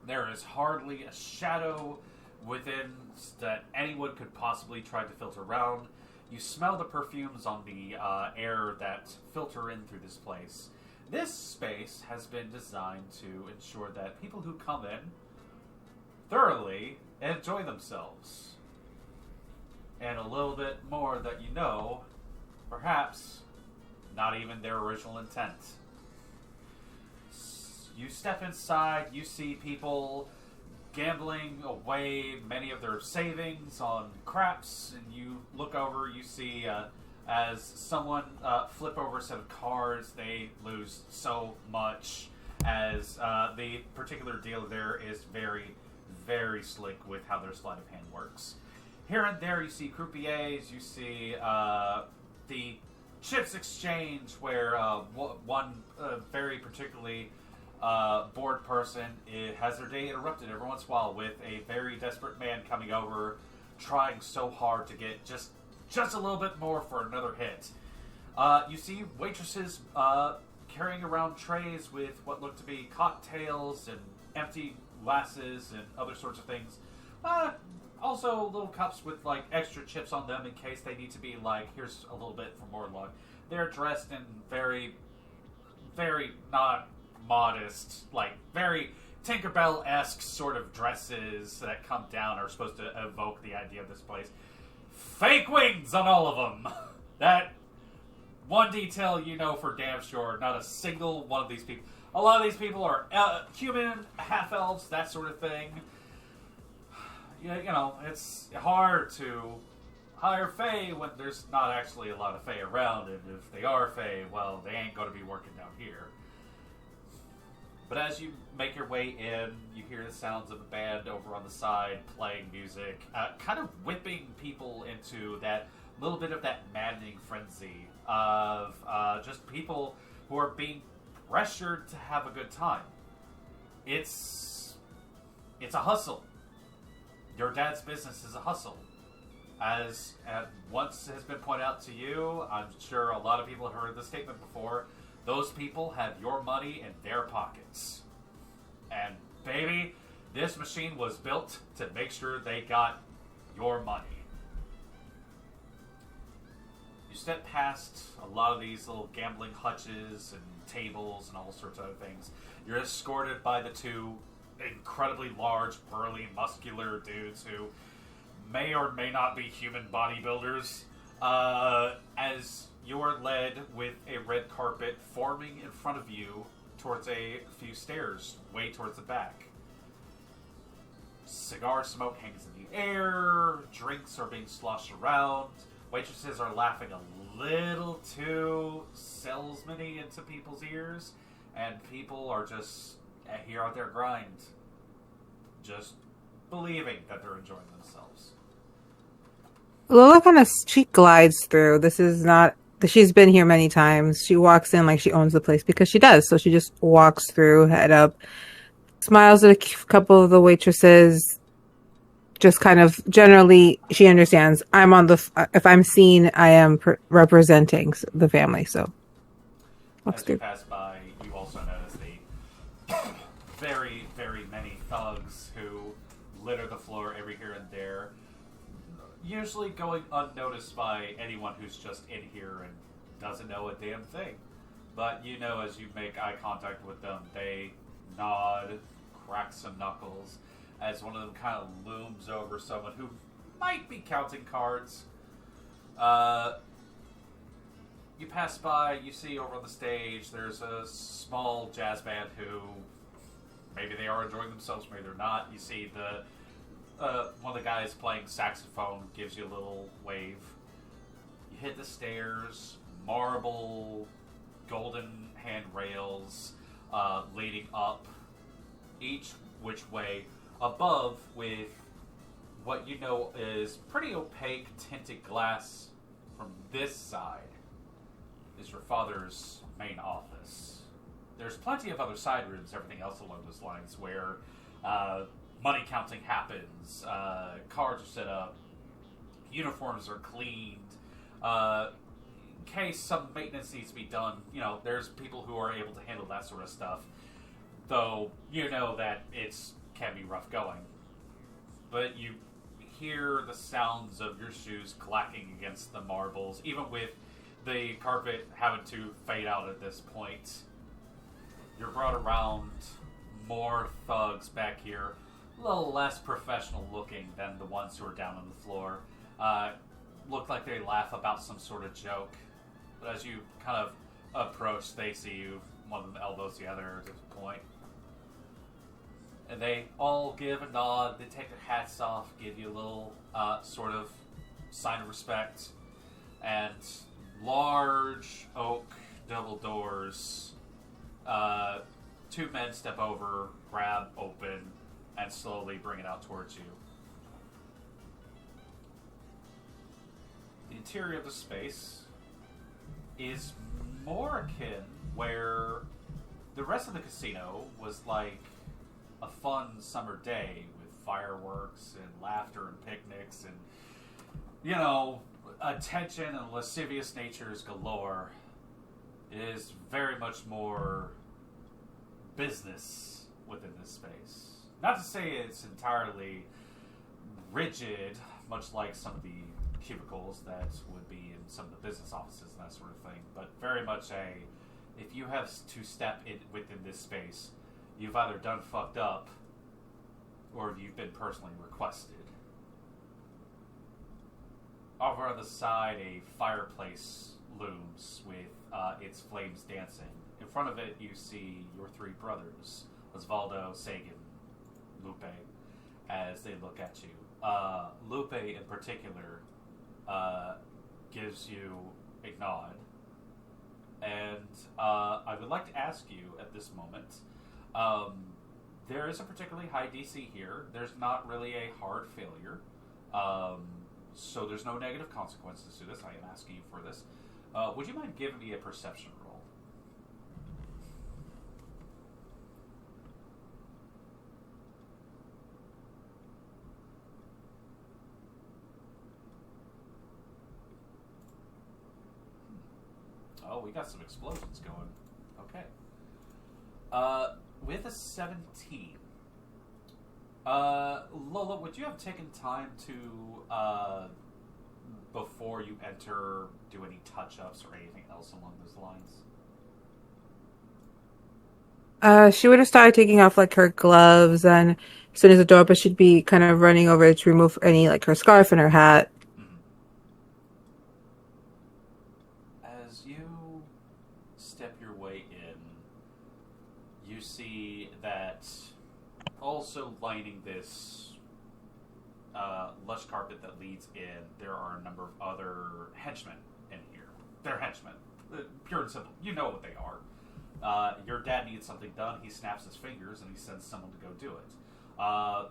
A: There is hardly a shadow within that anyone could possibly try to filter around. You smell the perfumes on the air that filter in through this place. This space has been designed to ensure that people who come in thoroughly enjoy themselves. And a little bit more that you know, perhaps not even their original intent. You step inside, you see people gambling away many of their savings on craps, and you look over, you see as someone flip over a set of cards, they lose so much, as the particular dealer there is very, very slick with how their sleight of hand works. Here and there you see croupiers, you see the chips exchange where one very particularly bored person has their day interrupted every once in a while with a very desperate man coming over trying so hard to get just a little bit more for another hit. You see waitresses carrying around trays with what look to be cocktails and empty glasses and other sorts of things. Also little cups with like extra chips on them in case they need to be like, here's a little bit for more luck. They're dressed in very, very not modest, like very Tinkerbell-esque sort of dresses that come down are supposed to evoke the idea of this place. Fake wings on all of them! That one detail you know for damn sure, not a single one of these people. A lot of these people are human, half-elves, that sort of thing. You know, it's hard to hire Fae when there's not actually a lot of Fae around, and if they are Fae, well, they ain't going to be working down here. But as you make your way in, you hear the sounds of a band over on the side playing music, kind of whipping people into that little bit of that maddening frenzy of just people who are being pressured to have a good time. It's a hustle. Your dad's business is a hustle. As once has been pointed out to you, I'm sure a lot of people have heard this statement before, those people have your money in their pockets. And baby, this machine was built to make sure they got your money. You step past a lot of these little gambling hutches and tables and all sorts of other things. You're escorted by the two incredibly large, burly, muscular dudes who may or may not be human bodybuilders, as you're led with a red carpet forming in front of you towards a few stairs, way towards the back. Cigar smoke hangs in the air, drinks are being sloshed around, waitresses are laughing a little too salesman-y into people's ears, and people are just here on their grind, just believing that they're enjoying themselves.
D: Lola she glides through. This is not, she's been here many times. She walks in like she owns the place because she does. So she just walks through, head up, smiles at a couple of the waitresses. Just kind of generally, she understands if I'm seen, I am representing the family. So walks
A: as you
D: through.
A: pass by, you also notice the very, very many thugs who litter the floor every here and there, usually going unnoticed by anyone who's just in here and doesn't know a damn thing. But you know, as you make eye contact with them, they nod, crack some knuckles, as one of them kind of looms over someone who might be counting cards. You pass by, you see over on the stage, there's a small jazz band who, maybe they are enjoying themselves, maybe they're not. You see one of the guys playing saxophone gives you a little wave. You hit the stairs, marble, golden handrails leading up, each which way, above with what you know is pretty opaque tinted glass from this side is your father's main office. There's plenty of other side rooms, everything else along those lines, where money counting happens, cards are set up, uniforms are cleaned, in case some maintenance needs to be done, you know, there's people who are able to handle that sort of stuff. Though, you know that can be rough going. But you hear the sounds of your shoes clacking against the marbles, even with the carpet having to fade out at this point. You're brought around more thugs back here, a little less professional looking than the ones who are down on the floor. Look like they laugh about some sort of joke. But as you kind of approach, they see you, one of them elbows the other at this point. And they all give a nod, they take their hats off, give you a little sort of sign of respect. And large oak double doors, two men step over, grab open, and slowly bring it out towards you. The interior of the space is more akin where the rest of the casino was like a fun summer day with fireworks and laughter and picnics. politics and, attention and lascivious natures galore, it is very much more business within this space. Not to say it's entirely rigid, much like some of the cubicles that would be in some of the business offices and that sort of thing, but very much if you have to step in within this space, you've either done fucked up or you've been personally requested. Over on the side, a fireplace looms with its flames dancing. In front of it, you see your three brothers, Osvaldo, Sagan, Lupe, as they look at you. Lupe, in particular, gives you a nod. And I would like to ask you at this moment, there is a particularly high DC here. There's not really a hard failure. So there's no negative consequences to this. I am asking you for this. Would you mind giving me a perception roll? Oh, we got some explosions going. Okay. With a 17, Lola, would you have taken time to, before you enter, do any touch-ups or anything else along those lines?
D: She would have started taking off like her gloves, and as soon as the door opened, she'd be kind of running over to remove any like her scarf and her hat.
A: As you step your way in, you see that also lining this lush carpet that leads in, there are a number of other henchmen in here. They're henchmen. Pure and simple. You know what they are. Your dad needs something done, he snaps his fingers and he sends someone to go do it.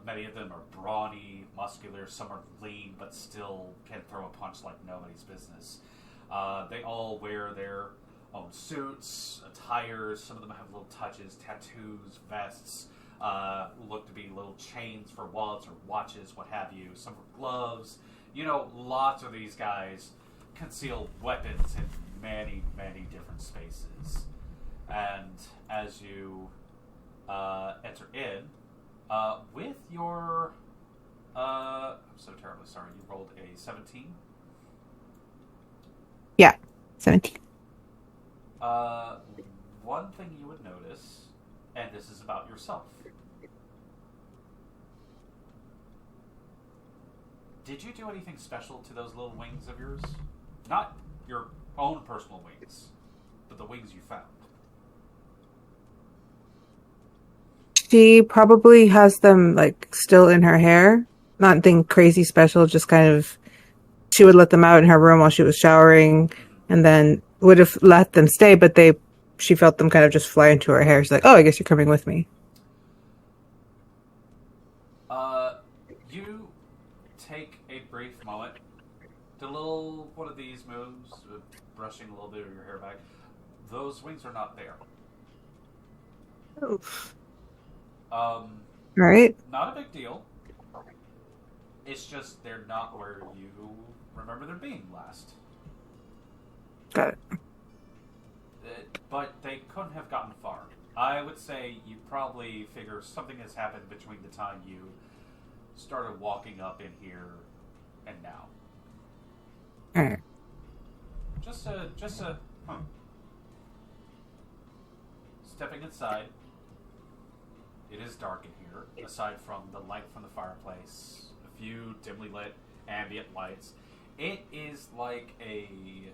A: Many of them are brawny, muscular, some are lean but still can throw a punch like nobody's business. They all wear their own suits, attires, some of them have little touches, tattoos, vests, look to be little chains for wallets or watches, what have you, some are gloves. Lots of these guys conceal weapons in many, many different spaces. And as you enter in, with your... I'm so terribly sorry, you rolled a 17?
D: Yeah, 17.
A: One thing you would notice, and this is about yourself. Did you do anything special to those little wings of yours? Not your own personal wings, but the wings you found.
D: She probably has them like still in her hair. Nothing crazy special, just kind of she would let them out in her room while she was showering and then would have let them stay, but she felt them kind of just fly into her hair. She's like, "Oh, I guess you're coming with me."
A: You take a brief moment. The little one of these moves, brushing a little bit of your hair back. Those wings are not there.
D: Oof. Right.
A: Not a big deal. It's just they're not where you remember them being last.
D: Got it.
A: But they couldn't have gotten far. I would say you probably figure something has happened between the time you started walking up in here and now.
D: Alright.
A: Just a stepping inside. It is dark in here, aside from the light from the fireplace, a few dimly lit ambient lights. It is like a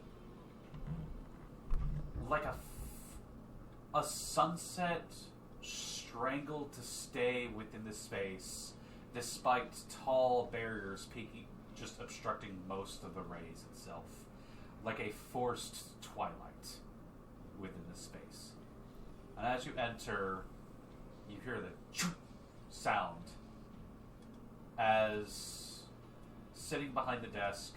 A: sunset strangled to stay within the space, despite tall barriers peaking, just obstructing most of the rays itself. Like a forced twilight within the space. And as you enter, you hear the sound as sitting behind the desk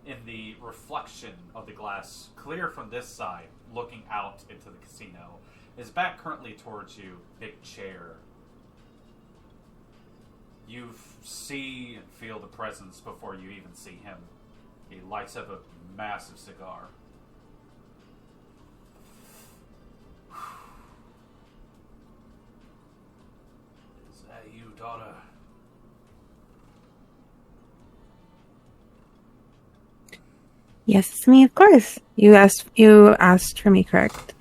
A: in the reflection of the glass, clear from this side, looking out into the casino, is back currently towards you, big chair. You see and feel the presence before you even see him. He lights up a massive cigar. Is that you, daughter?
D: Yes, it's me, of course. You asked for me, correct?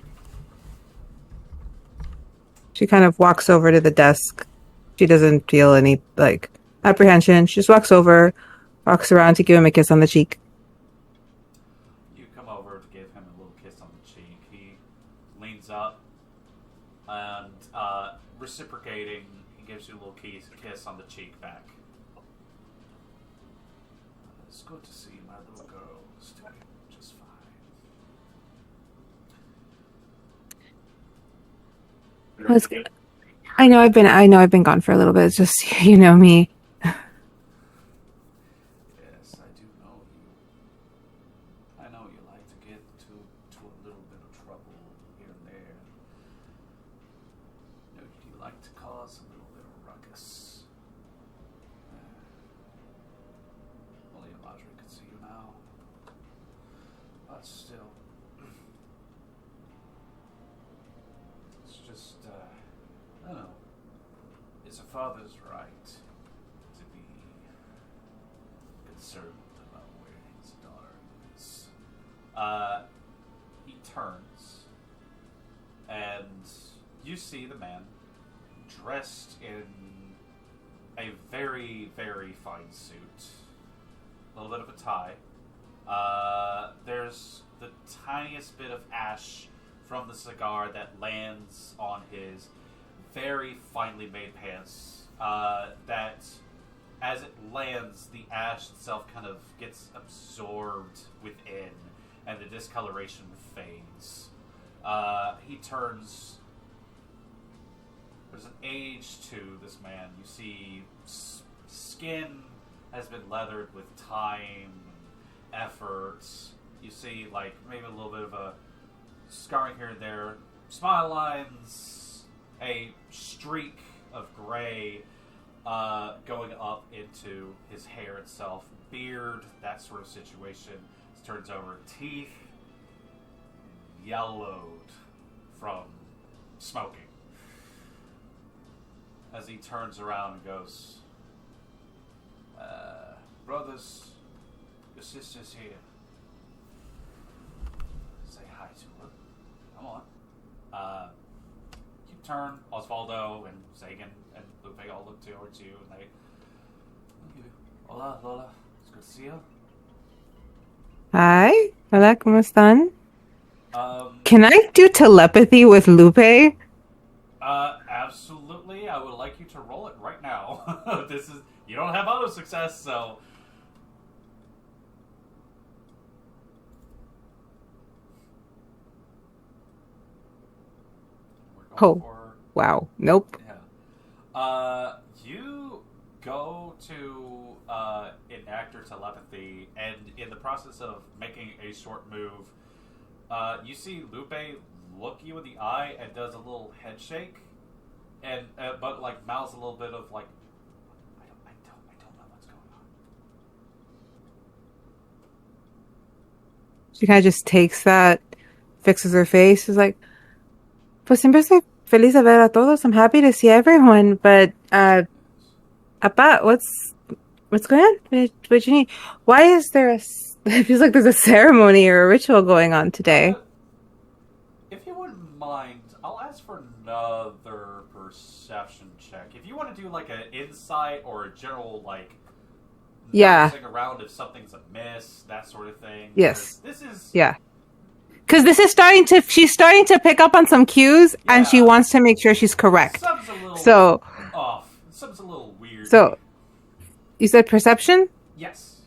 D: She kind of walks over to the desk. She doesn't feel any, like, apprehension. She just walks over, walks around to give him a kiss on the cheek.
A: You come over to give him a little kiss on the cheek. He leans up and, reciprocating, he gives you a little kiss on the cheek back. It's good to see my little girl is doing just fine.
D: I know I've been gone for a little bit. It's just, you know me.
A: Yes, I do know you. I know you like to get to a little bit of trouble here and there. You like to cause a little bit of ruckus. Only Audrey could see you now. But still. It's just, I don't know. It's a father's right to be concerned about where his daughter is. He turns, and you see the man dressed in a very, very fine suit. A little bit of a tie. There's the tiniest bit of ash from the cigar that lands on his very finely made pants. That as it lands, the ash itself kind of gets absorbed within, and the discoloration fades. He turns. There's an age to this man. You see skin has been leathered with time and effort. You see, like, maybe a little bit of a scarring here and there. Smile lines, a streak of gray going up into his hair itself. Beard, that sort of situation. Turns over. Teeth yellowed from smoking. As he turns around and goes, brothers, your sister's here. Say hi to her. Come on. You turn, Osvaldo and Sagan and Lupe all look towards you, and they... Hola, Lola. It's good to see you.
D: Hi. Hola, ¿cómo están?
A: Can
D: I do telepathy with Lupe?
A: Absolutely. I would like you to roll it right now. You don't have auto success, so...
D: Wow. Nope.
A: Yeah. You go to enact your telepathy, and in the process of making a short move, you see Lupe look you in the eye and does a little head shake, and but like mouths a little bit of like, I don't know what's going on.
D: She kind of just takes that, fixes her face, is like, pues siempre estoy feliz de ver a todos. I'm happy to see everyone, but Appa, what's going on? What you need? Why is there it feels like there's a ceremony or a ritual going on today.
A: If you wouldn't mind, I'll ask for another perception check. If you want to do like an insight or a general like noticing around if something's amiss, that sort of thing.
D: Yes.
A: This is
D: because she's starting to pick up on some cues, and she wants to make sure she's correct.
A: Something's a little off. Something's a little weird.
D: So, you said perception?
A: Yes.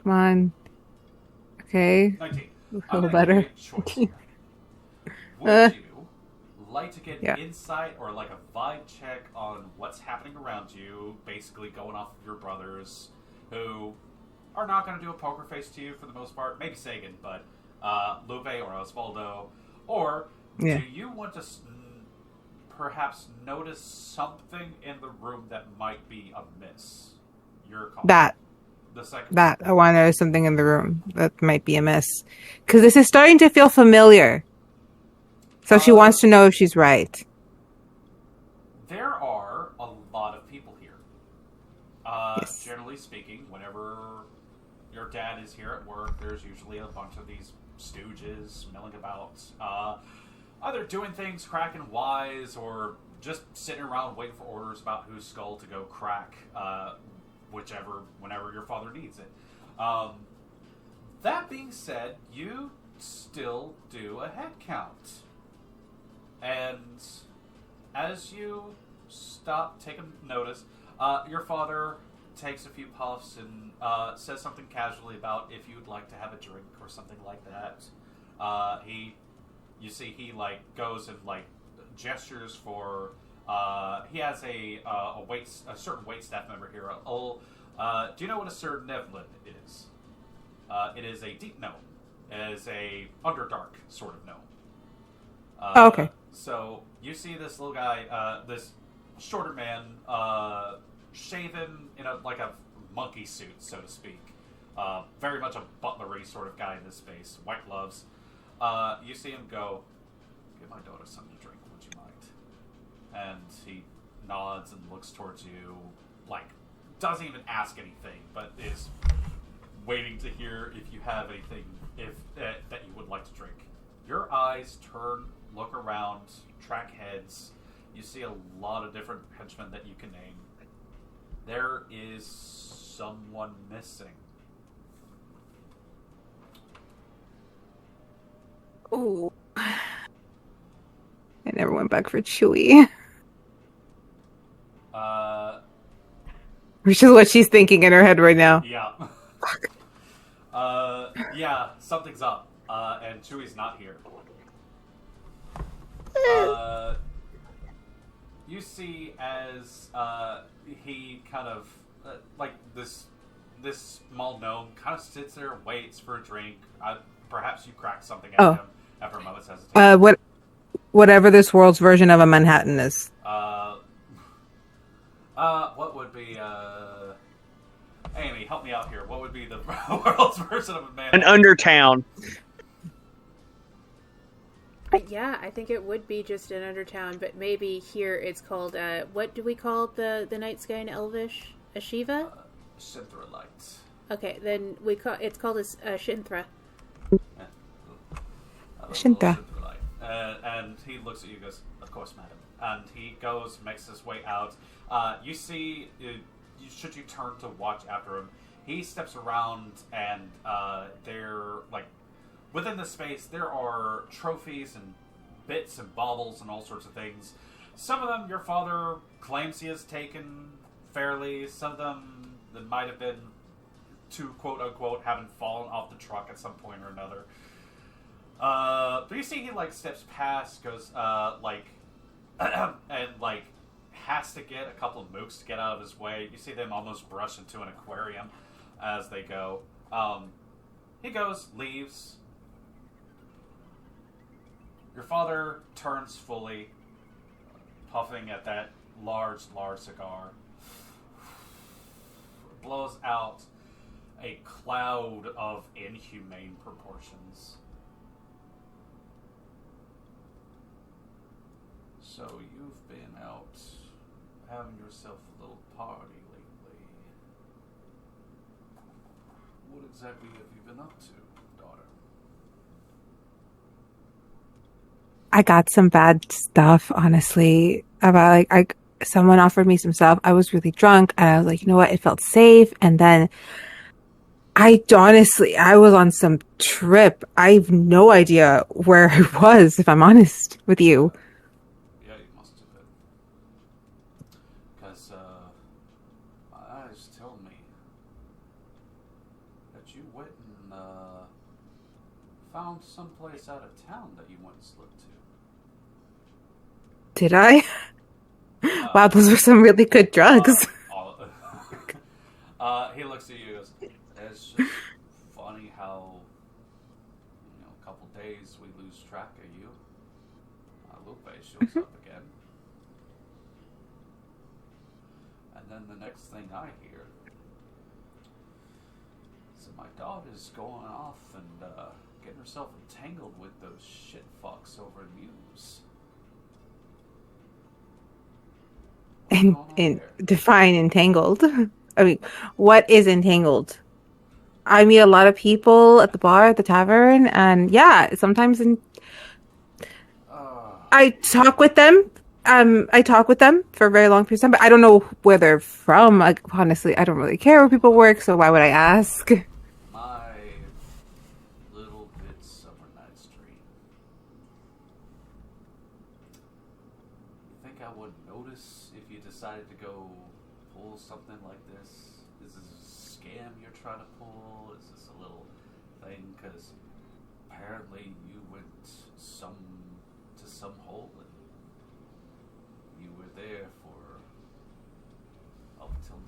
D: Come on. Okay.
A: 19.
D: A little better.
A: Would you like to get insight or like a vibe check on what's happening around you, basically going off of your brothers, who are not going to do a poker face to you for the most part, maybe Sagan, but Lupe or Osvaldo, or
D: Yeah.
A: Do you want to perhaps notice something in the room that might be amiss? Your call.
D: That
A: The second.
D: I want to know something in the room that might be amiss. Because this is starting to feel familiar. So she wants to know if she's right.
A: There are a lot of people here.
D: Yes.
A: Generally speaking, whenever your dad is here at work, there's usually a bunch of these stooges milling about, either doing things, cracking wise, or just sitting around waiting for orders about whose skull to go crack, whenever your father needs it. That being said, you still do a head count. And as you stop taking notice, your father takes a few puffs and says something casually about if you'd like to have a drink or something like that. He goes and gestures for. He has a certain wait staff member here. Do you know what a Sir Nevlin is? It is a deep gnome. It is a underdark sort of gnome.
D: Okay.
A: So you see this little guy, this shorter man, shaven in a monkey suit, so to speak. Very much a butlery sort of guy in this space. White gloves. You see him go, "Give my daughter something to drink, would you mind?" And he nods and looks towards you, doesn't even ask anything, but is waiting to hear if you have anything that you would like to drink. Your eyes turn, look around, track heads. You see a lot of different henchmen that you can name. There is someone missing.
D: Oh. I never went back for Chewy. Which is what she's thinking in her head right now.
A: Yeah. Yeah, something's up. And Chewy's not here. You see as he kind of this small gnome kind of sits there and waits for a drink. Perhaps you crack something at him after a moment's hesitation.
D: Whatever this world's version of a Manhattan is.
A: What would be Amy, help me out here. What would be the world's version of a Manhattan?
C: An Undertown.
B: Yeah, I think it would be just an Undertown, but maybe here it's called, what do we call the night sky in Elvish? A Shiva?
A: Shinthra light.
B: Okay, then it's called a Shinthra.
D: Shinthra.
A: And he looks at you and goes, "Of course, madam." And he goes, makes his way out. You see, should you turn to watch after him, he steps around and within the space, there are trophies and bits and baubles and all sorts of things. Some of them your father claims he has taken fairly. Some of them that might have been to quote-unquote having fallen off the truck at some point or another. But you see he steps past, goes and has to get a couple of mooks to get out of his way. You see them almost brush into an aquarium as they go. He goes, leaves. Your father turns fully, puffing at that large cigar. Blows out a cloud of inhumane proportions. So you've been out having yourself a little party lately. What exactly have you been up to, daughter?
D: I got some bad stuff, honestly. About someone offered me some stuff. I was really drunk, and I was like, you know what? It felt safe, and then I was on some trip. I have no idea where I was, if I'm honest with you.
A: Yeah, you must have been. Because my eyes tell me that you went and found someplace out of town that you once lived to.
D: Did I? Wow, those were some really good drugs.
A: He looks at you and goes, "It's just funny how, a couple days we lose track of you." shows up again. And then the next thing I hear, so my daughter's going off and getting herself entangled with those shit fucks over in Muse.
D: Define entangled. I mean, what is entangled? I meet a lot of people at the bar, at the tavern, and yeah, sometimes I talk with them. I talk with them for a very long period of time, but I don't know where they're from. Like, honestly, I don't really care where people work, so why would I ask?
A: My little midsummer night's dream. You think I would notice if you decided to go pull something like this? Is this a scam you're trying to pull? Is this a little thing? Because apparently you went to some hole and you were there for up till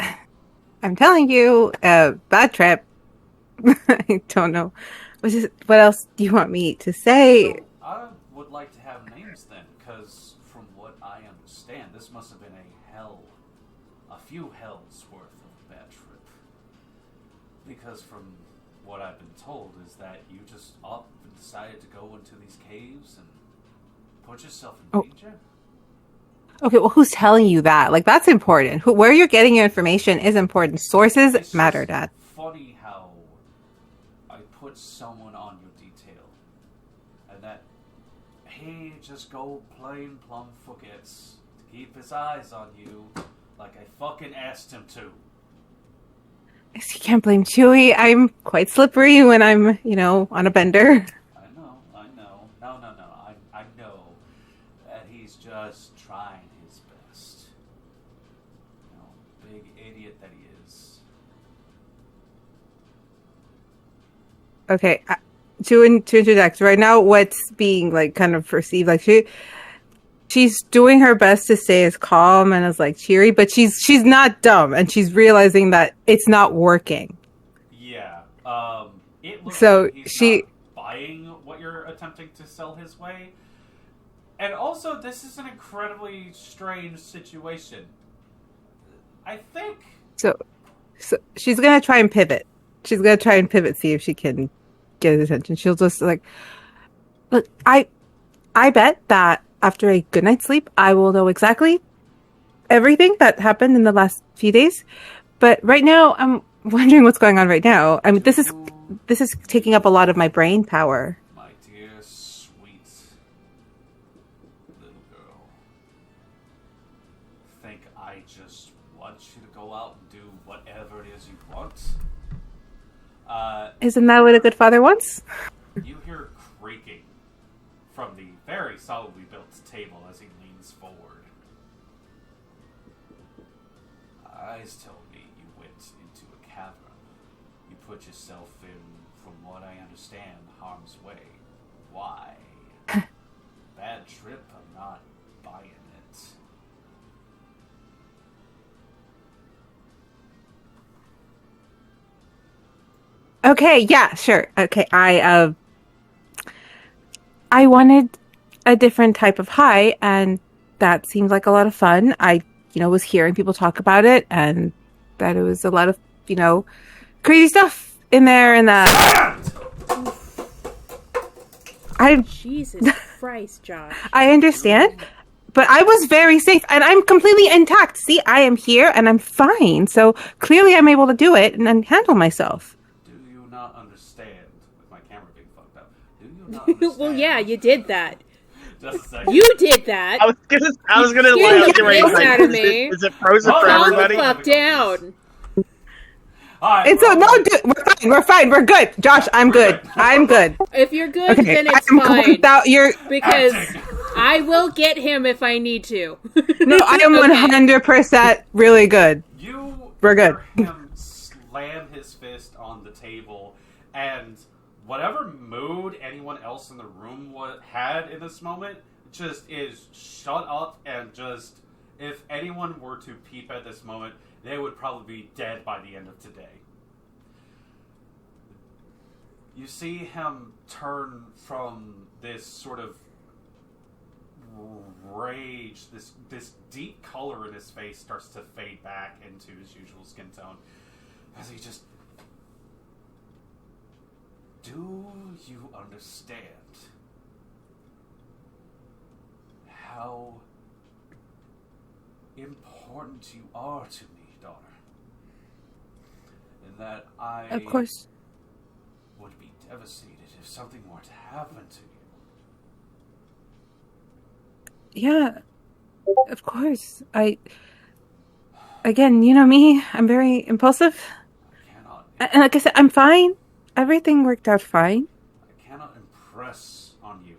A: now.
D: I'm telling you, bad trip. I don't know. What else do you want me to say?
A: So, I would like to have names then, because from what I understand, this must have been a few hells worth of bad trip. Because from what I've been told is that you just up and decided to go into these caves and put yourself in danger.
D: Okay, well, who's telling you that? Like, that's important. Where you're getting your information is important. Sources matter, Dad.
A: Funny how I put someone on your detail, and that he just go plain plumb forgets to keep his eyes on you, like I fucking asked him to.
D: You can't blame Chewie. I'm quite slippery when I'm, on a bender.
A: I know. No. I know that he's just trying his best. Big idiot that he is.
D: Okay, to interject right now, what's being kind of perceived, she's doing her best to stay as calm and as cheery, but she's not dumb, and she's realizing that it's not working.
A: Yeah. It looks
D: so
A: like he's not buying what you're attempting to sell his way. And also, this is an incredibly strange situation. I think...
D: So she's going to try and pivot. She's going to try and pivot, see if she can get his attention. She'll just look, I bet that after a good night's sleep, I will know exactly everything that happened in the last few days. But right now, I'm wondering what's going on right now. I mean, this is taking up a lot of my brain power.
A: My dear, sweet little girl. Think I just want you to go out and do whatever it is you want?
D: Isn't that what a good father wants?
A: You hear creaking from the very solidly built table as he leans forward. Eyes tell me you went into a cavern. You put yourself in, from what I understand, harm's way. Why? Bad trip, I'm not buying it.
D: Okay, yeah, sure. Okay, I wanted a different type of high, and that seemed like a lot of fun. I, was hearing people talk about it, and that it was a lot of, crazy stuff in there, and that
B: Jesus Christ, Josh.
D: I understand, but I was very safe, and I'm completely intact. See, I am here, and I'm fine. So clearly, I'm able to do it and handle myself.
A: Do you not understand? With my camera being fucked up. Do you not understand?
B: Well, yeah, you did that.
A: Just a second.
B: You did that.
C: I was gonna
B: Scared the
C: elaborate.
B: piss out of me.
C: Is it frozen for
B: Calm
C: everybody?
B: the fuck down.
A: Alright,
D: And so, no, dude, we're fine, we're good. Josh, I'm good. I'm good.
B: If you're good,
D: Okay,
B: then it's
D: I'm
B: fine.
D: without your.
B: Because I will get him if I need to.
D: No, I am 100% really good. We're good.
A: Hear him slam his fist on the table, and whatever mood anyone else in the room had in this moment just is shut up, and just, if anyone were to peep at this moment, they would probably be dead by the end of today. You see him turn from this sort of rage, this deep color in his face starts to fade back into his usual skin tone as he just... Do you understand how important you are to me, daughter? And that I
D: Of course.
A: would be devastated if something were to happen to you.
D: Yeah, of course. Again, you know me, I'm very impulsive.
A: I cannot...
D: And like I said, I'm fine. Everything worked out fine.
A: I cannot impress on you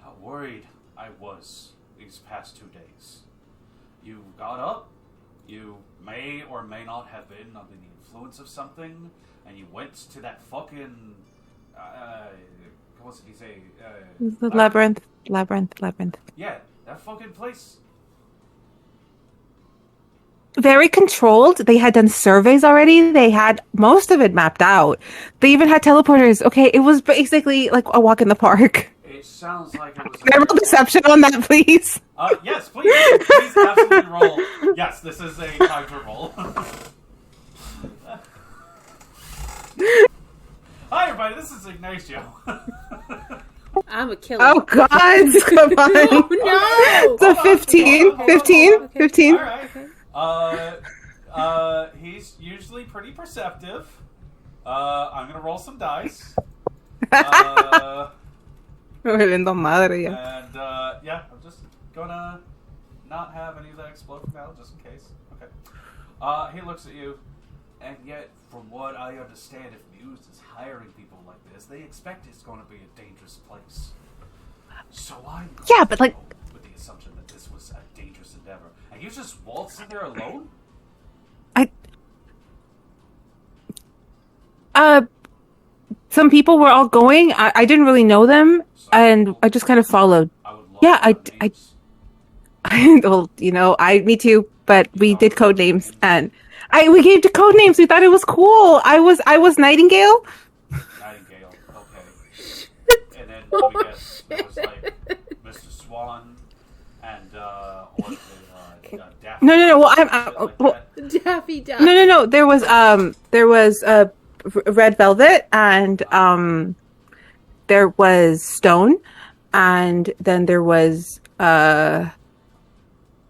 A: how worried I was these past 2 days. You got up, you may or may not have been under the influence of something, and you went to that fucking... what did he say?
D: The labyrinth.
A: Yeah, that fucking place.
D: Very controlled. They had done surveys already. They had most of it mapped out. They even had teleporters. Okay, it was basically like a walk in the park.
A: It sounds like it was...
D: Can I roll deception on that, please?
A: Yes, please. Please absolutely roll. Yes, this is a time to roll. Hi, everybody. This is Ignacio.
B: I'm a killer.
D: Oh, God. Come on.
B: No!
D: It's a 15. 15? 15?
A: All right. He's usually pretty perceptive. I'm gonna roll some dice.
D: Valiendo madre, ya.
A: And yeah, I'm just gonna not have any of that explode from now, just in case. Okay. He looks at you, and yet, from what I understand, if Muse is hiring people like this, they expect it's going to be a dangerous place. So I'm
D: Yeah, but like...
A: with the assumption that this was a dangerous endeavor, and you just waltz in there alone?
D: Some people were all going. I didn't really know them, and I just kind of followed.
A: I would love
D: Yeah,
A: to know names.
D: well, you know, me too, but we did code names, and we gave the code names. We thought it was cool. I was Nightingale.
A: Nightingale, okay. And then let me guess, there was like Mr. Swan and what is it, Daffy?
D: No. Well,
A: Like
B: Daffy Duck.
D: no. There was Red Velvet, and there was Stone, and then there was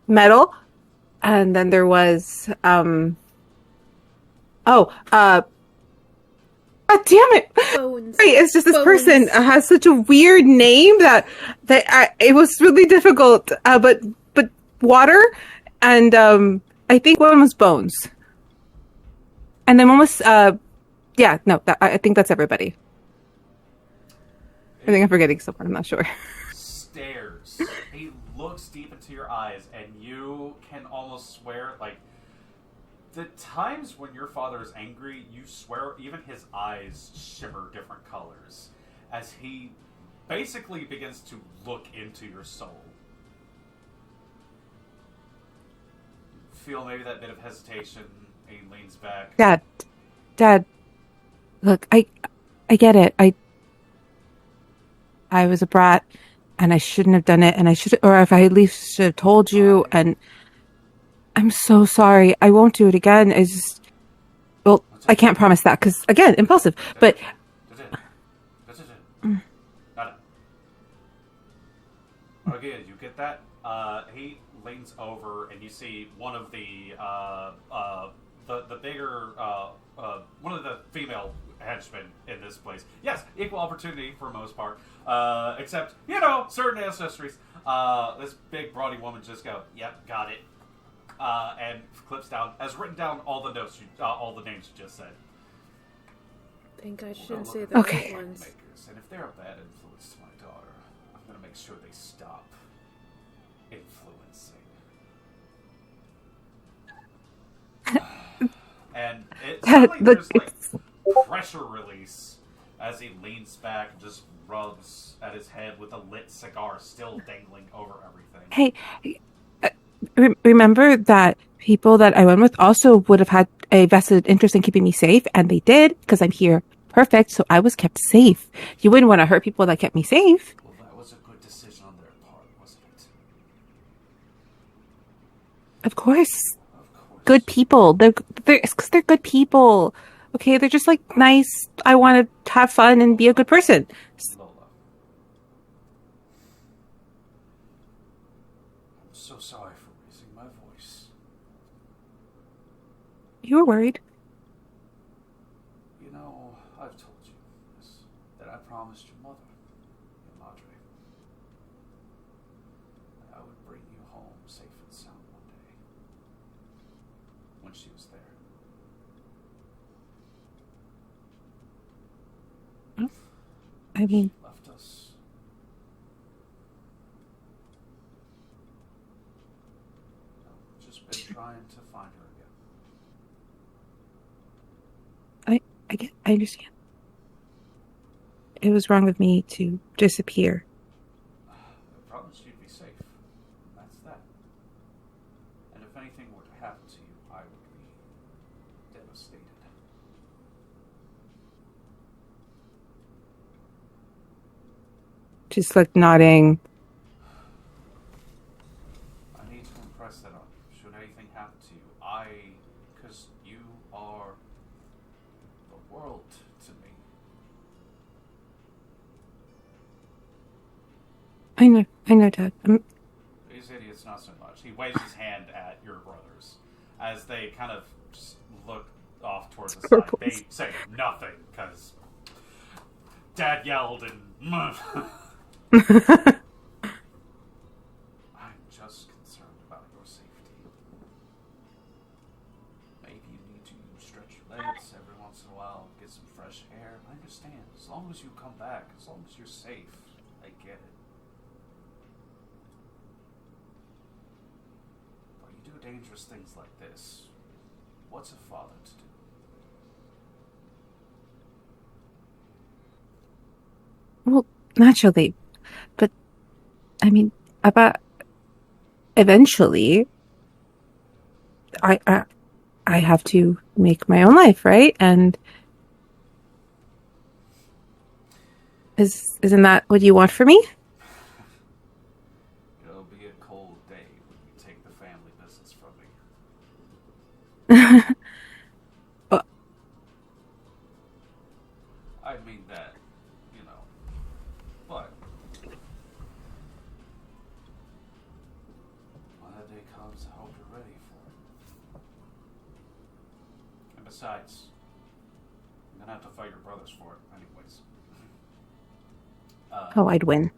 D: Metal, and then there was God damn it!
B: Bones.
D: Right, it's just this
B: Bones.
D: person has such a weird name that it was really difficult. But Water, and I think one was Bones, and then one was I think that's everybody. I think I'm forgetting someone. I'm not sure.
A: Stares. He looks deep into your eyes, and you can almost swear, like, the times when your father is angry, you swear even his eyes shimmer different colors as he basically begins to look into your soul. Feel maybe that bit of hesitation. He leans back.
D: Dad, look, I get it. I was a brat, and I shouldn't have done it, and or if I at least should have told you, and I'm so sorry. I won't do it again. I can't promise that, because, again, impulsive, but...
A: Okay, you get that? He leans over, and you see one of the bigger, one of the female henchmen in this place. Yes, equal opportunity for the most part. Except, certain ancestries. This big, brawny woman just go, yep, got it. And clips down, has written down all the notes, all the names you just said.
B: Think I shouldn't say the right ones.
A: And if they're a bad influence to my daughter, I'm going to make sure they stop influencing. And it suddenly there's like pressure release as he leans back and just rubs at his head with a lit cigar still dangling over everything.
D: Hey, remember that people that I went with also would have had a vested interest in keeping me safe, and they did, because I'm here perfect, so I was kept safe. You wouldn't want to hurt people that kept me safe.
A: Well, that was a good decision on their part, wasn't it?
D: Of course.
A: Of course.
D: Good people. It's because they're good people. Okay, they're just like nice. I want to have fun and be a good person.
A: Lola. I'm so sorry for raising my voice.
D: You were worried.
A: You know, I've told you this, that I promised your mother, your madre, that I would bring you home safe and sound one day. When she was there.
D: I mean,
A: She left us. I've just been trying to find her again.
D: I understand. It was wrong of me to disappear.
A: I promised you'd be safe. That's that. And if anything were to happen to you, I would be devastated.
D: Just like nodding.
A: I need to impress that on you. Should anything happen to you, because you are the world to me.
D: I know, Dad.
A: These idiots, not so much. He waves his hand at your brothers as they kind of just look off towards the side. They say nothing because Dad yelled and. I'm just concerned about your safety. Maybe you need to stretch your legs every once in a while, get some fresh air. I understand. As long as you come back, as long as you're safe, I get it. But you do dangerous things like this. What's a father to do?
D: Well, naturally. But, I mean, about eventually, I have to make my own life, right? And isn't that what you want for me?
A: It'll be a cold day when you take the family business from me. I mean that, but when that day comes, I hope you're ready for it. And besides, I'm gonna have to fight your brothers for it, anyways.
D: I'd win.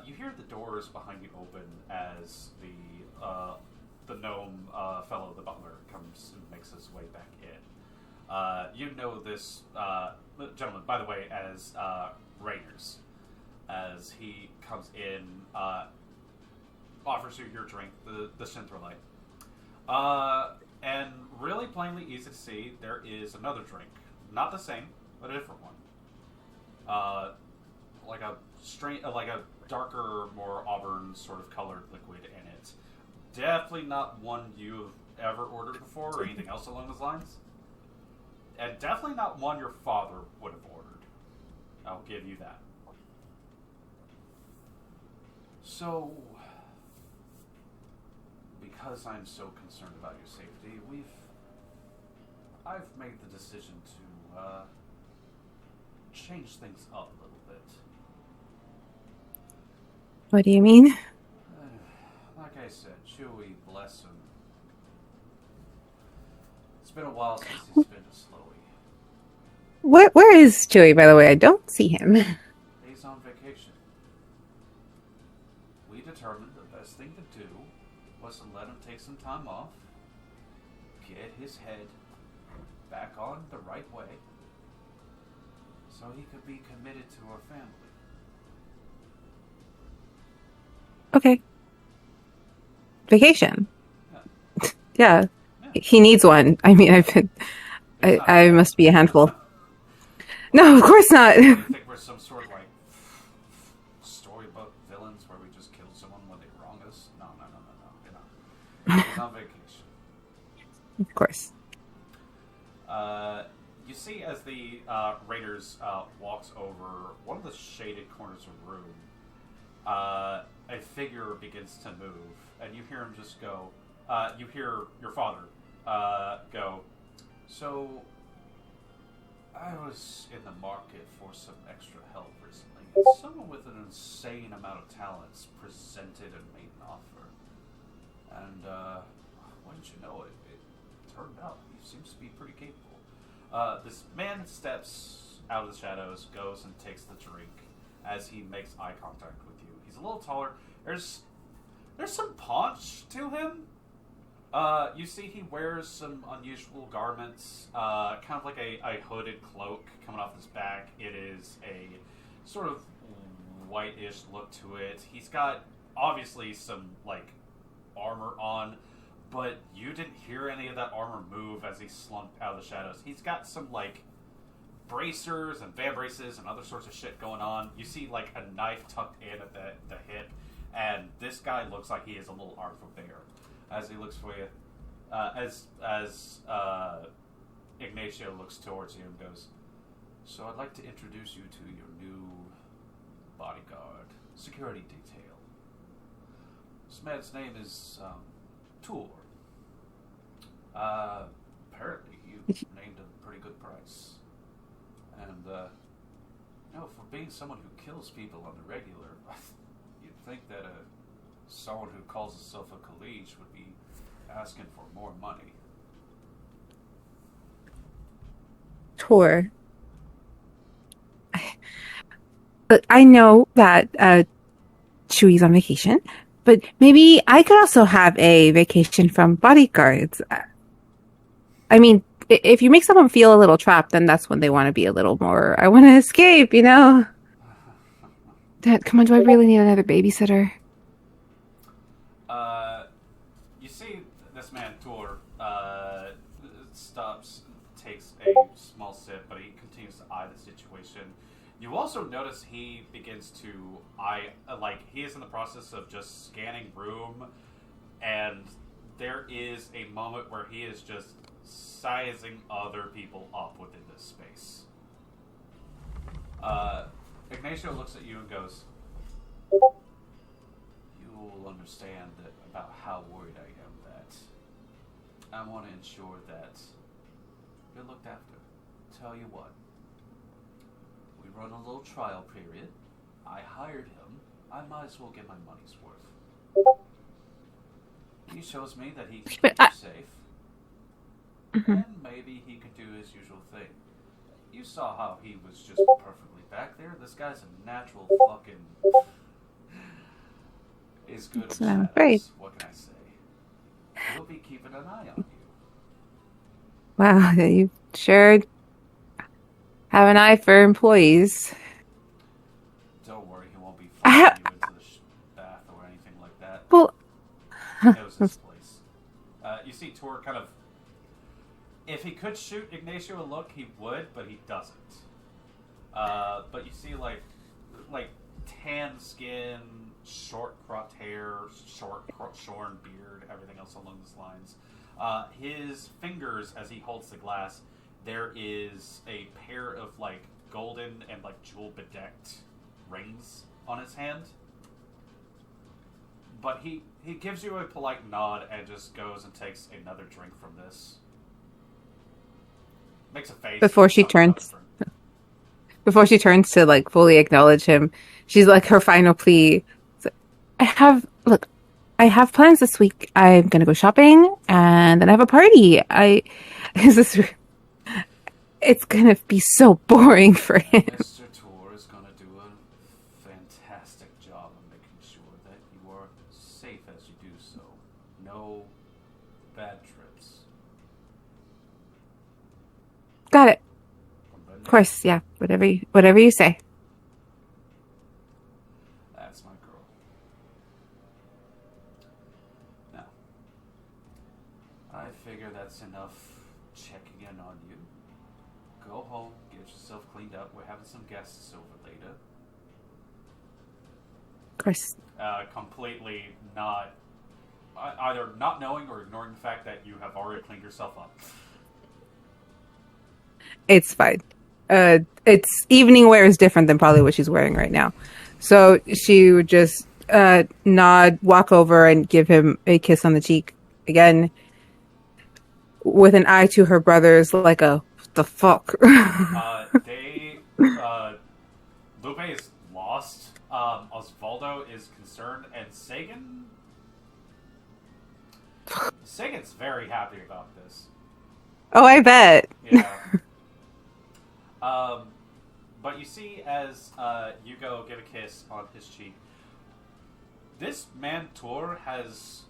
A: You hear the doors behind you open as the gnome fellow, the butler, comes and makes his way back in. You know this gentleman, by the way, as Rainers, as he comes in, offers you your drink, the Synthrolite. And really plainly easy to see, there is another drink. Not the same, but a different one. Like a darker, more auburn sort of colored liquid in it. Definitely not one you've ever ordered before or anything else along those lines. And definitely not one your father would have ordered. I'll give you that. So, because I'm so concerned about your safety, I've made the decision to change things up a little bit.
D: What do you mean?
A: Like I said, Chewie, bless him. It's been a while since he's been to Slowy.
D: Where is Chewie, by the way? I don't see him.
A: He's on vacation. We determined the best thing to do was to let him take some time off, get his head back on the right way, so he could be committed to our family.
D: Okay. Vacation.
A: Yeah.
D: Yeah. He needs one. I mean, I must be a handful. No, of course not.
A: You think we're some sort of like storybook villains where we just kill someone when they wrong us? No. He's on vacation.
D: Of course.
A: You see as the Raiders walks over one of the shaded corners of the room, a figure begins to move, and you hear him just go, you hear your father go, so I was in the market for some extra help recently, and someone with an insane amount of talents presented and made an offer. And, wouldn't you know it, it turned out he seems to be pretty capable. This man steps out of the shadows, goes and takes the drink as he makes eye contact with you. He's a little taller. There's some punch to him. You see he wears some unusual garments, kind of like a hooded cloak coming off his back. It is a sort of whitish look to it. He's got, obviously, some, like, armor on, but you didn't hear any of that armor move as he slunk out of the shadows. He's got some, like, bracers and van braces and other sorts of shit going on. You see, like, a knife tucked in at the hip, and this guy looks like he is a little armed for bear as he looks for you. As Ignacio looks towards you and goes, so I'd like to introduce you to your new bodyguard, security detail. This man's name is Tour. Apparently you named a pretty good price. And, for being someone who kills people on the regular, you'd think that someone who calls himself a colleague would be asking for more money.
D: Tor. Look, I know that Chewy's on vacation, but maybe I could also have a vacation from bodyguards. I mean, if you make someone feel a little trapped, then that's when they want to be a little more, I want to escape, you know? Dad, come on, do I really need another babysitter?
A: You see this man, Tor, stops, takes a small sip, but he continues to eye the situation. You also notice he begins to eye, he is in the process of just scanning room, and there is a moment where he is just sizing other people up within this space. Ignacio looks at you and goes, you will understand that about how worried I am that I want to ensure that you're looked after. Tell you what, we run a little trial period. I hired him. I might as well get my money's worth. He shows me that he can keep you safe. And maybe he could do his usual thing. You saw how he was just perfectly back there. This guy's a natural fucking... is good at shadows. What can I say? We'll be keeping an eye on you.
D: Wow, you sure have an eye for employees.
A: Don't worry, he won't be following you into the bath or anything like that.
D: Well...
A: He knows this place. You see Tor kind of... If he could shoot Ignacio a look, he would, but he doesn't. But you see, like tan skin, short cropped hair, shorn beard, everything else along those lines. His fingers, as he holds the glass, there is a pair of, like, golden and, like, jewel-bedecked rings on his hand. But he gives you a polite nod and just goes and takes another drink from this. Makes a face.
D: Before she turns to, like, fully acknowledge him, she's like, her final plea. I have plans this week. I'm gonna go shopping, and then I have a party. It's gonna be so boring for him.
A: Mr. Tor is gonna do a fantastic job of making sure that you are safe as you do so. No bad trips.
D: Got it. Of course, yeah. Whatever you say.
A: That's my girl. Now, I figure that's enough checking in on you. Go home, get yourself cleaned up. We're having some guests over later.
D: Of course.
A: Completely not... either not knowing or ignoring the fact that you have already cleaned yourself up.
D: It's fine. It's evening wear is different than probably what she's wearing right now. So she would just nod, walk over, and give him a kiss on the cheek again, with an eye to her brothers, like a what the fuck.
A: Lupe is lost. Osvaldo is concerned, and Sagan's very happy about this.
D: Oh, I bet.
A: Yeah. But you see, as you go give a kiss on his cheek, this man Tor has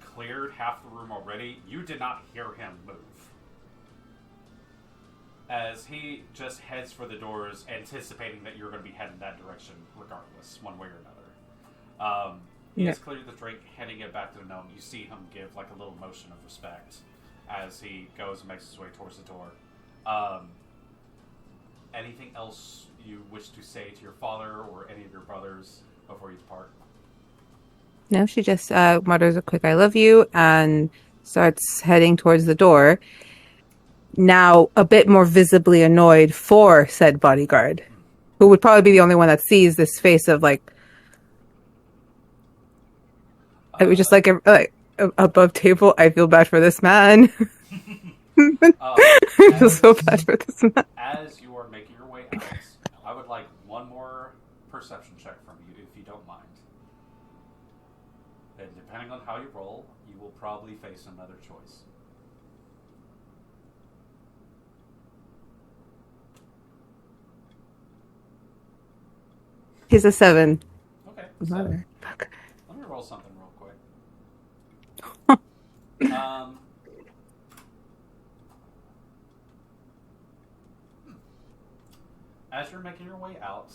A: cleared half the room already. You did not hear him move. As he just heads for the doors, anticipating that you're going to be heading that direction regardless, one way or another. He has cleared the drink, heading it back to the gnome. You see him give like a little motion of respect as he goes and makes his way towards the door. Anything else you wish to say to your father or any of your brothers before you depart?
D: No, she just mutters a quick "I love you" and starts heading towards the door. Now a bit more visibly annoyed for said bodyguard, who would probably be the only one that sees this face of like, it was just like above table. I feel bad for this man. I feel so bad for this man.
A: As you are making your way out, I would like one more perception check from you, if you don't mind. And depending on how you roll, you will probably face another choice.
D: He's a 7.
A: Okay.
D: Mother.
A: Let me roll something real quick. As you're making your way out,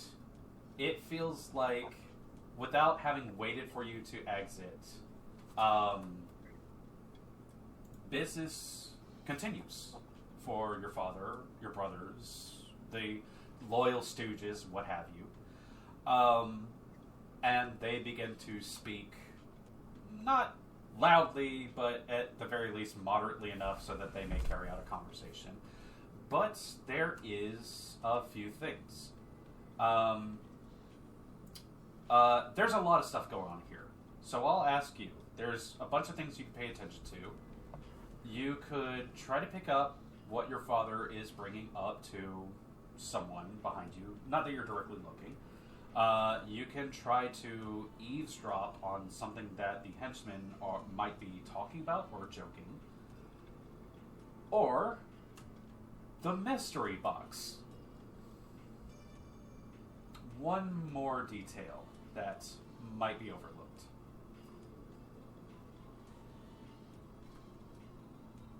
A: it feels like, without having waited for you to exit, business continues for your father, your brothers, the loyal stooges, what have you. And they begin to speak, not loudly, but at the very least moderately enough so that they may carry out a conversation. But there is a few things. There's a lot of stuff going on here. So I'll ask you, there's a bunch of things you can pay attention to. You could try to pick up what your father is bringing up to someone behind you. Not that you're directly looking. You can try to eavesdrop on something that the henchmen might be talking about or joking. Or the mystery box. One more detail that might be overlooked.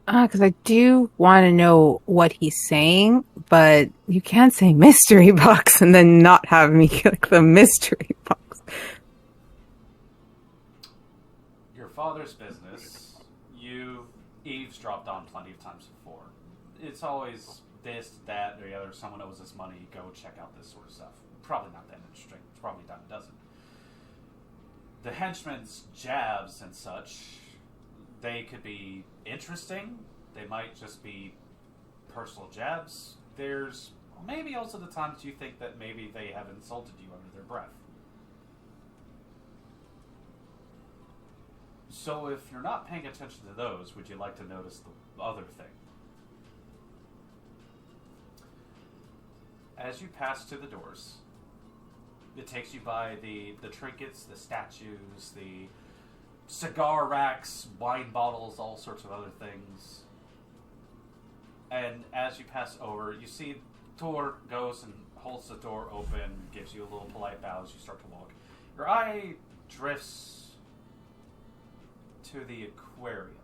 D: Because I do want to know what he's saying, but you can't say mystery box and then not have me click the mystery box.
A: Your father's business, you've eavesdropped on plenty of times before. It's always this, that, or the other. Someone owes us money, go check out this sort of stuff. Probably not that interesting. It's probably dime a dozen. The henchmen's jabs and such, they could be interesting. They might just be personal jabs. There's maybe also the times you think that maybe they have insulted you under their breath. So if you're not paying attention to those, would you like to notice the other thing? As you pass to the doors, it takes you by the trinkets, the statues, the cigar racks, wine bottles, all sorts of other things. And as you pass over, you see Tor goes and holds the door open, gives you a little polite bow as you start to walk. Your eye drifts to the aquarium.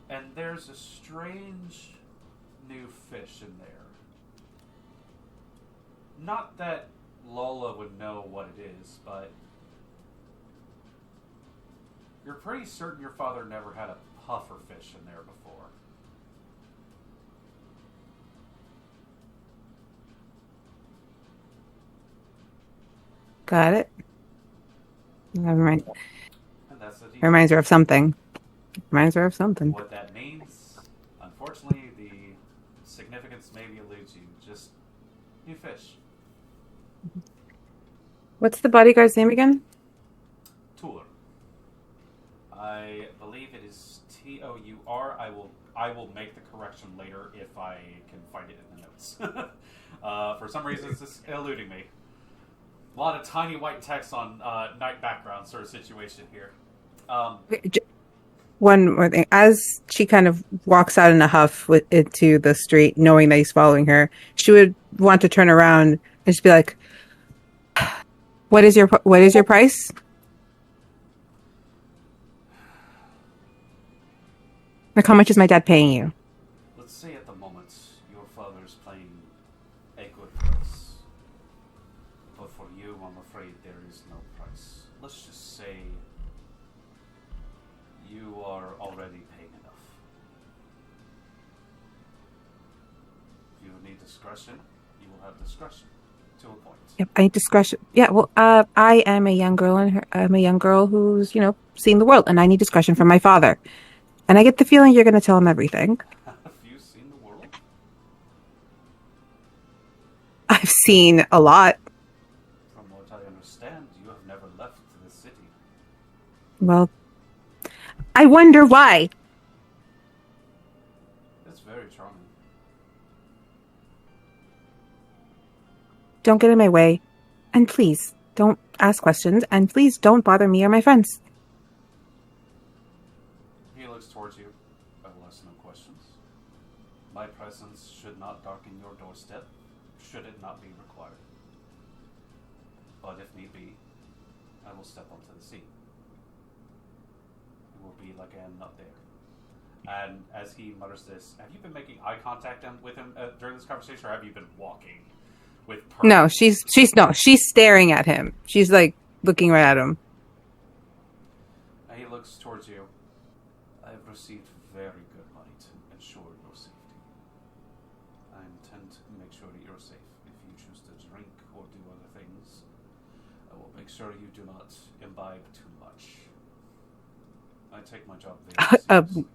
A: And there's a strange new fish in there. Not that Lola would know what it is, but you're pretty certain your father never had a puffer fish in there before.
D: Got it. Never mind.
A: And that's the detail.
D: Reminds her of something. Reminds her of something.
A: What that means, unfortunately, the significance maybe eludes you. Just you fish.
D: What's the bodyguard's name again?
A: Tour. I believe it is Tour. I will make the correction later if I can find it in the notes. For some reason, it's just eluding me. A lot of tiny white text on night background sort of situation here.
D: One more thing. As she kind of walks out in a huff into the street, knowing that he's following her, she would want to turn around and just be like, what is your price? Like, how much is my dad paying you?
A: Let's say at the moment your father's playing a good price. But for you, I'm afraid there is no price. Let's just say you are already paying enough. If you need discretion, you will have discretion to a point.
D: Yep, I need discretion. Yeah, well, I am a young girl, and I'm a young girl who's, seeing the world, and I need discretion from my father. And I get the feeling you're going to tell him everything.
A: Have you seen the world?
D: I've seen a lot.
A: From what I understand, you have never left the city.
D: Well, I wonder why.
A: That's very charming.
D: Don't get in my way. And please, don't ask questions. And please don't bother me or my friends.
A: He looks towards you. I will ask no questions. My presence should not darken your doorstep, should it not be required. But if need be, I will step onto the sea. It will be like I am not there. And as he mutters this, have you been making eye contact with him during this conversation, or have you been walking with purpose?
D: No, she's staring at him. She's like looking right at him.
A: And he looks towards you. I have received very good money to ensure your safety. I intend to make sure that you're safe. If you choose to drink or do other things, I will make sure you do not imbibe too much. I take my job very seriously.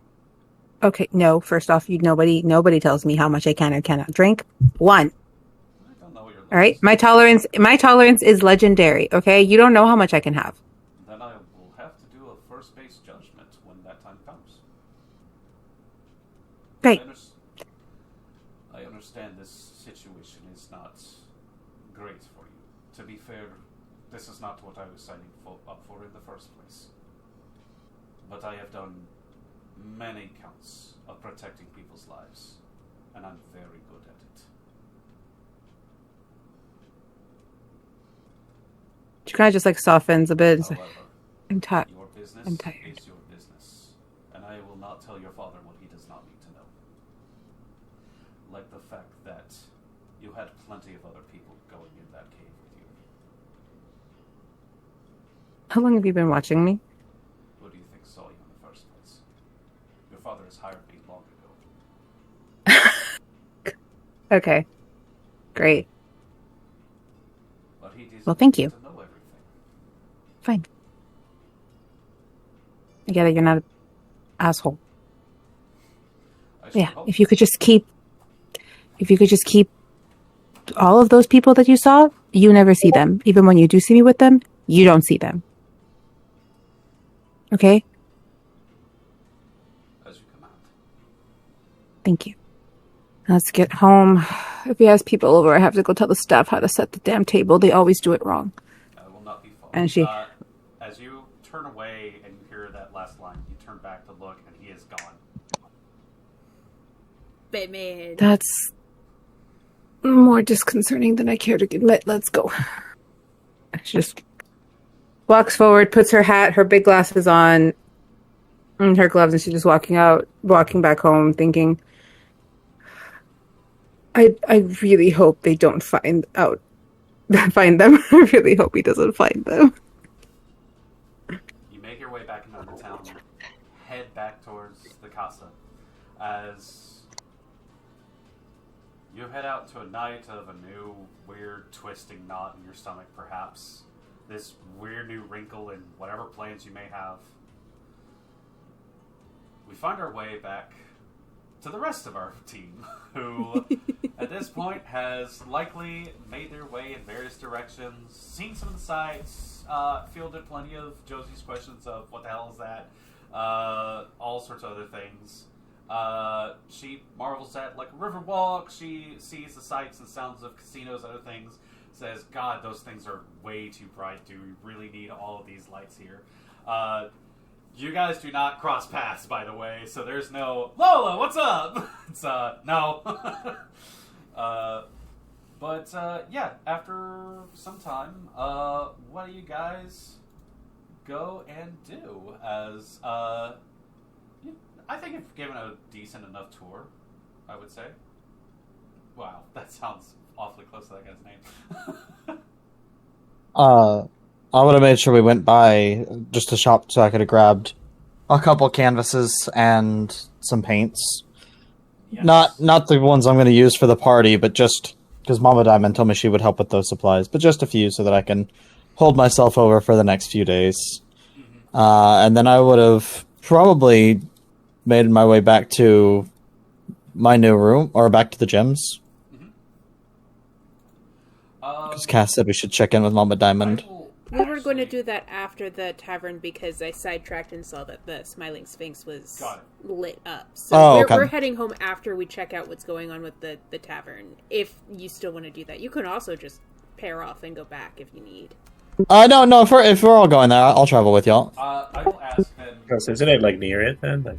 D: Okay, no, first off, nobody tells me how much I can or cannot drink. One.
A: I don't know what your
D: All right,
A: limits.
D: my tolerance is legendary, okay? You don't know how much I can have.
A: Then I will have to do a first base judgment when that time comes.
D: Great.
A: I understand this situation is not great for you. To be fair, this is not what I was signing up for in the first place. But I have done many counts of protecting people's lives, and I'm very good at it.
D: She kind of just like softens a bit.
A: However,
D: I'm tired.
A: your business
D: I'm tired.
A: is your business, and I will not tell your father what he does not need to know. Like the fact that you had plenty of other people going in that cave with you.
D: How long have you been watching me?
A: Who do you think saw you in the first place? Your father has hired me long ago.
D: Okay. Great.
A: But he deserves
D: Well, thank you.
A: to know everything.
D: Fine. I get it, you're not an asshole.
A: I should
D: Yeah,
A: hope.
D: if you could just keep all of those people that you saw, you never see them. Even when you do see me with them, you don't see them. Okay?
A: As you command.
D: Thank you. Let's get home. If he has people over, I have to go tell the staff how to set the damn table. They always do it wrong.
A: I will not be followed.
D: And she-
A: As you turn away and you hear that last line, you turn back to look, and he is gone.
B: Batman.
D: That's more disconcerting than I care to admit. Let's go. She just walks forward, puts her hat, her big glasses on, and her gloves, and she's just walking back home, thinking, I really hope they don't find them. I really hope he doesn't find them.
A: You make your way back into the town, head back towards the casa, as you head out to a night of a new, weird, twisting knot in your stomach, perhaps. This weird new wrinkle in whatever plans you may have. we find our way back to the rest of our team, who at this point has likely made their way in various directions, seen some of the sights, fielded plenty of Josie's questions of what the hell is that, all sorts of other things. She marvels at like a river walk, she sees the sights and sounds of casinos, other things, says, God, those things are way too bright, do we really need all of these lights here? You guys do not cross paths, by the way, so there's no, Lola, what's up? It's, no. Yeah, after some time, what do you guys go and do as, I think you've given a decent enough tour, I would say. Wow, that sounds awfully close to that guy's name.
F: I would have made sure we went by just a shop so I could have grabbed a couple canvases and some paints.
A: Yes.
F: Not the ones I'm going to use for the party, but just because Mama Diamond told me she would help with those supplies, but just a few so that I can hold myself over for the next few days.
A: Mm-hmm.
F: And then I would have probably made my way back to my new room, or back to the gyms. Because Cass said we should check in with Mama Diamond.
B: We were going to do that after the tavern because I sidetracked and saw that the Smiling Sphinx was lit up. So we're heading home after we check out what's going on with the tavern. If you still want to do that. You can also just pair off and go back if you need.
F: No, if we're all going there, I'll travel with y'all.
A: I will ask then...
E: So isn't it, like, near it, then? Like...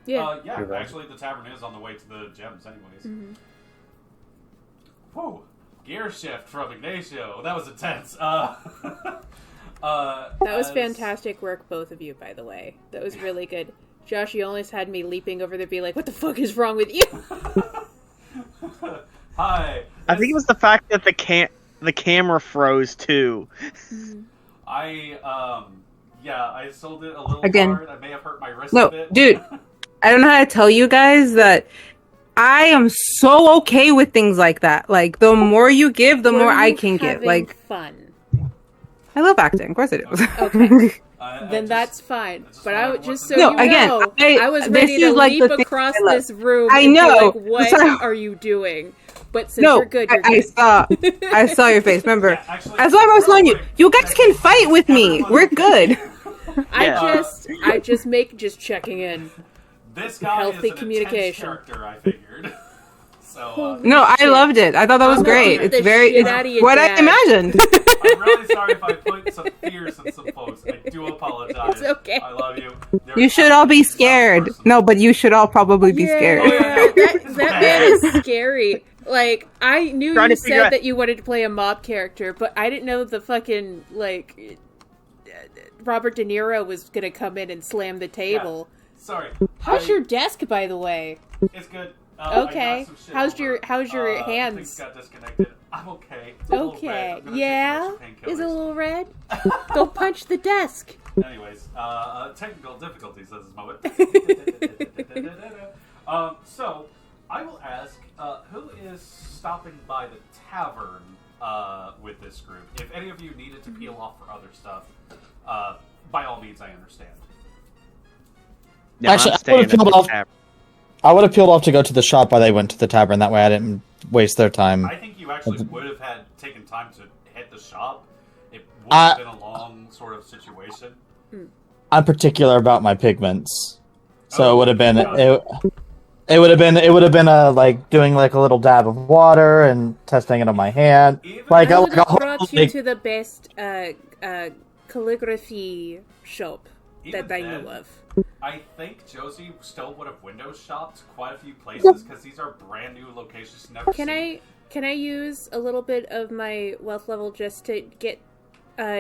B: Yeah.
A: Actually, the tavern is on the way to the gems anyways.
B: Mm-hmm.
A: Whew. Gear shift from Ignacio. That was intense.
B: That was fantastic work, both of you, by the way. That was really good. Josh, you almost had me leaping over there, be like, what the fuck is wrong with you?
A: Hi.
C: I think it was the fact that the camera froze, too.
A: I sold it a little
D: Again.
A: hard. I may have hurt my wrist a bit.
D: Dude, I don't know how to tell you guys that I am so okay with things like that. Like, the more you give, the more I can give. Like,
B: fun.
D: I love acting. Of course I do.
B: Okay. Then that's fine. But I would just
D: again,
B: I was ready to leap across this room.
D: I know.
B: And be like, what are you doing? But since you're good, you're good.
D: I saw your face. Remember,
A: actually,
D: that's why I was telling you. You guys can fight with me. We're good.
B: I just checking in.
A: This guy
B: Healthy
A: is an
B: communication.
A: intense character, I figured. So,
D: No, I loved it. I thought that was great. It's what I imagined.
A: I'm really sorry if I put some fears in some folks. I do apologize.
B: It's okay.
A: I love you.
D: You should all be scared. No, but you should all probably be scared.
B: That man is scary. Like, I knew you said that you wanted to play a mob character, but I didn't know the fucking, like, Robert De Niro was gonna come in and slam the table.
A: Yeah. Sorry.
B: How's your desk, by the way?
A: It's good.
B: Okay. How's your hands?
A: Things got disconnected. I'm okay. It's
B: okay. Yeah. Is it a little red? Go punch the desk.
A: Anyways, technical difficulties at this moment. So I will ask, who is stopping by the tavern with this group? If any of you needed to peel off for other stuff, by all means, I understand.
C: Yeah,
F: actually, I would have peeled off to go to the shop while they went to the tavern. That way I didn't waste their time.
A: I think you actually would have had taken time to hit the shop. It would have been a long sort of situation.
F: I'm particular about my pigments. So it would have been it would have been like doing like a little dab of water and testing it on my hand.
B: I would have brought you to the best calligraphy shop that I know of.
A: I think Josie still would have window shopped quite a few places because these are brand new locations.
B: Can I use a little bit of my wealth level just to get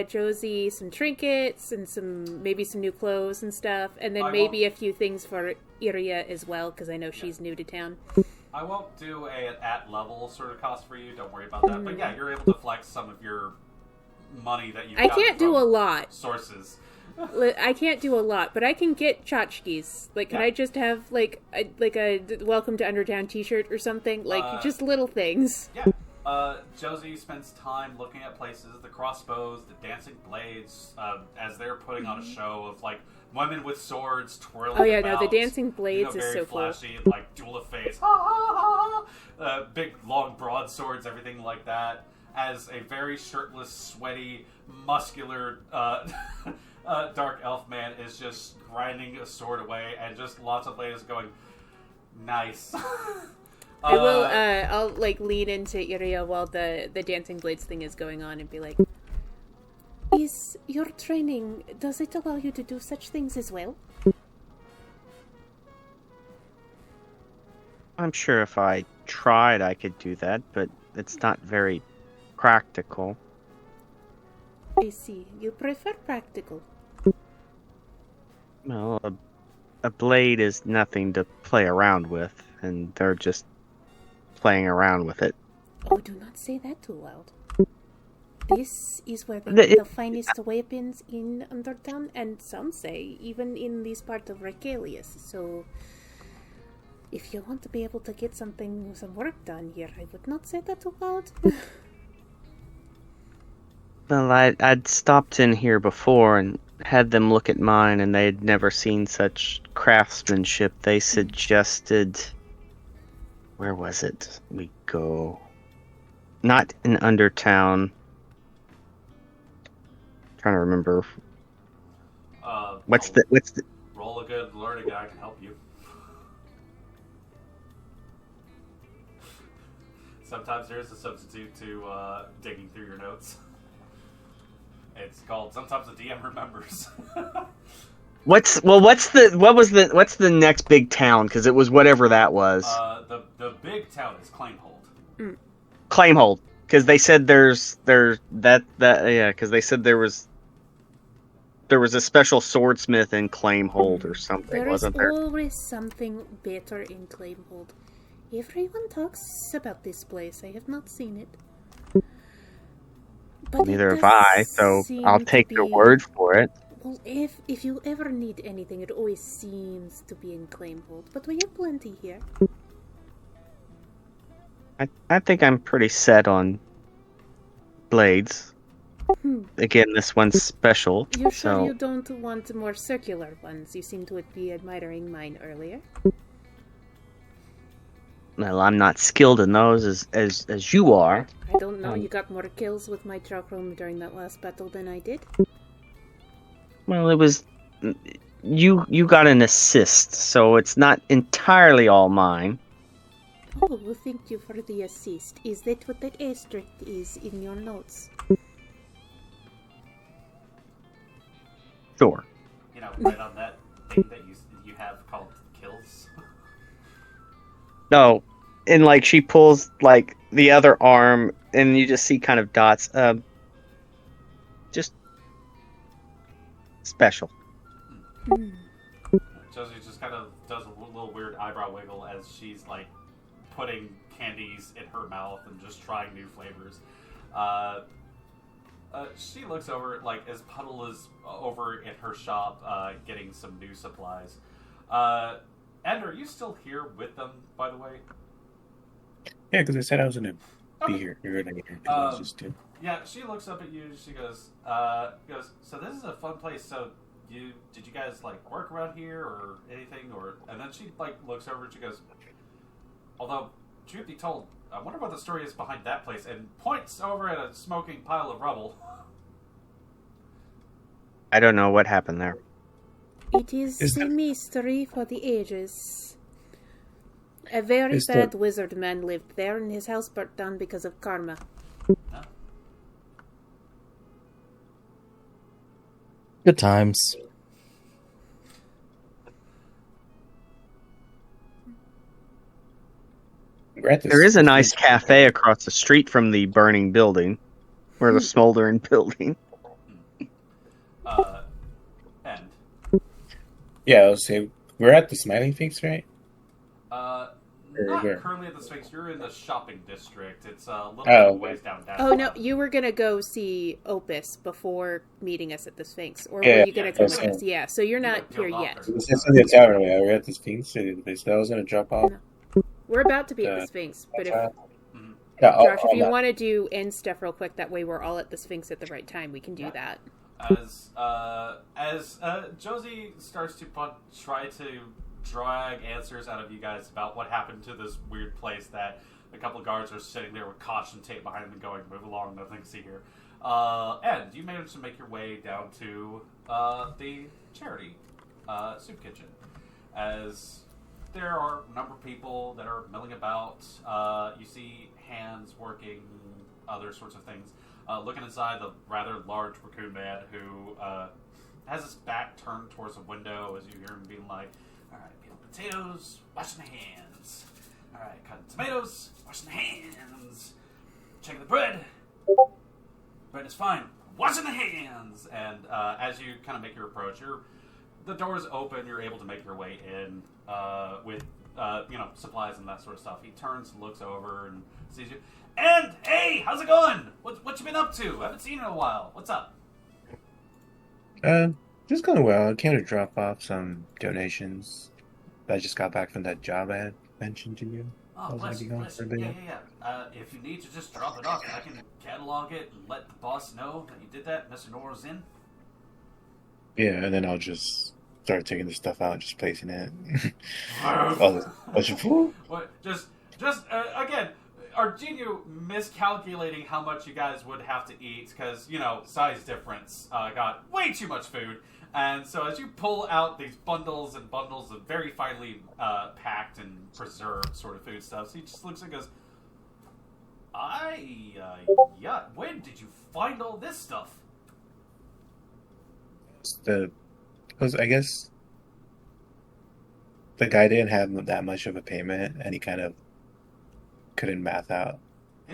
B: Josie some trinkets and maybe some new clothes and stuff, and then maybe a few things for Iria as well because I know she's new to town.
A: I won't do an at-level sort of cost for you. Don't worry about that. But yeah, you're able to flex some of your money that you.
B: I can't do a lot.
A: Sources.
B: I can't do a lot, but I can get tchotchkes. Like, can I just have, like a Welcome to Undertown t-shirt or something? Like, just little things.
A: Yeah. Josie spends time looking at places, the crossbows, the dancing blades, as they're putting on a show of like women with swords twirling.
B: Oh yeah,
A: about,
B: no, the dancing blades is
A: very
B: so
A: flashy,
B: cool.
A: like duel of face, ha ha ha, big long broadswords, everything like that. As a very shirtless, sweaty, muscular, dark elf man is just grinding a sword away, and just lots of ladies going, nice.
B: I will. I'll like lean into Iria while the dancing blades thing is going on and be like, "Is your training? Does it allow you to do such things as well?"
C: I'm sure if I tried, I could do that, but it's not very practical.
B: I see. You prefer practical.
C: Well, a blade is nothing to play around with, and they're just playing around with it.
B: Oh, do not say that too loud. This is where they make the finest weapons in Undertown, and some say even in this part of Recalius. So, if you want to be able to get some work done here, I would not say that too loud.
C: Well, I'd stopped in here before and had them look at mine, and they'd never seen such craftsmanship. They suggested... Where was it? We go... Not in Undertown. Trying to remember. What's the...
A: Roll a good learning guy can help you. Sometimes there's a substitute to digging through your notes. It's called Sometimes the DM Remembers.
C: What's the next big town? Because it was whatever that was.
A: The big town is Claimhold.
C: Claimhold, because they said because they said there was a special swordsmith in Claimhold or something, wasn't there?
B: There is always something better in Claimhold. Everyone talks about this place. I have not seen it. But
C: Neither have I, so I'll take your word for it.
B: Well, if you ever need anything, it always seems to be in Claimhold. But we have plenty here.
C: I think I'm pretty set on blades. Again, this one's special.
B: You
C: so...
B: sure you don't want more circular ones? You seem to be admiring mine earlier.
C: Well, I'm not skilled in those as you are.
B: I don't know. You got more kills with my Chakram during that last battle than I did.
C: Well, it was... You got an assist, so it's not entirely all mine.
B: Oh, well, thank you for the assist. Is that what that asterisk is in your notes?
C: Sure.
A: You know, right on that thing that you have called kills.
C: No, and like she pulls like the other arm, and you just see kind of dots. Just special.
A: Josie just kind of does a little weird eyebrow wiggle as she's like putting candies in her mouth and just trying new flavors. She looks over, like, as Puddle is over at her shop getting some new supplies. Ender, are you still here with them, by the way?
E: Yeah, because I said I was going to be here. You're going to get here.
A: Yeah, she looks up at you. She goes, so this is a fun place. So did you guys, like, work around here or anything? And then she, like, looks over and she goes, although, truth be told, I wonder what the story is behind that place, and points over at a smoking pile of rubble.
C: I don't know what happened there.
B: It is a mystery for the ages. A very bad wizard man lived there, and his house burnt down because of karma.
A: Huh?
F: Good times.
C: There is a nice cafe across the street from the burning building, or the smoldering building.
A: And?
E: Yeah, I'll say we're at the Smiling Face, right?
A: Not currently at the Sphinx. You're in the shopping district. It's a little bit ways down.
B: Oh no, you were gonna go see Opus before meeting us at the Sphinx, or were you gonna come with us? Yeah, so you're not here yet.
E: This is the tavern. We're at the Sphinx. I was gonna drop off.
B: No. We're about to be at the Sphinx, but if
E: Yeah,
B: Josh, if
E: I'll
B: you
E: not-
B: want to do end stuff real quick, that way we're all at the Sphinx at the right time. We can do that.
A: As Josie starts to try to drag answers out of you guys about what happened to this weird place that a couple of guards are sitting there with caution tape behind them going, move along, nothing to see here. And you manage to make your way down to the charity soup kitchen. As there are a number of people that are milling about. You see hands working, other sorts of things. Looking inside the rather large raccoon man who has his back turned towards a window as you hear him being like, alright, peeling potatoes, washing the hands. Alright, cutting tomatoes, washing the hands. Checking the bread. Bread is fine. Washing the hands! And as you kind of make your approach, the door's open, you're able to make your way in with supplies and that sort of stuff. He turns, looks over, and sees you. And, hey, how's it going? What you been up to? I haven't seen you in a while. What's up?
E: Just going well. I came to drop off some donations. I just got back from that job I had mentioned to you. I
A: Oh,
E: was
A: bless
E: gonna
A: you,
E: be gone
A: bless
E: for a
A: you.
E: bit.
A: Yeah. If you need to just drop it off, I can catalog it and let the boss know that you did that. Mr. Nora's in.
E: Yeah, and then I'll just start taking the stuff out and just placing it. What's your food?
A: What? Just again, are you miscalculating how much you guys would have to eat? Because, size difference. Got way too much food. And so as you pull out these bundles and bundles of very finely packed and preserved sort of foodstuffs, he just looks and goes, when did you find all this stuff?
E: I guess the guy didn't have that much of a payment, and he kind of couldn't math out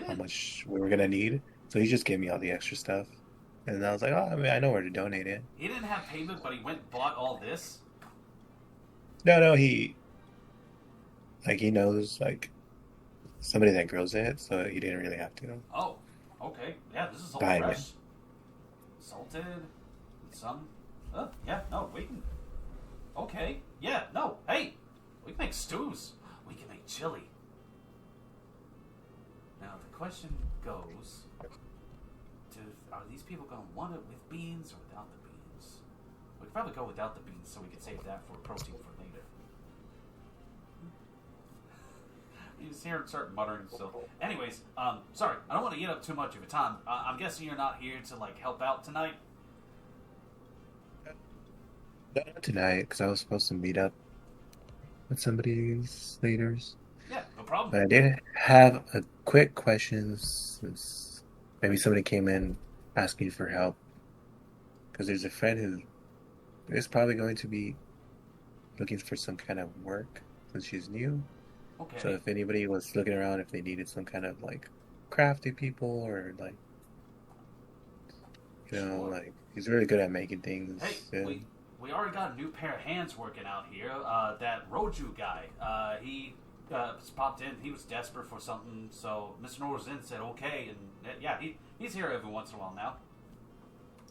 E: how much we were gonna need, so he just gave me all the extra stuff, and I was like, oh, I mean, I know where to donate it.
A: He didn't have payment, but he went and bought all this?
E: No, he knows somebody that grows it, so he didn't really have to.
A: Oh, okay. Yeah, this is all
E: Buy
A: fresh.
E: it.
A: Salted, some. Yeah, no, we can. Okay, yeah, no, hey, we can make stews. We can make chili. Now the question goes: are these people going to want it with beans or without the beans? We could probably go without the beans so we could save that for protein for later. You just hear him start muttering still. Anyways, sorry, I don't want to eat up too much of your time. I'm guessing you're not here to help out tonight.
E: Not tonight, because I was supposed to meet up with somebody's later.
A: Yeah, no problem.
E: But I did have a quick question, since maybe somebody came in asking for help. Because there's a friend who is probably going to be looking for some kind of work since she's new.
A: Okay.
E: So if anybody was looking around, if they needed some kind of crafty people, or
A: Sure.
E: he's really good at making things.
A: Hey, we already got a new pair of hands working out here. That Roju guy, he just popped in. He was desperate for something, so Mr. Norzin said okay, and yeah, he's here every once in a while now.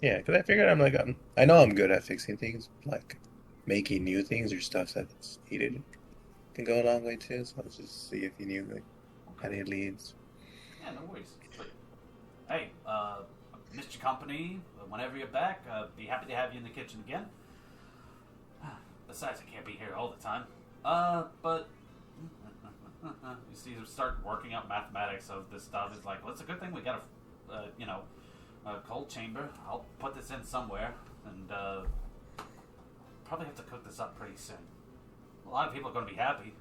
E: Yeah, because I figured I know I'm good at fixing things, making new things or stuff that's needed can go a long way too. So let's just see if you knew any leads.
A: Yeah, no worries. But, hey, missed your company. Whenever you're back, be happy to have you in the kitchen again. Besides, I can't be here all the time. But you see him start working out mathematics of this stuff. It's like, well, it's a good thing we got a cold chamber. I'll put this in somewhere, and probably have to cook this up pretty soon. A lot of people are going to be happy.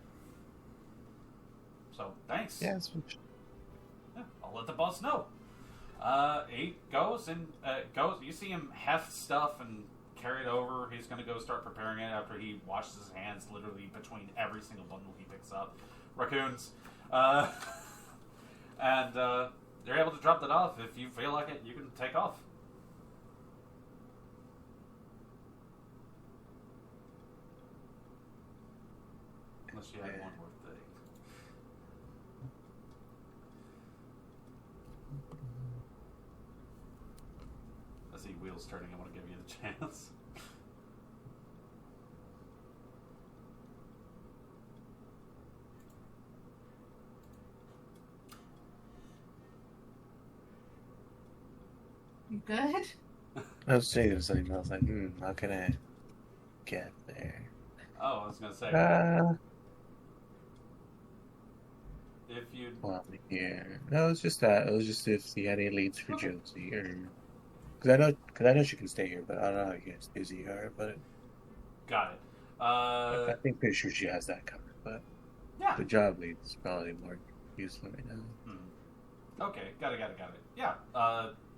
A: So, thanks.
E: Yeah,
A: Yeah, I'll let the boss know. He goes and goes. You see him heft stuff and carry it over. He's going to go start preparing it after he washes his hands literally between every single bundle he picks up. Raccoons. And they're able to drop that off. If you feel like it, you can take off. Unless you have one more thing. I see wheels turning. I want to give you the chance.
D: You good?
E: I was saying something. I was like, how can I get there?
A: Oh, I was gonna say if you.
E: Well, yeah. No, it was just that. It was just if he had any leads for Josie, or because I know she can stay here, but I don't know how you guys busy you are. But
A: Got it.
E: I think pretty sure she has that covered. But
A: Yeah.
E: the job lead is probably more useful right now.
A: Okay, got it. Yeah,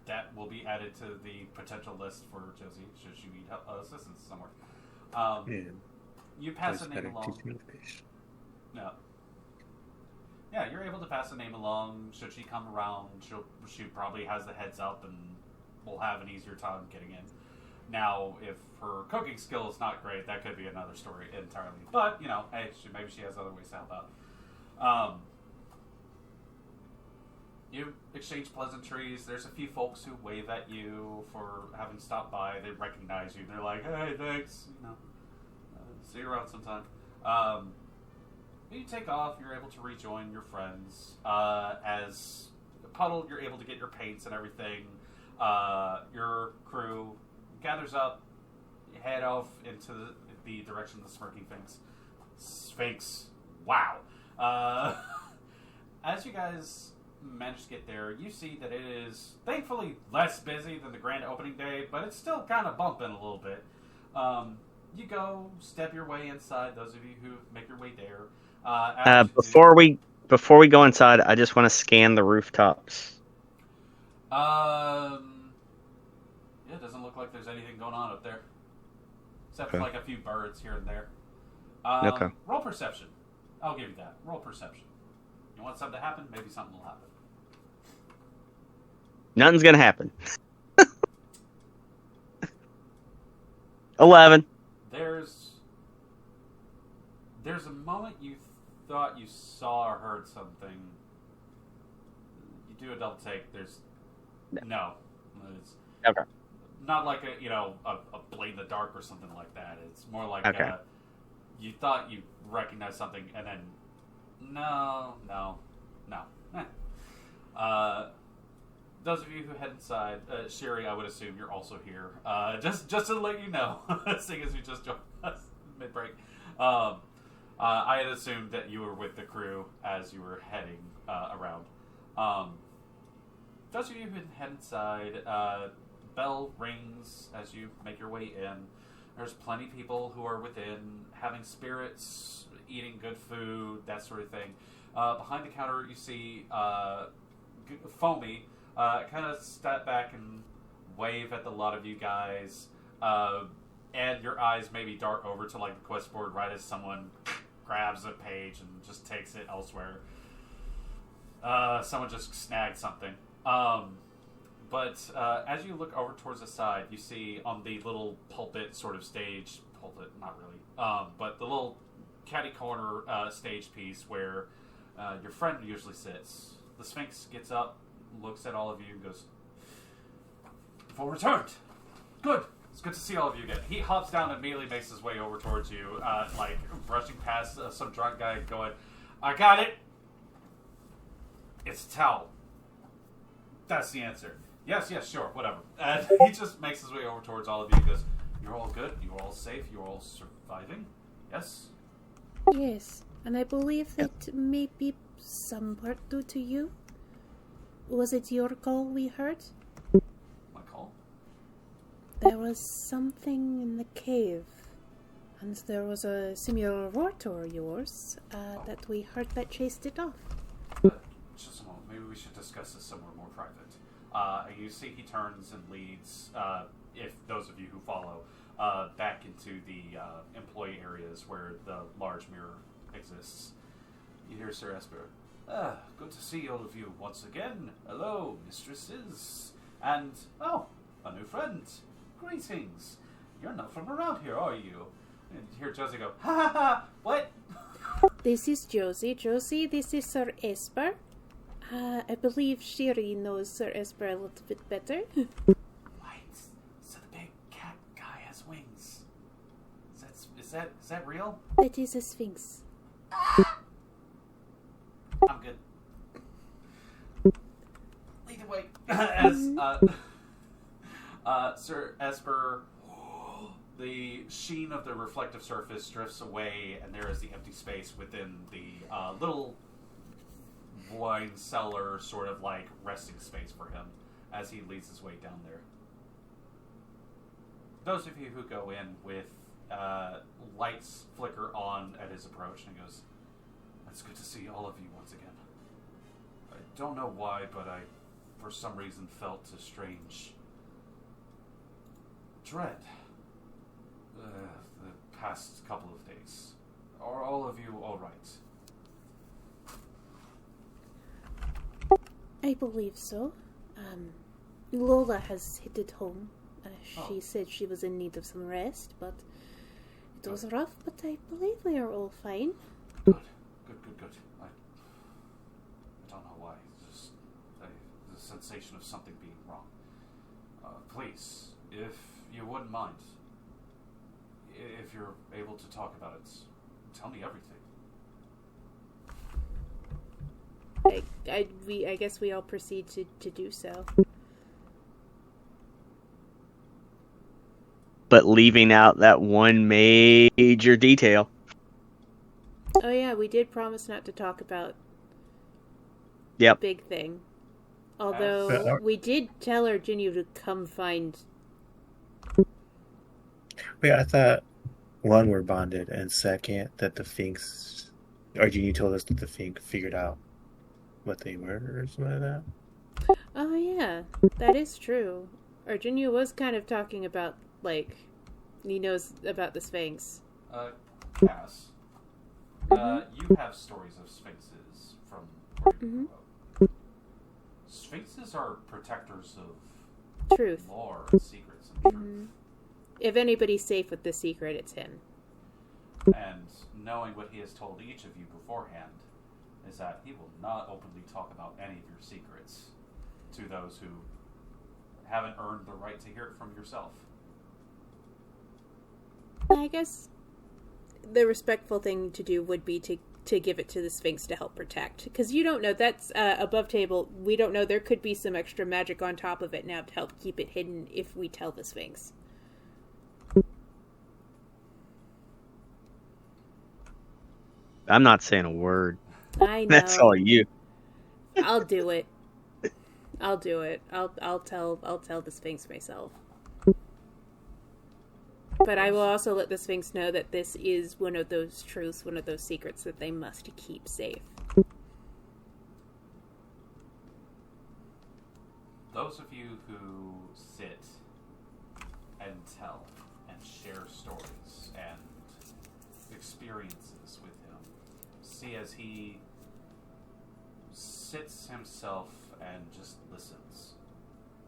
A: that will be added to the potential list for Josie should she need help, assistance somewhere.
E: Yeah.
A: You pass a
E: Just
A: name
E: better
A: along.
E: teach me to fish.
A: No. Yeah, you're able to pass a name along. Should she come around, she probably has the heads up and will have an easier time getting in. Now, if her cooking skill is not great, that could be another story entirely. But, hey, maybe she has other ways to help out. You exchange pleasantries. There's a few folks who wave at you for having stopped by. They recognize you. They're like, hey, thanks. See you around sometime. You take off. You're able to rejoin your friends. As Puddle, you're able to get your paints and everything. Your crew gathers up, head off into the direction of the Smirking Sphinx. Wow. As you guys manage to get there, you see that it is thankfully less busy than the grand opening day, but it's still kind of bumping a little bit. You go step your way inside. Those of you who make your way there.
C: Before we go inside, I just want to scan the rooftops.
A: Yeah, it doesn't look like there's anything going on up there, except for like a few birds here and there.
C: Okay.
A: Roll perception. I'll give you that. Roll perception. You want something to happen? Maybe something will happen.
C: Nothing's gonna happen. 11.
A: There's a moment you thought you saw or heard something. You do a double take. There's no. It's
C: Okay.
A: not like a blade in the dark or something like that. It's more like
C: Okay.
A: You thought you recognized something and then no. Those of you who head inside, Sherry, I would assume you're also here. Just to let you know, seeing as you just joined us mid-break. I had assumed that you were with the crew as you were heading around. Those of you who head inside, bell rings as you make your way in. There's plenty of people who are within, having spirits, eating good food, that sort of thing. Behind the counter, you see Foamy kind of step back and wave at a lot of you guys, and your eyes maybe dart over to like the quest board right as someone grabs a page and just takes it elsewhere. Someone just snagged something. But as you look over towards the side, you see on the little pulpit sort of stage, not really, but the little catty corner stage piece where your friend usually sits. The Sphinx gets up, looks at all of you, and goes, "Full returned. Good. It's good to see all of you again." He hops down and immediately makes his way over towards you, like brushing past some drunk guy going, "I got it. It's a towel. That's the answer. Yes, sure, whatever." And he just makes his way over towards all of you and goes, "You're all good? You're all safe? You're all surviving? Yes?"
B: Yes, and I believe that may be some part due to you. Was it your call we heard?
A: My call?
B: There was something in the cave, and there was a similar roar to yours that we heard that chased it off.
A: Just a moment. Maybe we should discuss this somewhere more private. And you see he turns and leads, if those of you who follow, back into the employee areas where the large mirror exists. You hear Sir Esper. Good to see all of you once again. Hello, mistresses. And, a new friend. Greetings. You're not from around here, are you? And you hear Josie go, "Ha ha ha, what?"
B: This is Josie. Josie, this is Sir Esper. I believe Shiri knows Sir Esper a little bit better.
A: Right. So the big cat guy has wings. Is that real?
B: That is a sphinx.
A: I'm good. Lead the way. As Sir Esper, the sheen of the reflective surface drifts away, and there is the empty space within the little wine cellar, sort of like resting space for him as he leads his way down there. Those of you who go in with lights flicker on at his approach, and he goes, "It's good to see all of you once again. I don't know why, but I, for some reason, felt a strange dread the past couple of days. Are all of you all right?"
B: I believe so. Lola has hit it home. She said she was in need of some rest, but it was rough, but I believe we are all fine.
A: Good. I don't know why. It's just the sensation of something being wrong. Please, if you wouldn't mind, if you're able to talk about it, tell me everything.
B: I guess we all proceed to do so.
C: But leaving out that one major detail.
B: Oh yeah, we did promise not to talk about
C: Yep.
B: big thing. Although we did tell Arjunio to come find.
E: Wait, I thought one, we're bonded, and second, that the Finks, Arjunio told us that the Fink figured out what they were or something like that.
B: Oh yeah, that is true. Arjunio was kind of talking about, like, he knows about the Sphinx.
A: Cass, you have stories of sphinxes from where you grew up. Sphinxes are protectors of
B: Truth.
A: lore and secrets and truth.
B: If anybody's safe with the secret, it's him.
A: And knowing what he has told each of you beforehand is that he will not openly talk about any of your secrets to those who haven't earned the right to hear it from yourself.
B: I guess the respectful thing to do would be to give it to the Sphinx to help protect. Because you don't know, that's above table. We don't know, there could be some extra magic on top of it now to help keep it hidden if we tell the Sphinx.
C: I'm not saying a word.
B: I know.
C: That's all you.
B: I'll do it. I'll do it. I'll tell the Sphinx myself. But I will also let the Sphinx know that this is one of those truths, one of those secrets that they must keep safe.
A: Those of you who sit and tell and share stories and experiences with him, see as he sits himself and just listens.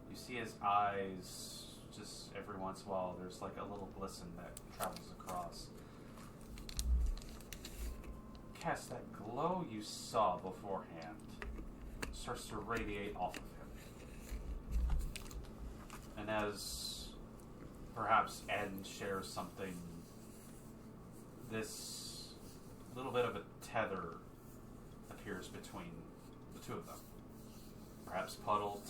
A: You see his eyes, just every once in a while, there's like a little glisten that travels across. Cass, that glow you saw beforehand starts to radiate off of him. And as perhaps Ed shares something, this little bit of a tether appears between the two of them. Perhaps Puddle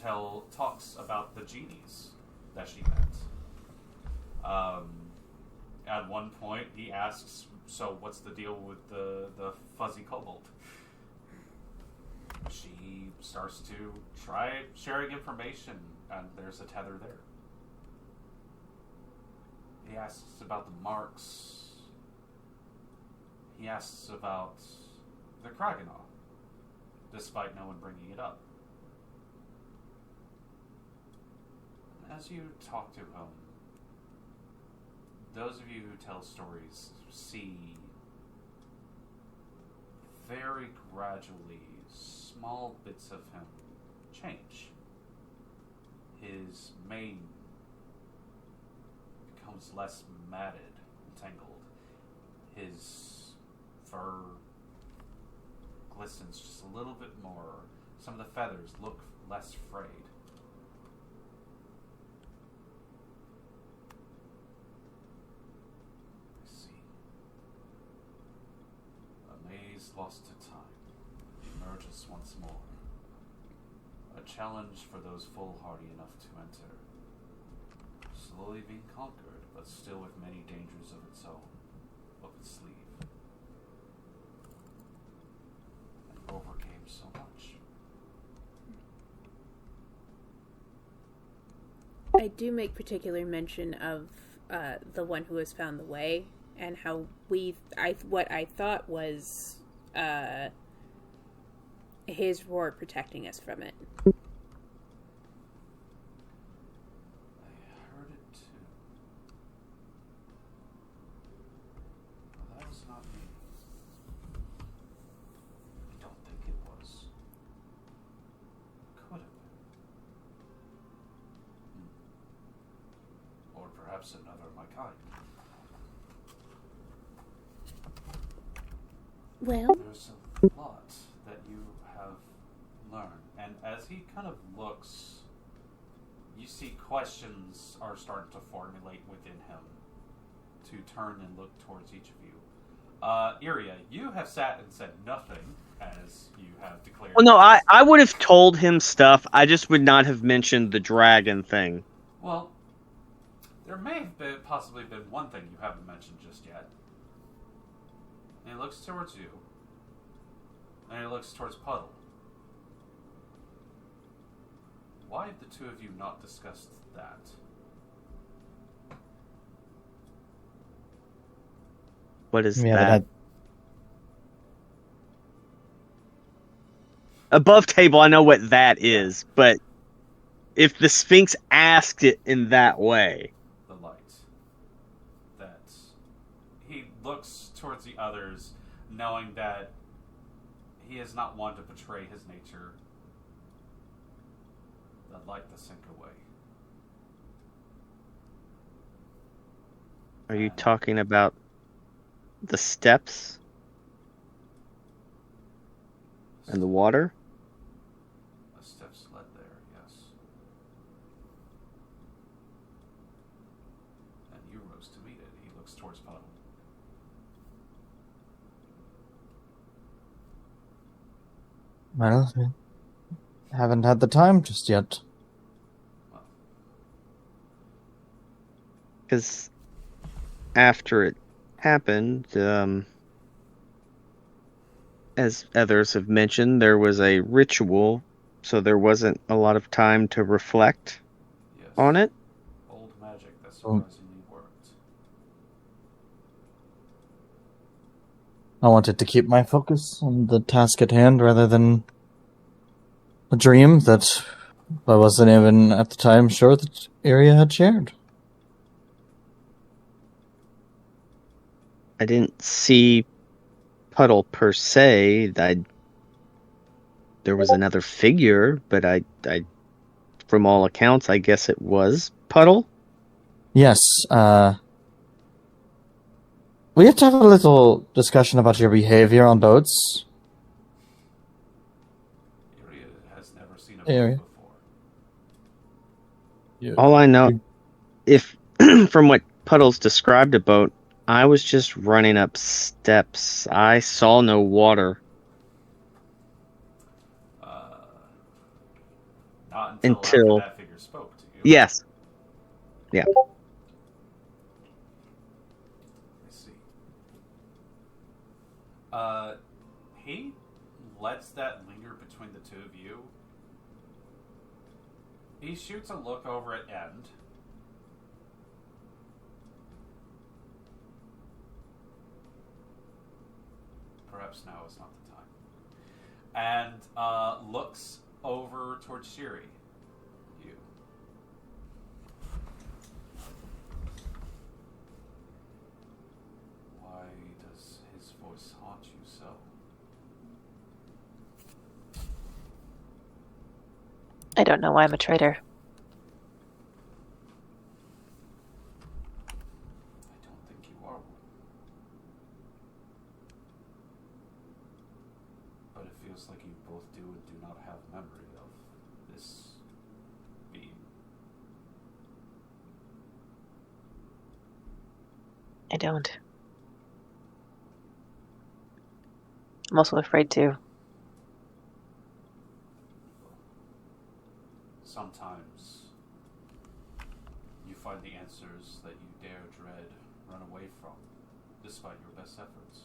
A: talks about the genies that she met. At one point, he asks, "So what's the deal with the fuzzy kobold?" She starts to try sharing information, and there's a tether there. He asks about the marks. He asks about the Kragenaw, despite no one bringing it up. As you talk to him, those of you who tell stories see very gradually small bits of him change. His mane becomes less matted and tangled. His fur glistens just a little bit more. Some of the feathers look less frayed. Lost to time, emerges once more. A challenge for those foolhardy enough to enter. slowly being conquered, but still with many dangers of its own, up its sleeve. And overcame so much.
B: I do make particular mention of the one who has found the way, and how what I thought was his roar protecting us from it.
A: I heard it too. But that was not me. I don't think it was. Could have been. Or perhaps another of my kind.
B: Well,
A: There's a lot that you have learned, and as he kind of looks, you see questions are starting to formulate within him to turn and look towards each of you. Iria, you have sat and said nothing, as you have declared.
C: Well, no, I would have told him stuff. I just would not have mentioned the dragon thing.
A: Well, there may have possibly been one thing you haven't mentioned just yet. And he looks towards you. And he looks towards Puddle. Why have the two of you not discussed that?
C: What is
F: We haven't
C: that?
F: had-
C: Above table, I know what that is, but if the Sphinx asked it in that way...
A: The light. That he looks towards the others, knowing that he is not one to betray his nature. The light to sink away.
C: Are you talking about the steps and the water?
A: The steps led there, yes. And you rose to meet it. He looks towards Puddle.
F: Well, we haven't had the time just yet.
A: Well,
C: Because after it happened, as others have mentioned, there was a ritual, so there wasn't a lot of time to reflect
A: yes.
C: on it.
A: Old magic that surprisingly worked.
F: I wanted to keep my focus on the task at hand rather than a dream that I wasn't even at the time sure that Iria had shared.
C: I didn't see Puddle per se. There was another figure, but I, from all accounts, I guess it was Puddle.
F: Yes, we have to have a little discussion about your behavior on boats.
A: Iria has never seen a
F: Iria.
A: boat before.
C: All I know, if from what Puddle's described a boat, I was just running up steps. I saw no water.
A: Not
C: Until-
A: after that figure spoke to you.
C: Yes. Yeah.
A: I see. He lets that linger between the two of you. He shoots a look over at End. Perhaps now is not the time. And looks over towards Shiri. You. Why does his voice haunt you so?
H: I don't know why I'm a traitor.
A: I don't think you are one. But it feels like you both do and do not have memory of this being.
H: I don't. I'm also afraid to.
A: Sometimes You find the answers that you dare dread run away from, despite your best efforts.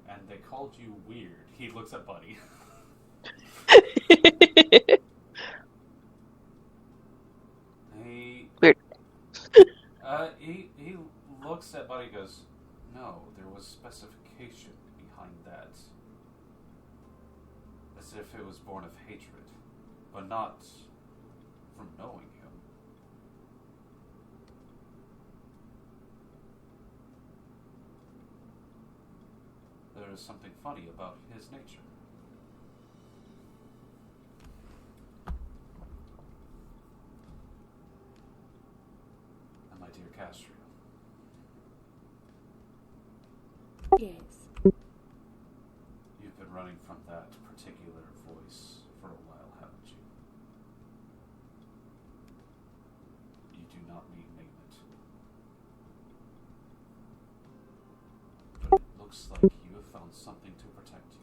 A: And they called you weird. He looks at Buddy.
H: Weird.
A: He looks at Buddy and goes, no, there was specification behind that. As if it was born of hatred, but not from knowing him. There is something funny about his nature. And my dear Castria,
B: Yes.
A: you've been running from that particular voice for a while, haven't you? You do not need name it. But it looks like you have found something to protect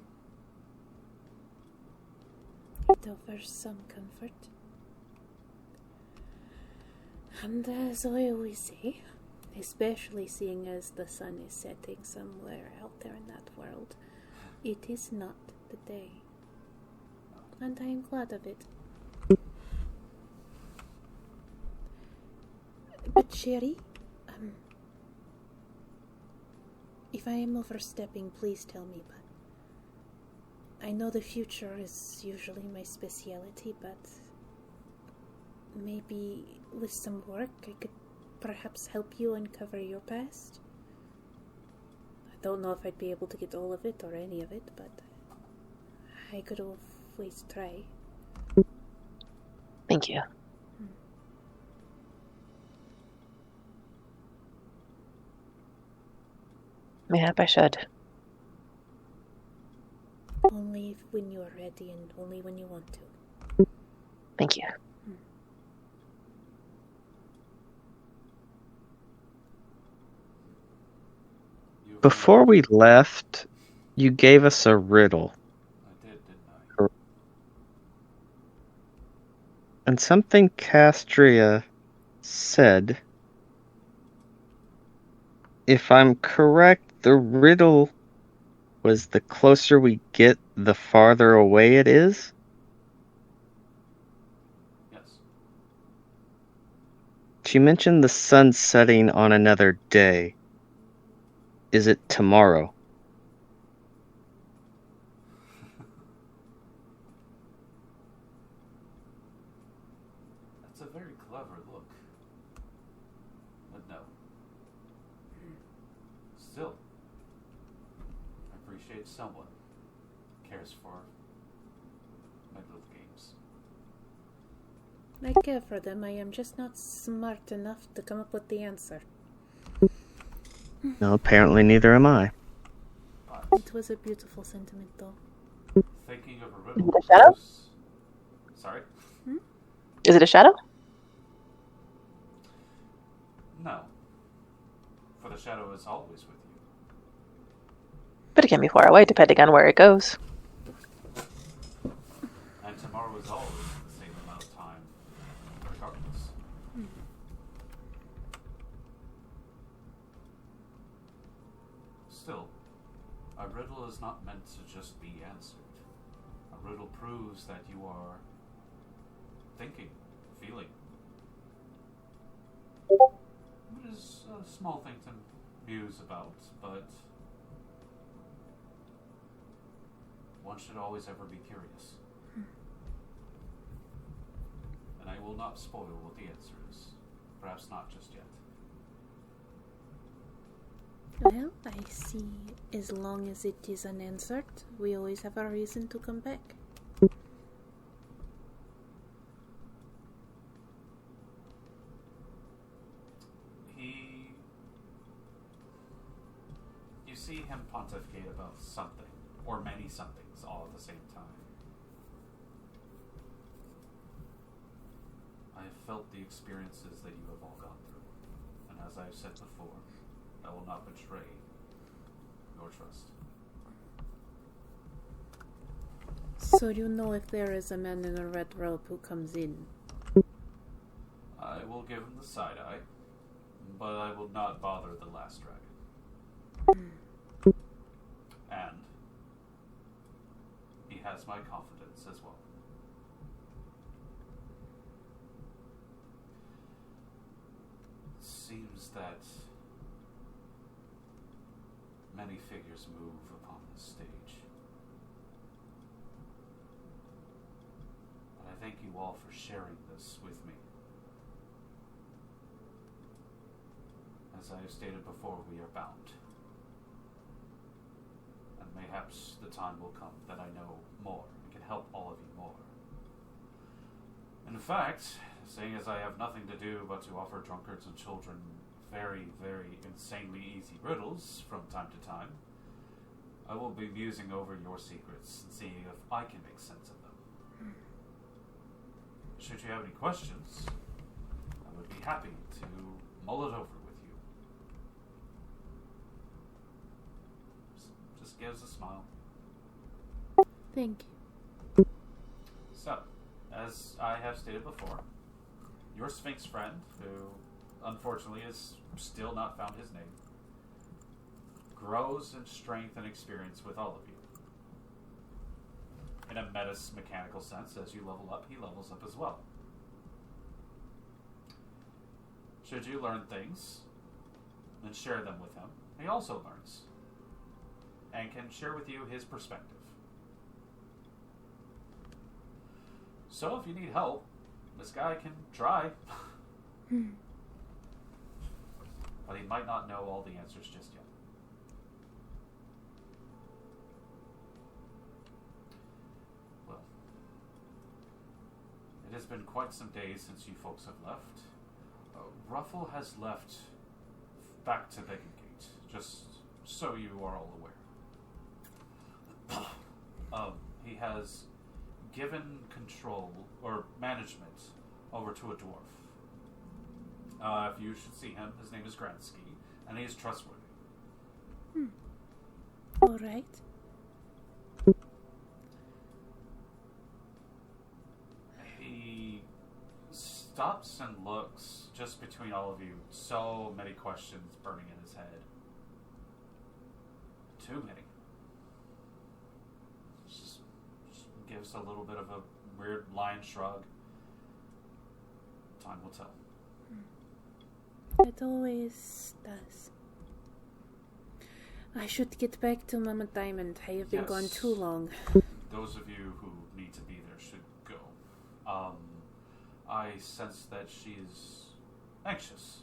A: you.
B: It offers some comfort. And as I always say, especially seeing as the sun is setting somewhere out there in that world, it is not the day. And I am glad of it. But Sherry, if I am overstepping, please tell me, but I know the future is usually my speciality, but maybe with some work I could perhaps help you uncover your past. I don't know if I'd be able to get all of it or any of it, but I could always try.
H: Thank you. Mayhap I should.
B: Only when you are ready and only when you want to.
H: Thank you.
C: Before we left, you gave us a riddle.
A: I did, didn't I?
C: And something Castria said, if I'm correct, the riddle was the closer we get, the farther away it is?
A: Yes.
C: She mentioned the sun setting on another day. Is it tomorrow?
A: That's a very clever look. But no. Still, I appreciate someone cares for my little games.
B: I care for them, I am just not smart enough to come up with the answer.
C: No, apparently neither am I.
A: But
B: It was a beautiful sentiment, though.
A: thinking of a riddle.
H: The shadow?
A: was- Sorry?
H: Is it a shadow?
A: No. For the shadow is always with you.
H: But it can be far away depending on where it goes.
A: And tomorrow is always the same amount of time, regardless. Still, a riddle is not meant to just be answered. A riddle proves that you are thinking, feeling. It is a small thing to muse about, but one should always ever be curious. And I will not spoil what the answer is. Perhaps not just yet.
B: Well, I see. As long as it is unanswered, we always have a reason to come back.
A: You see him pontificate about something, or many somethings, all at the same time. I have felt the experiences that you have all gone through, and as I have said before, I will not betray your trust.
B: So you know if there is a man in a red robe who comes in?
A: I will give him the side eye, but I will not bother the last dragon. And he has my confidence as well. It seems that many figures move upon this stage. But I thank you all for sharing this with me. As I have stated before, we are bound. And mayhaps the time will come that I know more and can help all of you more. In fact, seeing as I have nothing to do but to offer drunkards and children very, very insanely easy riddles from time to time, I will be musing over your secrets and seeing if I can make sense of them. Should you have any questions, I would be happy to mull it over with you. Just gives a smile.
B: Thank you.
A: So, as I have stated before, your Sphinx friend, who unfortunately has still not found his name, grows in strength and experience with all of you. In a mechanical sense, as you level up, he levels up as well. Should you learn things, then share them with him. He also learns, and can share with you his perspective. So if you need help, this guy can try. But he might not know all the answers just yet. Well, it has been quite some days since you folks have left. Ruffle has left back to Beacon Gate, just so you are all aware. He has given control or management over to a dwarf. If you should see him, his name is Gransky, and he is trustworthy.
B: All right.
A: He stops and looks just between all of you. So many questions burning in his head. Too many. Just gives a little bit of a weird lion shrug. Time will tell.
B: It always does. I should get back to Mama Diamond. I have been gone too long.
A: Those of you who need to be there should go. I sense that she is anxious.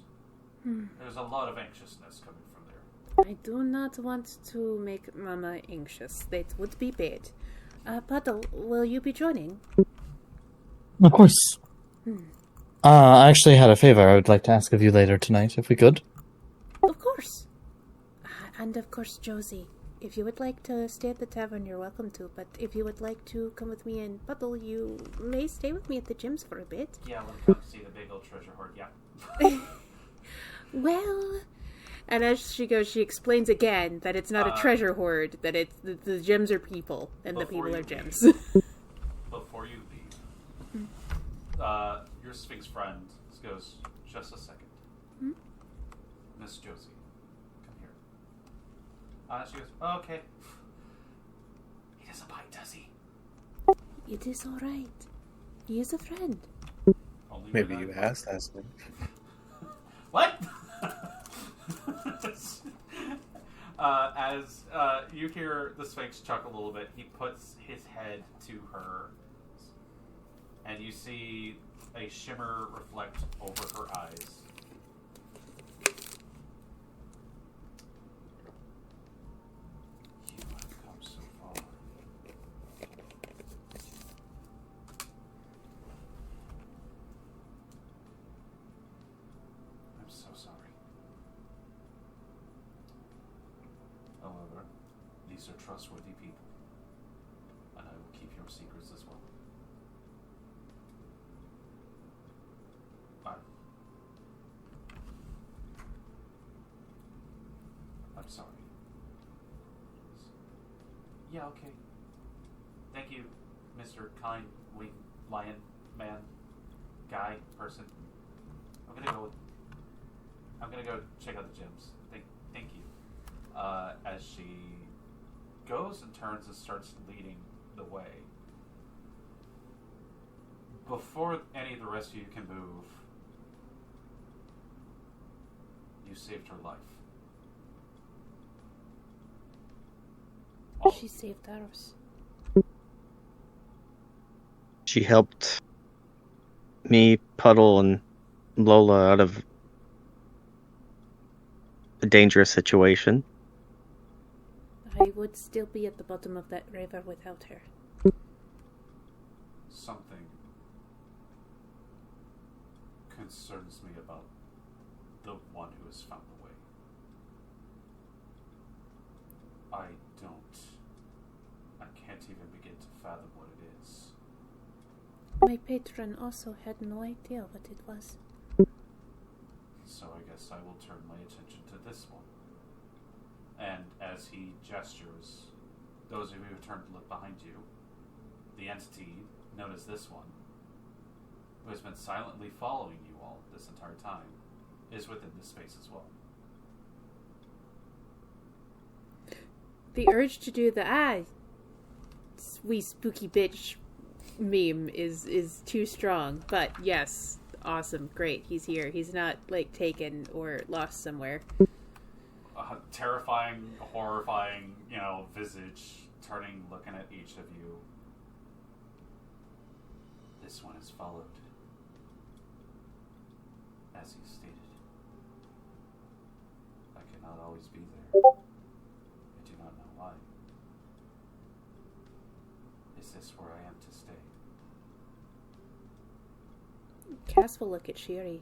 A: There's a lot of anxiousness coming from there.
B: I do not want to make Mama anxious. That would be bad. Puddle, will you be joining?
F: Of course. I actually had a favor I would like to ask of you later tonight, if we could.
B: Of course. And of course, Josie, if you would like to stay at the tavern, you're welcome to. But if you would like to come with me and Puddle, you may stay with me at the gyms for a bit.
A: Yeah, we'll come see the big old treasure hoard, yeah.
B: Well... And as she goes, she explains again that it's not a treasure hoard, that it's the gems are people, and the people are gems.
A: Before you leave, your Sphinx friend goes, just a second. Miss Josie, come here. She goes, oh, okay. He doesn't bite, does he?
B: It is alright. He is a friend.
A: Only
E: Maybe you asked me.
A: What? As you hear the Sphinx chuckle a little bit, he puts his head to her, and you see a shimmer reflect over her eyes. You have come so far. I'm so sorry. However, these are trustworthy people, and I will keep your secrets as well. I'm sorry. Yeah, okay. Thank you, Mr. Kind Wing Lion Man Guy Person. I'm gonna go check out the gyms. Thank you. As she goes and turns and starts leading the way. Before any of the rest of you can move, you saved her life.
B: She saved ours.
C: She helped me, Puddle, and Lola out of a dangerous situation.
B: I would still be at the bottom of that river without her.
A: Something concerns me about the one who has found the way. I can't even begin to fathom what it is.
B: My patron also had no idea what it was.
A: So I guess I will turn my attention to this one. And as he gestures, those of you who turn to look behind you, the entity known as this one, who has been silently following you all this entire time, is within this space as well.
B: The urge to do the wee spooky bitch meme is too strong, but yes, awesome, great, he's here. He's not like taken or lost somewhere.
A: Terrifying, horrifying, visage, turning, looking at each of you. This one is followed, as he stated. I cannot always be there. I do not know why. Is this where I am to stay?
B: Cass will look at Sherry.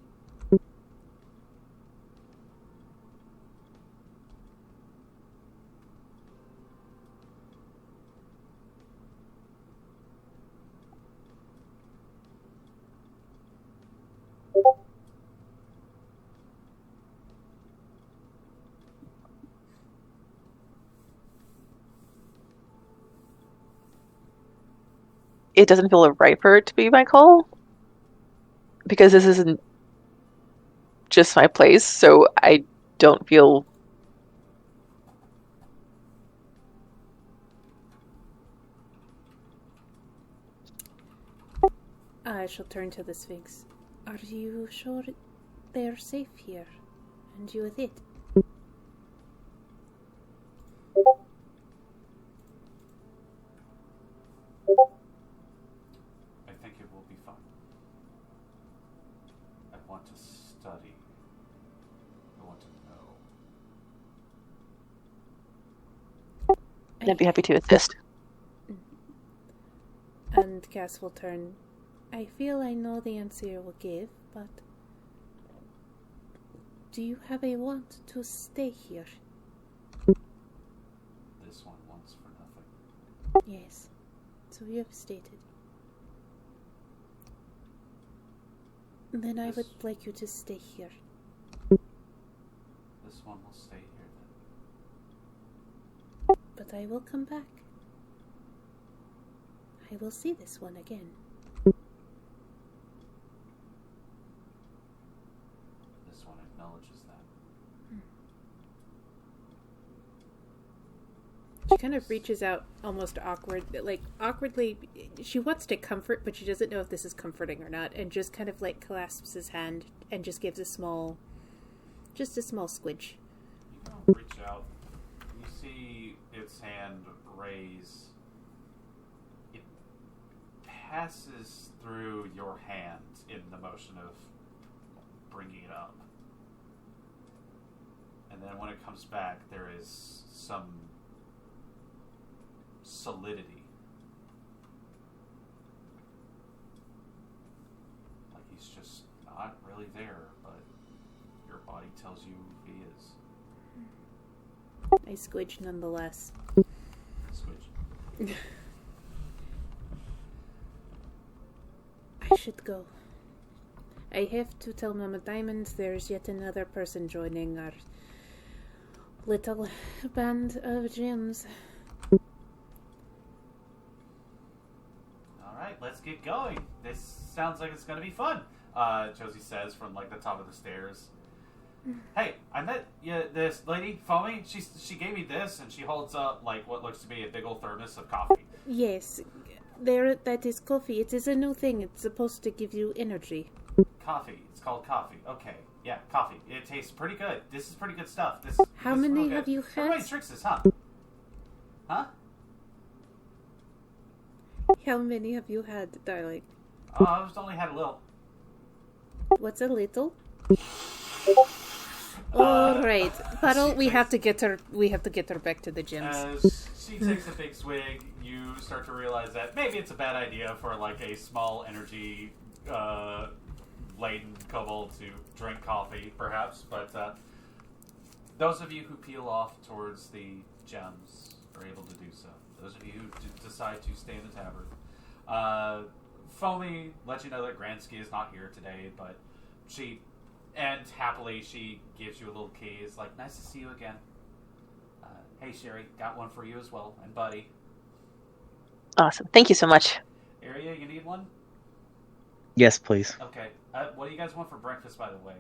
H: It doesn't feel right for it to be my call, because this isn't just my place, so I don't feel...
B: I shall turn to the Sphinx. Are you sure they're safe here? And you with it?
A: I think it will be fun. I want to study. I want to know.
H: I'd be happy to assist.
B: And Cass will turn. I feel I know the answer you will give, but do you have a want to stay here?
A: This one wants for nothing.
B: Yes, so you have stated. Then I would like you to stay here.
A: This one will stay here then.
B: But I will come back. I will see this one again.
A: This one acknowledges that.
B: She kind of reaches out almost awkwardly. She wants to comfort, but she doesn't know if this is comforting or not, and just kind of like clasps his hand and just gives a small squidge.
A: You go reach out. You see its hand raise. It passes through your hand in the motion of bringing it up. And then when it comes back, there is some solidity. Like he's just not really there, but your body tells you he is.
B: I squidge nonetheless.
A: Switch.
B: I should go. I have to tell Mama Diamond there's yet another person joining our little band of gems.
A: get going. This sounds like it's gonna be fun. Josie says from like the top of the stairs. Hey, I met this lady, Foamy. She gave me this, and she holds up like what looks to be a big old thermos of coffee.
B: Yes, there. That is coffee. It is a new thing. It's supposed to give you energy.
A: Coffee. It's called coffee. Okay, yeah, coffee. It tastes pretty good. This is pretty good stuff.
B: How
A: this is
B: many
A: real good.
B: have you had?
A: Everybody drinks this, huh? Huh?
B: How many have you had, darling?
A: Oh, I've only had a little.
B: What's a little? All right, Puddle. We have to get her. We have to get her back to the gyms.
A: As she takes a big swig, you start to realize that maybe it's a bad idea for like a small energy laden kobold to drink coffee, perhaps. But those of you who peel off towards the gems are able to do so. Those of you who decide to stay in the tavern, Foamy lets you know that Gransky is not here today, but happily she gives you a little key. It's like, nice to see you again. Hey Sherry, got one for you as well, and Buddy.
H: Awesome. Thank you so much.
A: Area, you need one?
C: Yes, please.
A: Okay. What do you guys want for breakfast, by the way?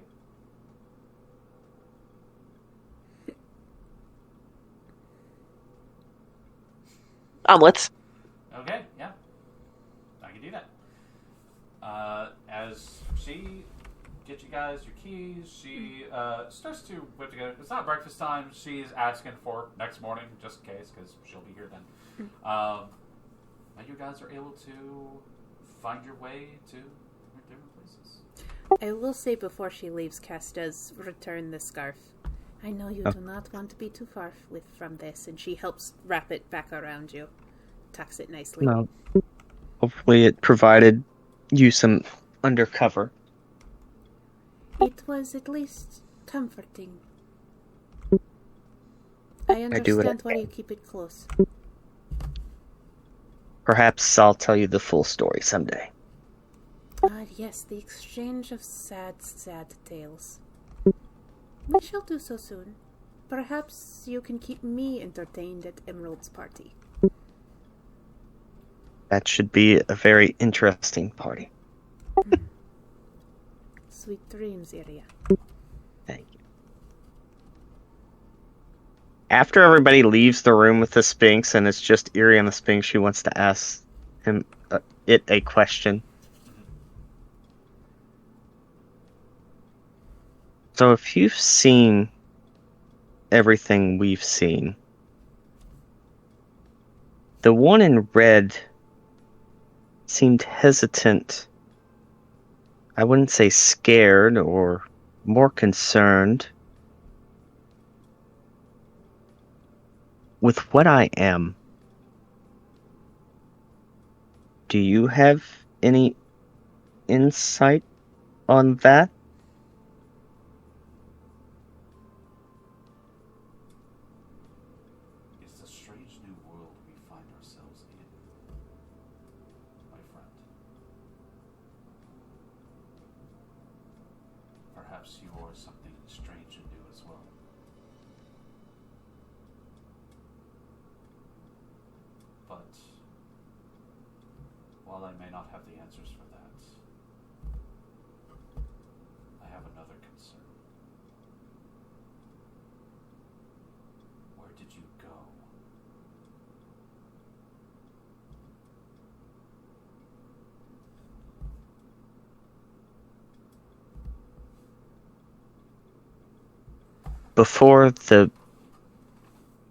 H: Omelets.
A: Okay, yeah. I can do that. As she gets you guys your keys, she starts to whip together. It's not breakfast time. She's asking for next morning, just in case, because she'll be here then. And you guys are able to find your way to different places.
B: I will say before she leaves, Cass does return the scarf. I know you do not want to be too far from this, and she helps wrap it back around you. Tucks it nicely.
C: Well, hopefully it provided you some undercover.
B: It was at least comforting. I
C: do
B: understand
C: it.
B: why you keep it close.
C: Perhaps I'll tell you the full story someday.
B: Ah, yes, the exchange of sad, sad tales. We shall do so soon. Perhaps you can keep me entertained at Emerald's party.
C: That should be a very interesting party.
B: Sweet dreams, Iria.
C: Thank you. After everybody leaves the room with the Sphinx and it's just Eerie and the Sphinx, she wants to ask him a question. So if you've seen everything we've seen, the one in red seemed hesitant. I wouldn't say scared or more concerned with what I am. Do you have any insight on that?
A: It's a strange new world we find ourselves in, my friend. Perhaps you are something strange and new as well. But while I may not have the answers for that, I have another concern. Where did you go?
C: Before the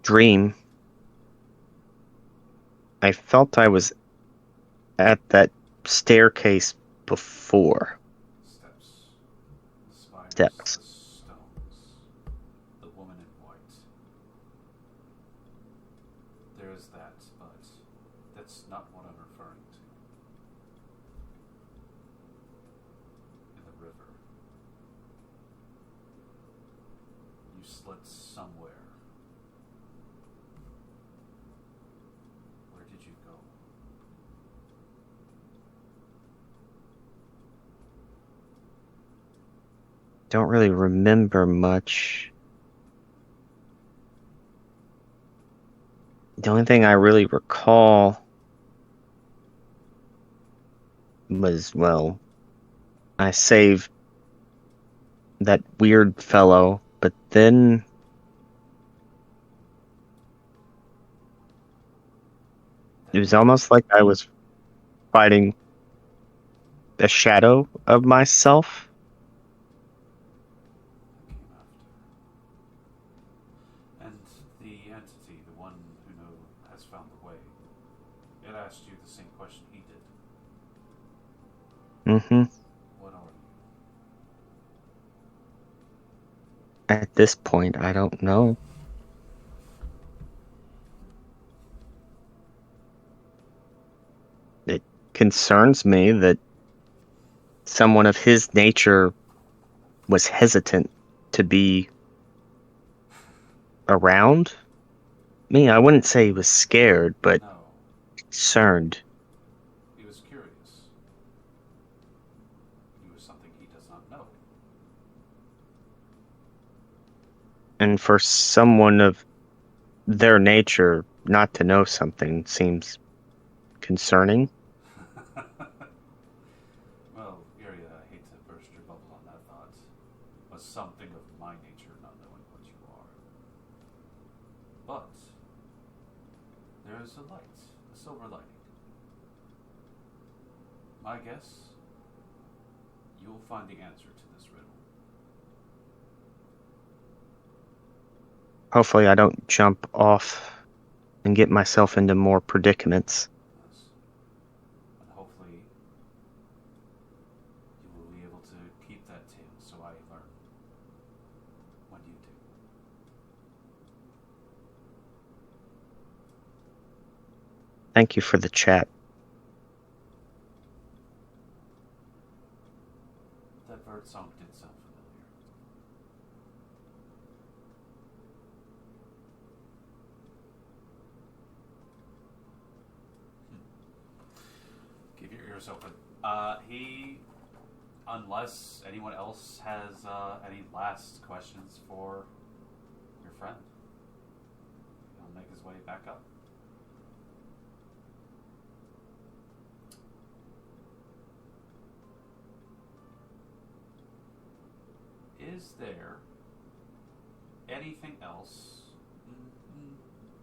C: dream, I felt I was at that staircase before.
A: Steps. The spires,
C: Steps.
A: the stones. The woman in white. There is that, but that's not what I'm referring to. In the river. You slid somewhere. Where did you go?
C: Don't really remember much. The only thing I really recall was, well, I saved that weird fellow, but then it was almost like I was fighting a shadow of myself.
A: And the entity, the one who has found the way, it asked you the same question he did.
C: Mm-hmm.
A: What are you?
C: At this point, I don't know. It concerns me that someone of his nature was hesitant to be around me. I wouldn't say he was scared, but
A: No,
C: concerned.
A: he was curious. He was something he does not know.
C: And for someone of their nature not to know something seems concerning.
A: Well, Iria, I hate to burst your bubble on that thought. Was something of my nature not knowing what you are. But there is a light, a silver lining. My guess, you will find the answer to this riddle.
C: Hopefully I don't jump off and get myself into more predicaments.
A: Yes. And hopefully you will be able to keep that tale so I learn when you do.
C: Thank you for the chat.
A: That bird song did sound familiar. Keep your ears open. Unless anyone else has any last questions for your friend, he'll make his way back up. Is there anything else?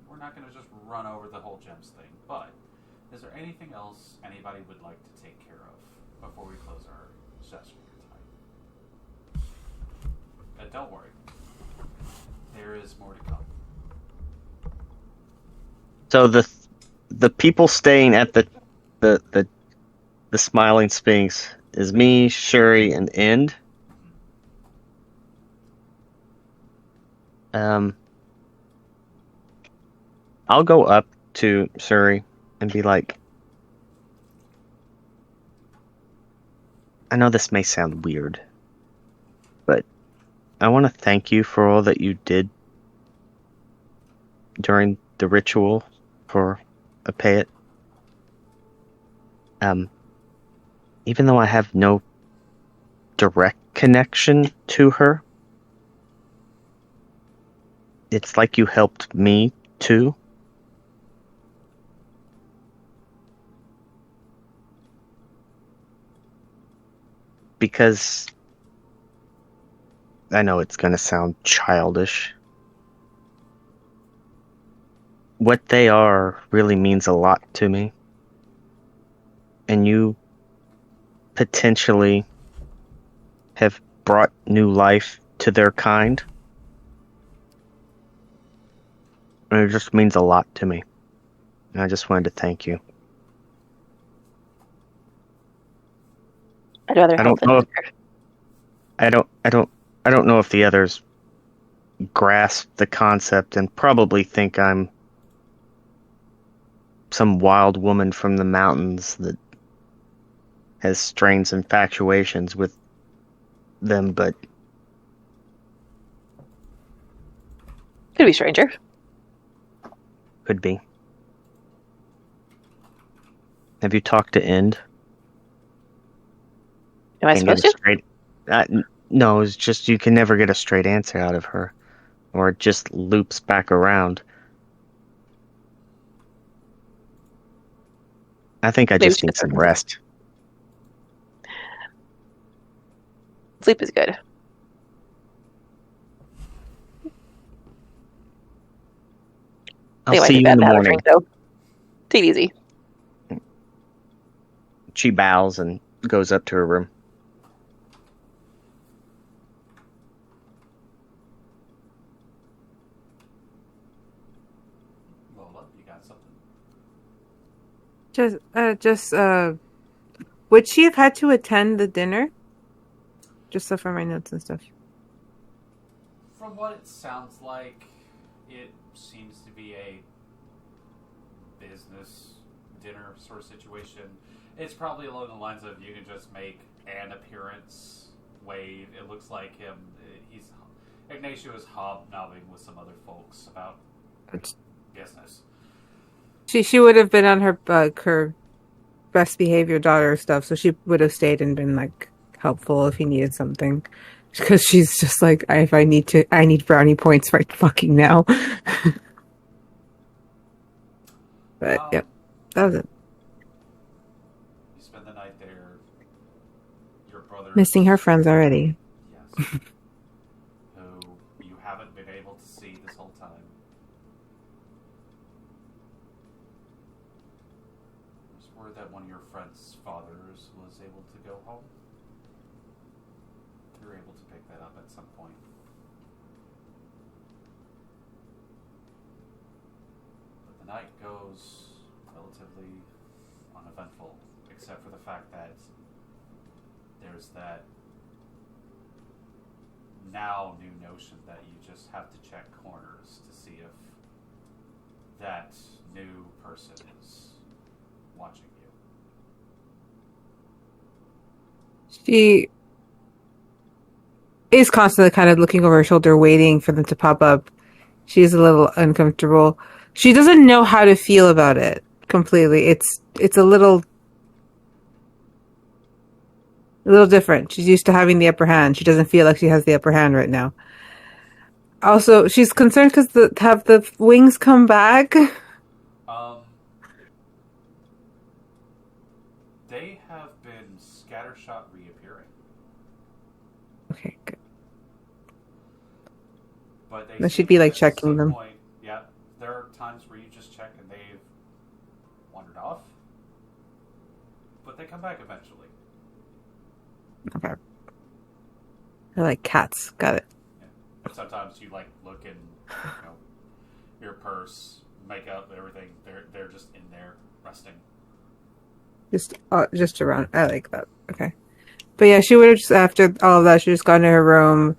A: We're not going to just run over the whole gems thing, but is there anything else anybody would like to take care of before we close our session here tonight? And don't worry, there is more to come.
C: So the people staying at the Smiling Sphinx is me, Shuri, and End. I'll go up to Shuri and be like, I know this may sound weird, but I want to thank you for all that you did during the ritual for Apayat. Even though I have no direct connection to her, it's like you helped me too. Because I know it's going to sound childish. What they are really means a lot to me. And you potentially have brought new life to their kind. And it just means a lot to me. And I just wanted to thank you.
H: I'd rather
C: I
H: help
C: don't know
H: than hinder.
C: I don't know if the others grasp the concept and probably think I'm some wild woman from the mountains that has strange infatuations with them, but
H: Could be stranger.
C: could be. Have you talked to End?
H: Am I
C: And get
H: supposed
C: a
H: to?
C: straight? No, it's just you can never get a straight answer out of her, or it just loops back around. I think I
H: Maybe
C: just
H: she
C: need some
H: doesn't.
C: rest.
H: Sleep is good.
C: I'll see you in the morning.
H: Though. Take it easy.
C: She bows and goes up to her room.
A: Lola, you got something?
D: Would she have had to attend the dinner? Just so for my notes and stuff.
A: From what it sounds like, it seems to be a business dinner sort of situation. It's probably along the lines of you can just make an appearance, wave. It looks like Ignacio is hobnobbing with some other folks about business.
D: She would have been on her best behavior daughter stuff, so she would have stayed and been like helpful if he needed something. Because she's just like, if I need brownie points right fucking now. But yep, that was it.
A: You spend the night there. Your brother
D: Missing her friends already.
A: Yes. Who you haven't been able to see this whole time. There's word that one of your friend's fathers was able to go home. You were able to pick that up at some point. But the night goes relatively uneventful, except for the fact that there's that now new notion that you just have to check corners to see if that new person is watching you.
D: She is constantly kind of looking over her shoulder, waiting for them to pop up. She's a little uncomfortable. She doesn't know how to feel about it completely. It's a little different. She's used to having the upper hand. She doesn't feel like she has the upper hand right now. Also, she's concerned because have the wings come back?
A: They have been scattershot reappearing.
D: Okay, good.
A: But they
D: That should be like checking them.
A: Point, yeah, there are times where you just check and they've wandered off, but they come back eventually.
D: Okay. They're like cats. Got it.
A: Yeah. And sometimes you like look in, your purse, makeup, everything. They're just in there resting.
D: Just around. I like that. Okay. But yeah, she would have just, after all of that, she just gone to her room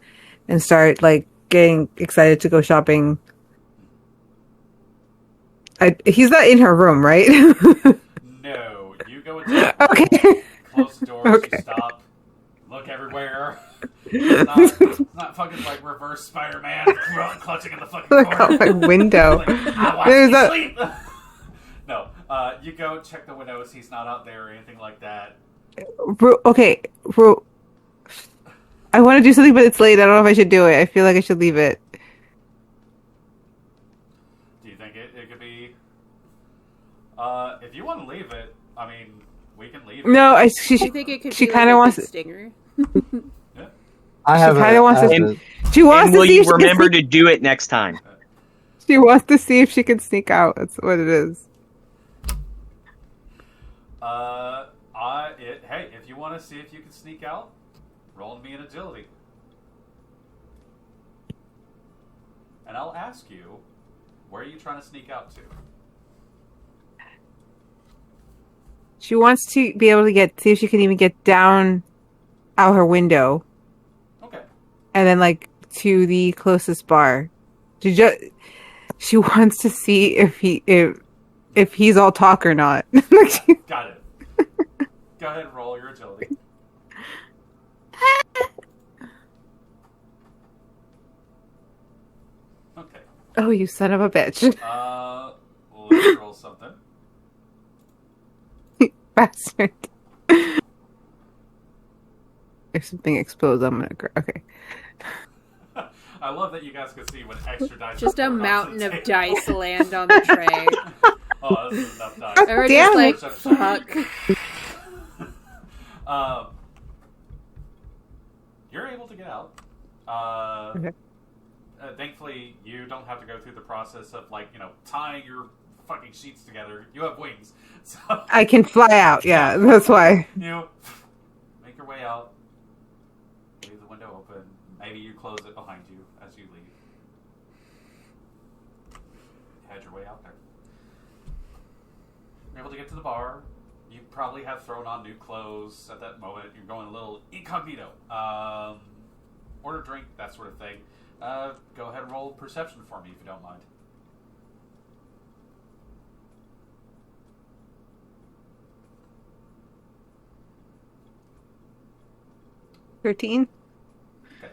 D: and start like getting excited to go shopping. He's not in her room, right?
A: No, you go into
D: okay.
A: Close the doors,
D: Okay.
A: you stop, look everywhere. It's not fucking like reverse Spider-Man clutching in the fucking
D: Look
A: corner.
D: out my window.
A: Like, I watch
D: There's
A: me
D: a-
A: sleep. No, you go check the windows. He's not out there or anything like that.
D: Okay. I want to do something, but it's late. I don't know if I should do it. I feel like I should leave it.
A: Do you think it could be? If you want to leave it, I mean, we can leave it.
D: No,
B: I think it could
D: she
B: be
D: kind of
B: like a
D: wants
B: big stinger.
A: Yeah.
F: I have.
D: kinda wants to-
C: And,
D: She wants
C: and
D: to
C: will
D: see
C: you
D: if she can
C: remember
D: sneak-
C: to do it next time?
D: She wants to see if she can sneak out. That's what it is.
A: Hey, if you want to see if you can sneak out, roll me an agility. And I'll ask you, where are you trying to sneak out to?
D: She wants to be able to see if she can even get down out her window.
A: Okay.
D: And then like to the closest bar. She wants to see if he's all talk or not.
A: Got it. Go ahead and roll your agility. Okay.
D: Oh, you son of a bitch.
A: Let's roll something.
D: Bastard. If something explodes, I'm gonna cry. Okay.
A: I love that you guys can see what extra dice.
B: Just
A: are
B: a
A: poured onto
B: mountain
A: the
B: of
A: table.
B: dice land on the tray.
A: Oh, this is enough dice.
D: God
B: Or
D: damn
B: just
D: it.
B: like, fuck.
A: You're
D: Okay.
A: Thankfully, you don't have to go through the process of, like, tying your fucking sheets together. You have wings. So
D: I can fly out. Yeah, that's why.
A: you make your way out, leave the window open. Maybe you close it behind you as you leave. Head your way out there. You're able to get to the bar. You probably have thrown on new clothes at that moment. You're going a little incognito. Order a drink, that sort of thing. Go ahead and roll perception for me if you don't mind.
D: 13.
A: Okay.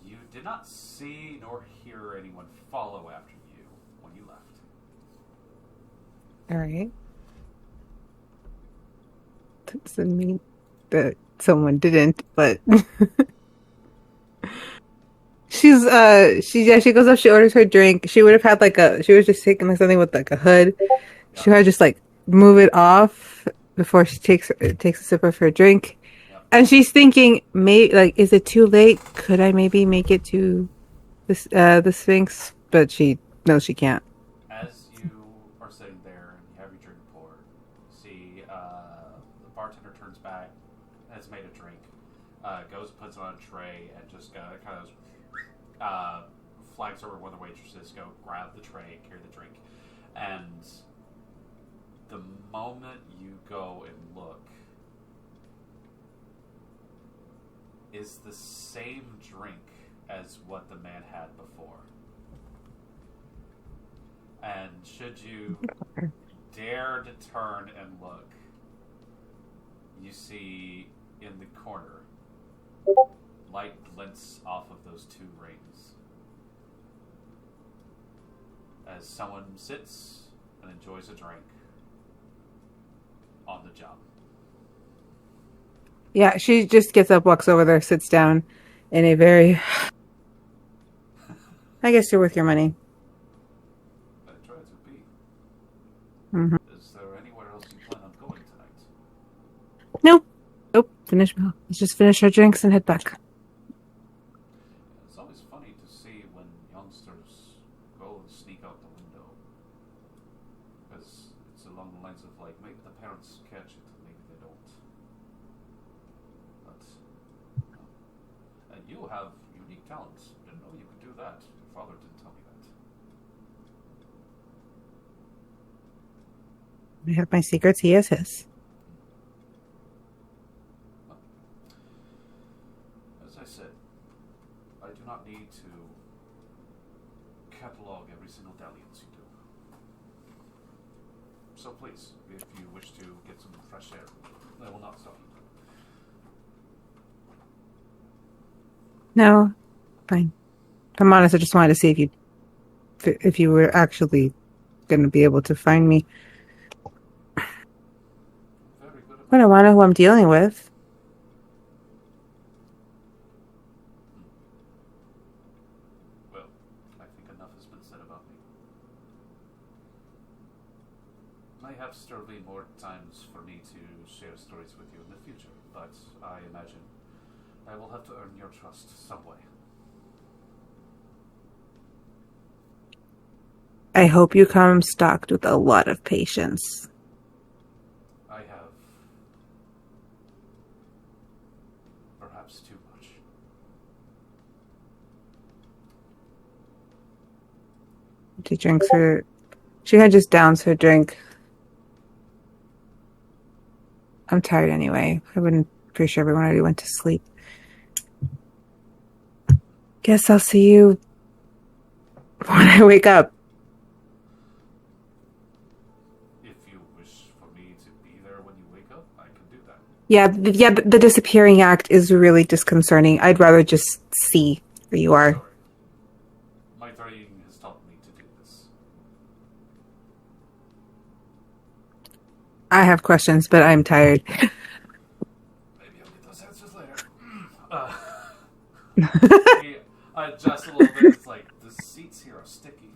A: You did not see nor hear anyone follow after you when you left.
D: All right. That doesn't mean that someone didn't, but she goes up, she orders her drink. She would have had she was just taking something with like a hood. She would just like move it off before she takes a sip of her drink.
A: Yep.
D: And she's thinking, is it too late? Could I maybe make it to this the Sphinx? But she can't.
A: As you are sitting there and you have your drink poured, see the bartender turns back, has made a drink, goes, puts it on a tray, and just kind of flags over one of the waitresses, go grab the tray, carry the drink. And the moment you go and look, is the same drink as what the man had before. And should you dare to turn and look, you see in the corner light glints off of those two rings as someone sits and enjoys a drink on the job.
D: Yeah, she just gets up, walks over there, sits down in a very... I guess you're worth your money.
A: I try to be.
D: Mm-hmm.
A: Is there anywhere else you plan on going tonight?
D: Nope. Let's just finish our drinks and head back.
A: It's always funny to see when youngsters go and sneak out the window. Because it's along the lines of, like, maybe the parents catch it, maybe they don't. But, and you have unique talents. Didn't know you could do that. Your father didn't tell me that.
D: I have my secrets, he has his.
A: As I said, I do not need to catalog every single dalliance you do. So please, if you wish to get some fresh air, I will not stop you.
D: No, fine. If I'm honest, I just wanted to see if you were actually going to be able to find me.
A: Very good.
D: But I want to know who I'm dealing with.
A: Well, I think enough has been said about me. Perhaps there will be more times for me to share stories with you in the future, but I imagine I will have to earn your trust some way.
D: I hope you come stocked with a lot of patience.
A: I have perhaps too much.
D: She had just downs her drink. I'm tired anyway. Pretty sure everyone already went to sleep. Guess I'll see you when I wake up.
A: If you wish for me to be there when you wake up, I can do that.
D: Yeah, the disappearing act is really disconcerting. I'd rather just see where you are.
A: Sorry. My training has taught me to do this.
D: I have questions, but I'm tired.
A: Maybe I'll get those answers later. I adjust a little bit. It's like the seats here are sticky.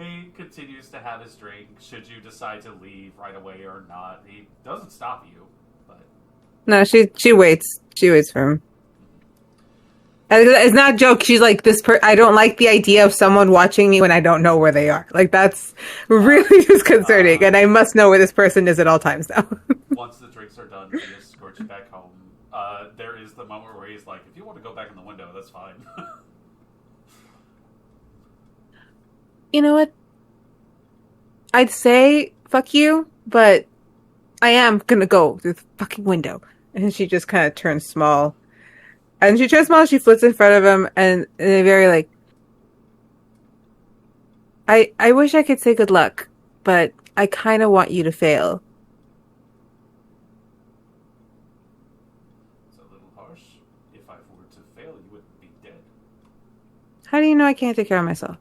A: He continues to have his drink. Should you decide to leave right away or not, he doesn't stop you. But
D: No, she waits. She waits for him. And it's not a joke. She's like, I don't like the idea of someone watching me when I don't know where they are. Like, that's really disconcerting. And I must know where this person is at all times now.
A: once the drinks are done, he escorts you back home. There is the moment where he's like, if you want to go back in the window, that's fine.
D: You know what? I'd say fuck you, but I am gonna go through the fucking window. And she just kind of turns small. And she turns small, she flits in front of him, and they're very like, I wish I could say good luck, but I kind of want you to fail.
A: It's a little harsh. If I were to fail, you would be dead.
D: How do you know I can't take care of myself?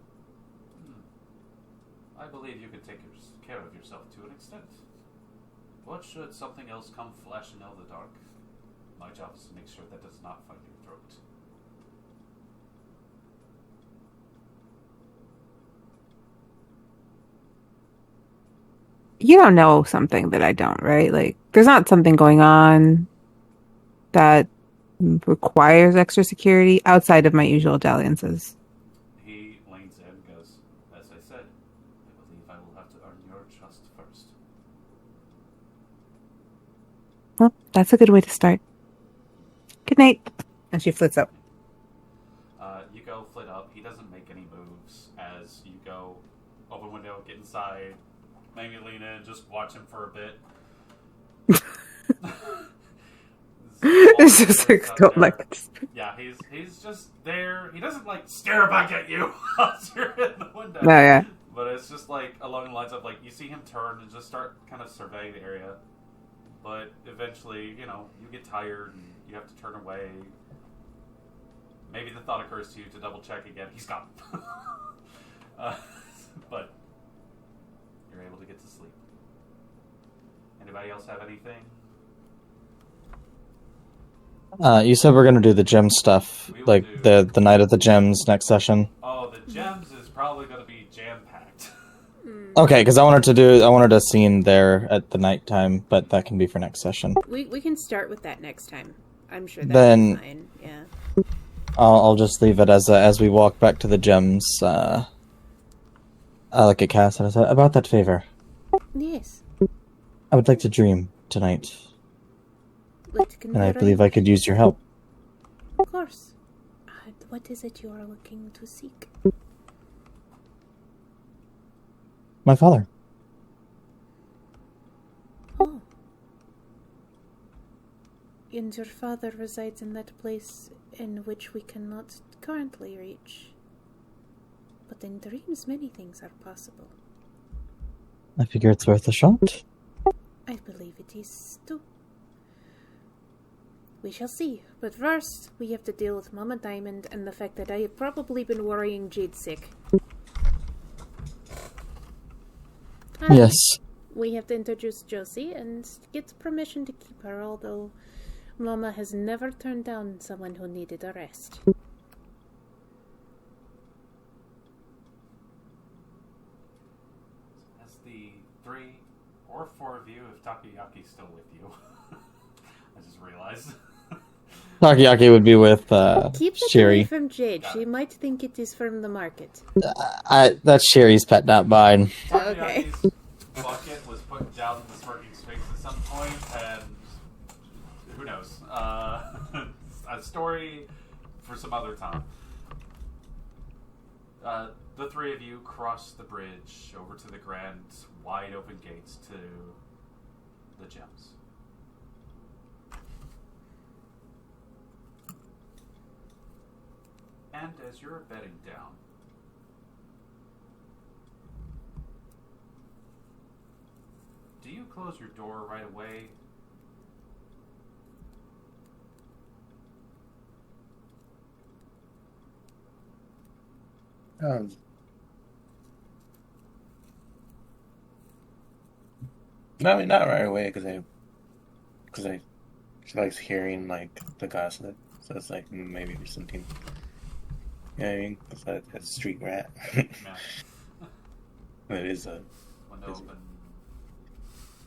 A: I believe you could take care of yourself to an extent. But should something else come flashing out of the dark, my job is to make sure that does not find your throat.
D: You don't know something that I don't, right? Like, there's not something going on that requires extra security outside of my usual dalliances.
A: He leans in and goes, as I said, I believe I will have to earn your trust first.
D: Well, that's a good way to start. Good night. And she flits up.
A: You go flit up. He doesn't make any moves as you go open window, get inside, maybe lean in, just watch him for a bit.
D: It's just like, don't
A: there.
D: like this.
A: Yeah, he's just there. He doesn't like stare back at you as you're in the window.
D: No, yeah.
A: But it's just like along the lines of like you see him turn and just start kind of surveying the area. But eventually, you get tired and you have to turn away. Maybe the thought occurs to you to double check again. He's gone. But you're able to get to sleep. Anybody else have anything?
F: You said we're gonna do the gem stuff,
A: We will
F: like
A: do-
F: the night of the gems next session.
A: Oh, the gems is probably going to be jam-packed.
F: Okay, because I wanted a scene there at the nighttime, but that can be for next session.
B: We can start with that next time. I'm sure that's
F: Then-
B: fine. Yeah.
F: I'll just leave it as we walk back to the gems. I look at Cass and I said, about that favor.
B: Yes.
F: I would like to dream tonight, and I believe I could use your help.
B: Of course. What is it you are looking to seek?
F: My father.
B: Oh. And your father resides in that place in which we cannot currently reach. But in dreams, many things are possible.
F: I figure it's worth a shot.
B: I believe it is too. We shall see. But first, we have to deal with Mama Diamond and the fact that I have probably been worrying Jade sick.
F: Yes.
B: We have to introduce Josie and get permission to keep her, although Mama has never turned down someone who needed a rest.
A: As the 3 or 4 of you, if Takoyaki's still with you. I just realized.
F: Takoyaki would be with
B: Keep it away
F: Sherry.
B: from Jade. She might think it is from the market.
F: That's Sherry's pet, not mine.
B: Okay.
A: Takoyaki's bucket was put down in this working space at some point, and who knows? A story for some other time. The 3 of you cross the bridge over to the grand, wide open gates to the gems. And as you're bedding down, do you close your door right away?
E: No, I mean, not right away because she likes hearing like the gossip, so it's like maybe there's something. You know what I mean? It's like a street rat.
A: Yeah.
E: It is a.
A: Window open.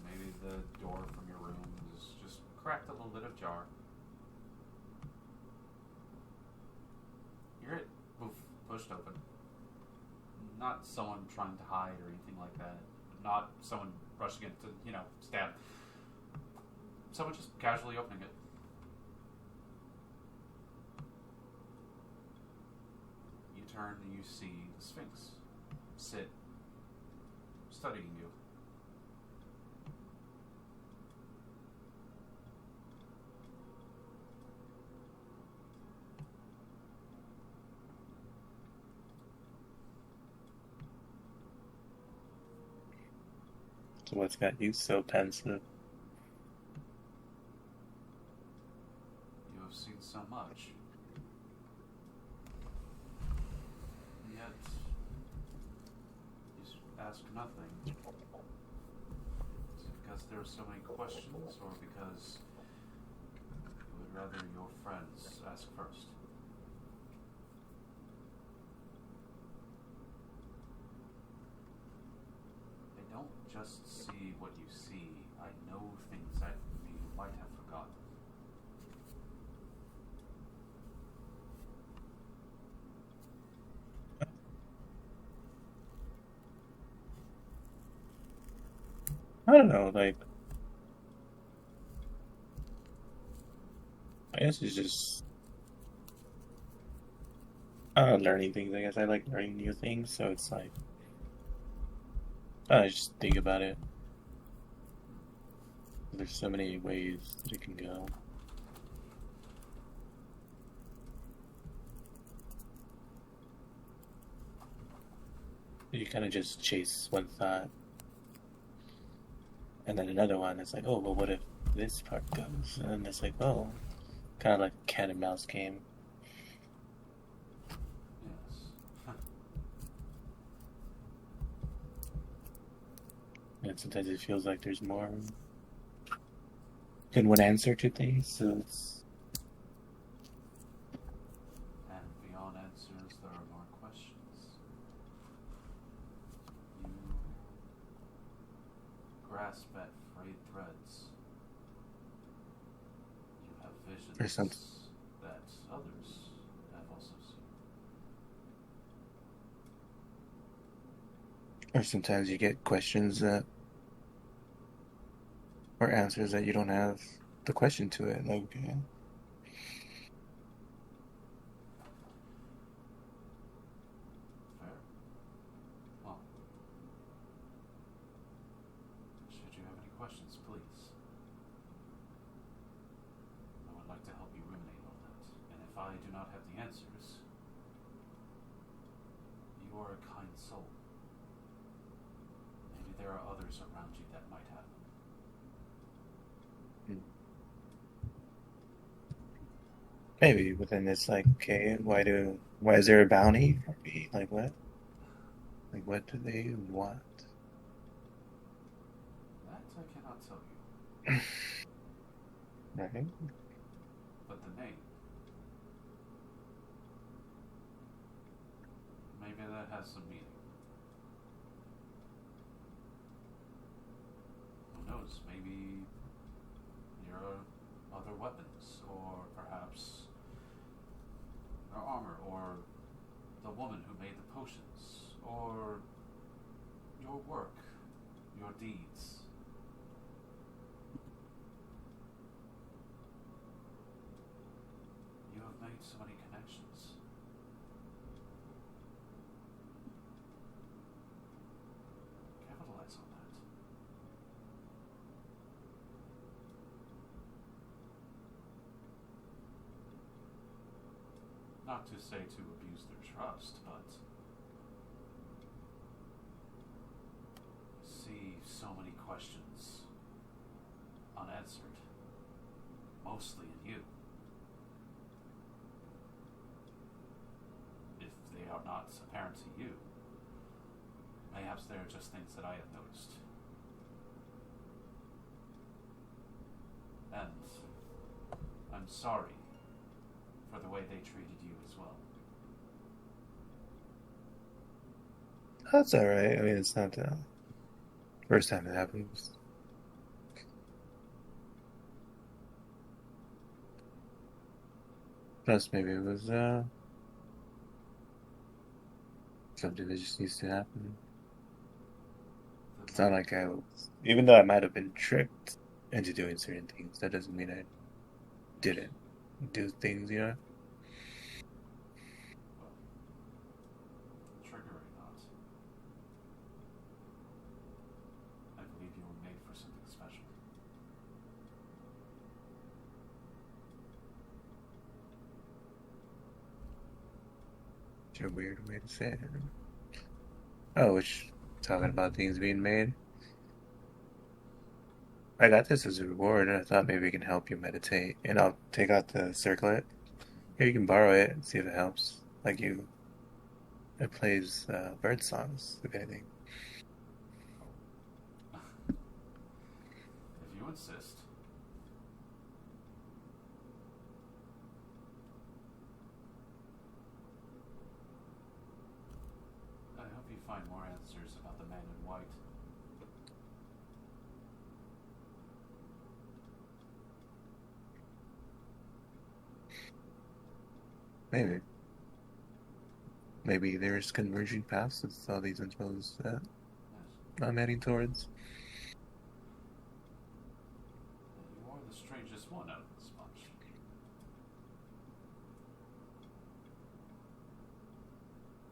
A: Maybe the door from your room is just cracked a little bit ajar. You hear it pushed open. Not someone trying to hide or anything like that. Not someone rushing in to, stab. Someone just casually opening it. You turn and you see the Sphinx sit, studying you.
E: So what's got you so pensive?
A: You have seen so much. And yet, you ask nothing. Is it because there are so many questions, or because you would rather your friends ask first? I don't just see what you see. I know things that you might have forgotten.
E: I don't know, like. I guess it's just. Learning things, I guess. I like learning new things, so it's like. I just think about it. There's so many ways that it can go. You kind of just chase one thought, and then another one is like, oh, well, what if this part goes? And then it's like, oh, kind of like a cat and mouse game.
A: Yes.
E: And sometimes it feels like there's more than one answer to things, so it's.
A: And beyond answers, there are more questions. You grasp at frayed threads. You have visions
E: There's something.
A: that others have also seen.
E: Or sometimes you get questions that. Or answers that you don't have the question to it. Like,
A: Fair. Well, should you have any questions, please. I would like to help you ruminate on that. And if I do not have the answers, you are a kind soul. Maybe there are others around you that might have them.
E: maybe, but then it's like, okay, why is there a bounty for me? Like what? Like what do they want?
A: That I cannot tell you.
E: Right?
A: But the name. Maybe that has some meaning. Who knows? Maybe your other weapons, or perhaps your armor, or the woman who made the potions, or your work, your deeds. You have made so many connections. Capitalize on that. Not to say to abuse their trust, but see so many questions unanswered, mostly in you. If they are not apparent to you, perhaps they are just things that I have noticed. And I'm sorry for the way they treated you as well.
E: That's alright. I mean, it's not the first time it happens. Plus, maybe it was something that just needs to happen. It's not like I was, even though I might have been tricked into doing certain things, that doesn't mean I didn't do things, you know?
A: Trigger or not, I believe you were made for something special.
E: It's a weird way to say it. Oh, which, talking about things being made. I got this as a reward, and I thought maybe it can help you meditate. And I'll take out the circlet. Here, you can borrow it and see if it helps. Like you, it plays bird songs, if anything.
A: If you insist. I hope you find more answers about the man in white.
E: Maybe. Maybe there's converging paths with all these infos that
A: Yes.
E: I'm heading towards.
A: You are the strangest one out of this bunch.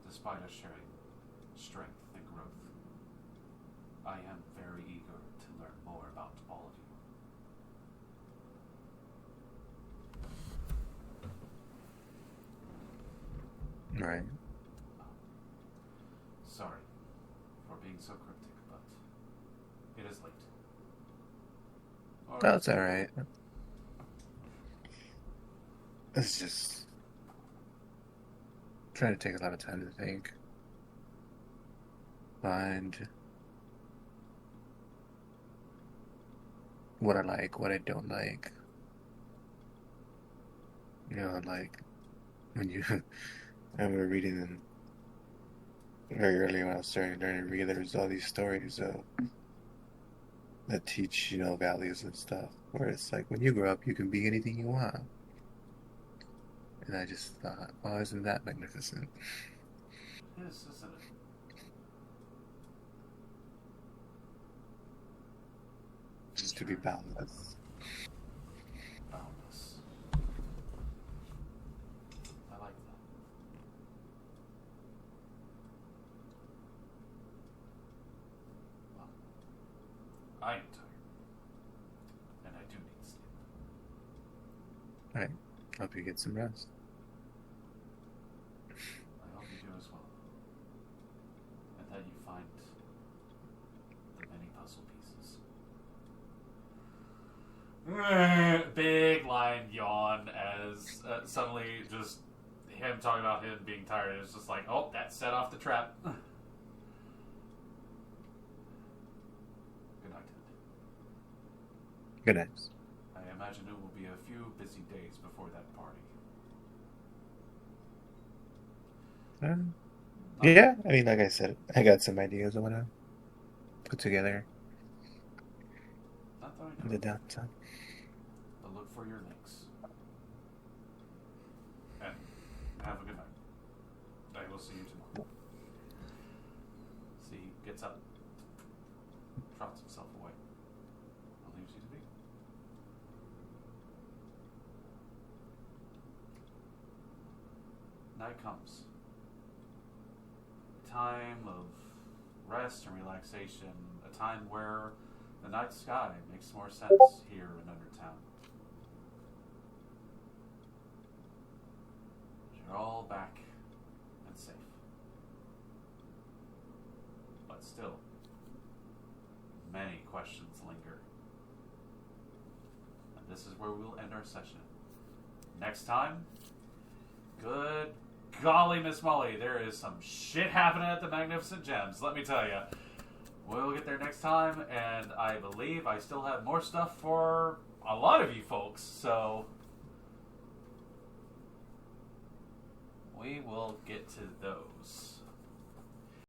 A: Despite us sharing strength and growth, I am very eager to learn more about all of you.
E: Right.
A: Sorry for being so cryptic, but it is late.
E: That's alright. It's just trying to take a lot of time to think. Find what I like, what I don't like. You know, like when you I remember reading very early when I was starting to learn to read, there was all these stories that teach, you know, values and stuff. Where it's like when you grow up, you can be anything you want. And I just thought, oh, isn't that magnificent?
A: Yes, isn't it?
E: Just to be boundless.
A: Boundless. I like that. Well, I am tired. And I do need sleep.
E: Alright. Hope you get some rest.
A: I hope you do as well. And that you find the many puzzle pieces. Big lion yawn as suddenly just him talking about him being tired is just like, oh, that set off the trap. Good night.
E: Good night.
A: I imagine it will be a few busy days before that party.
E: Yeah, I mean, like I said, I got some ideas I want to put together
A: Not that I
E: in
A: know,
E: the downtime.
A: but look for your links. And have a good night. I will see you tomorrow. See, he gets up, trots himself away, and leaves you to be. Night comes. Time of rest and relaxation, a time where the night sky makes more sense here in Undertown. You're all back and safe. But still, many questions linger. And this is where we'll end our session. Next time, good golly, Miss Molly, there is some shit happening at the Magnificent Gems, let me tell you. We'll get there next time, and I believe I still have more stuff for a lot of you folks, so we will get to those.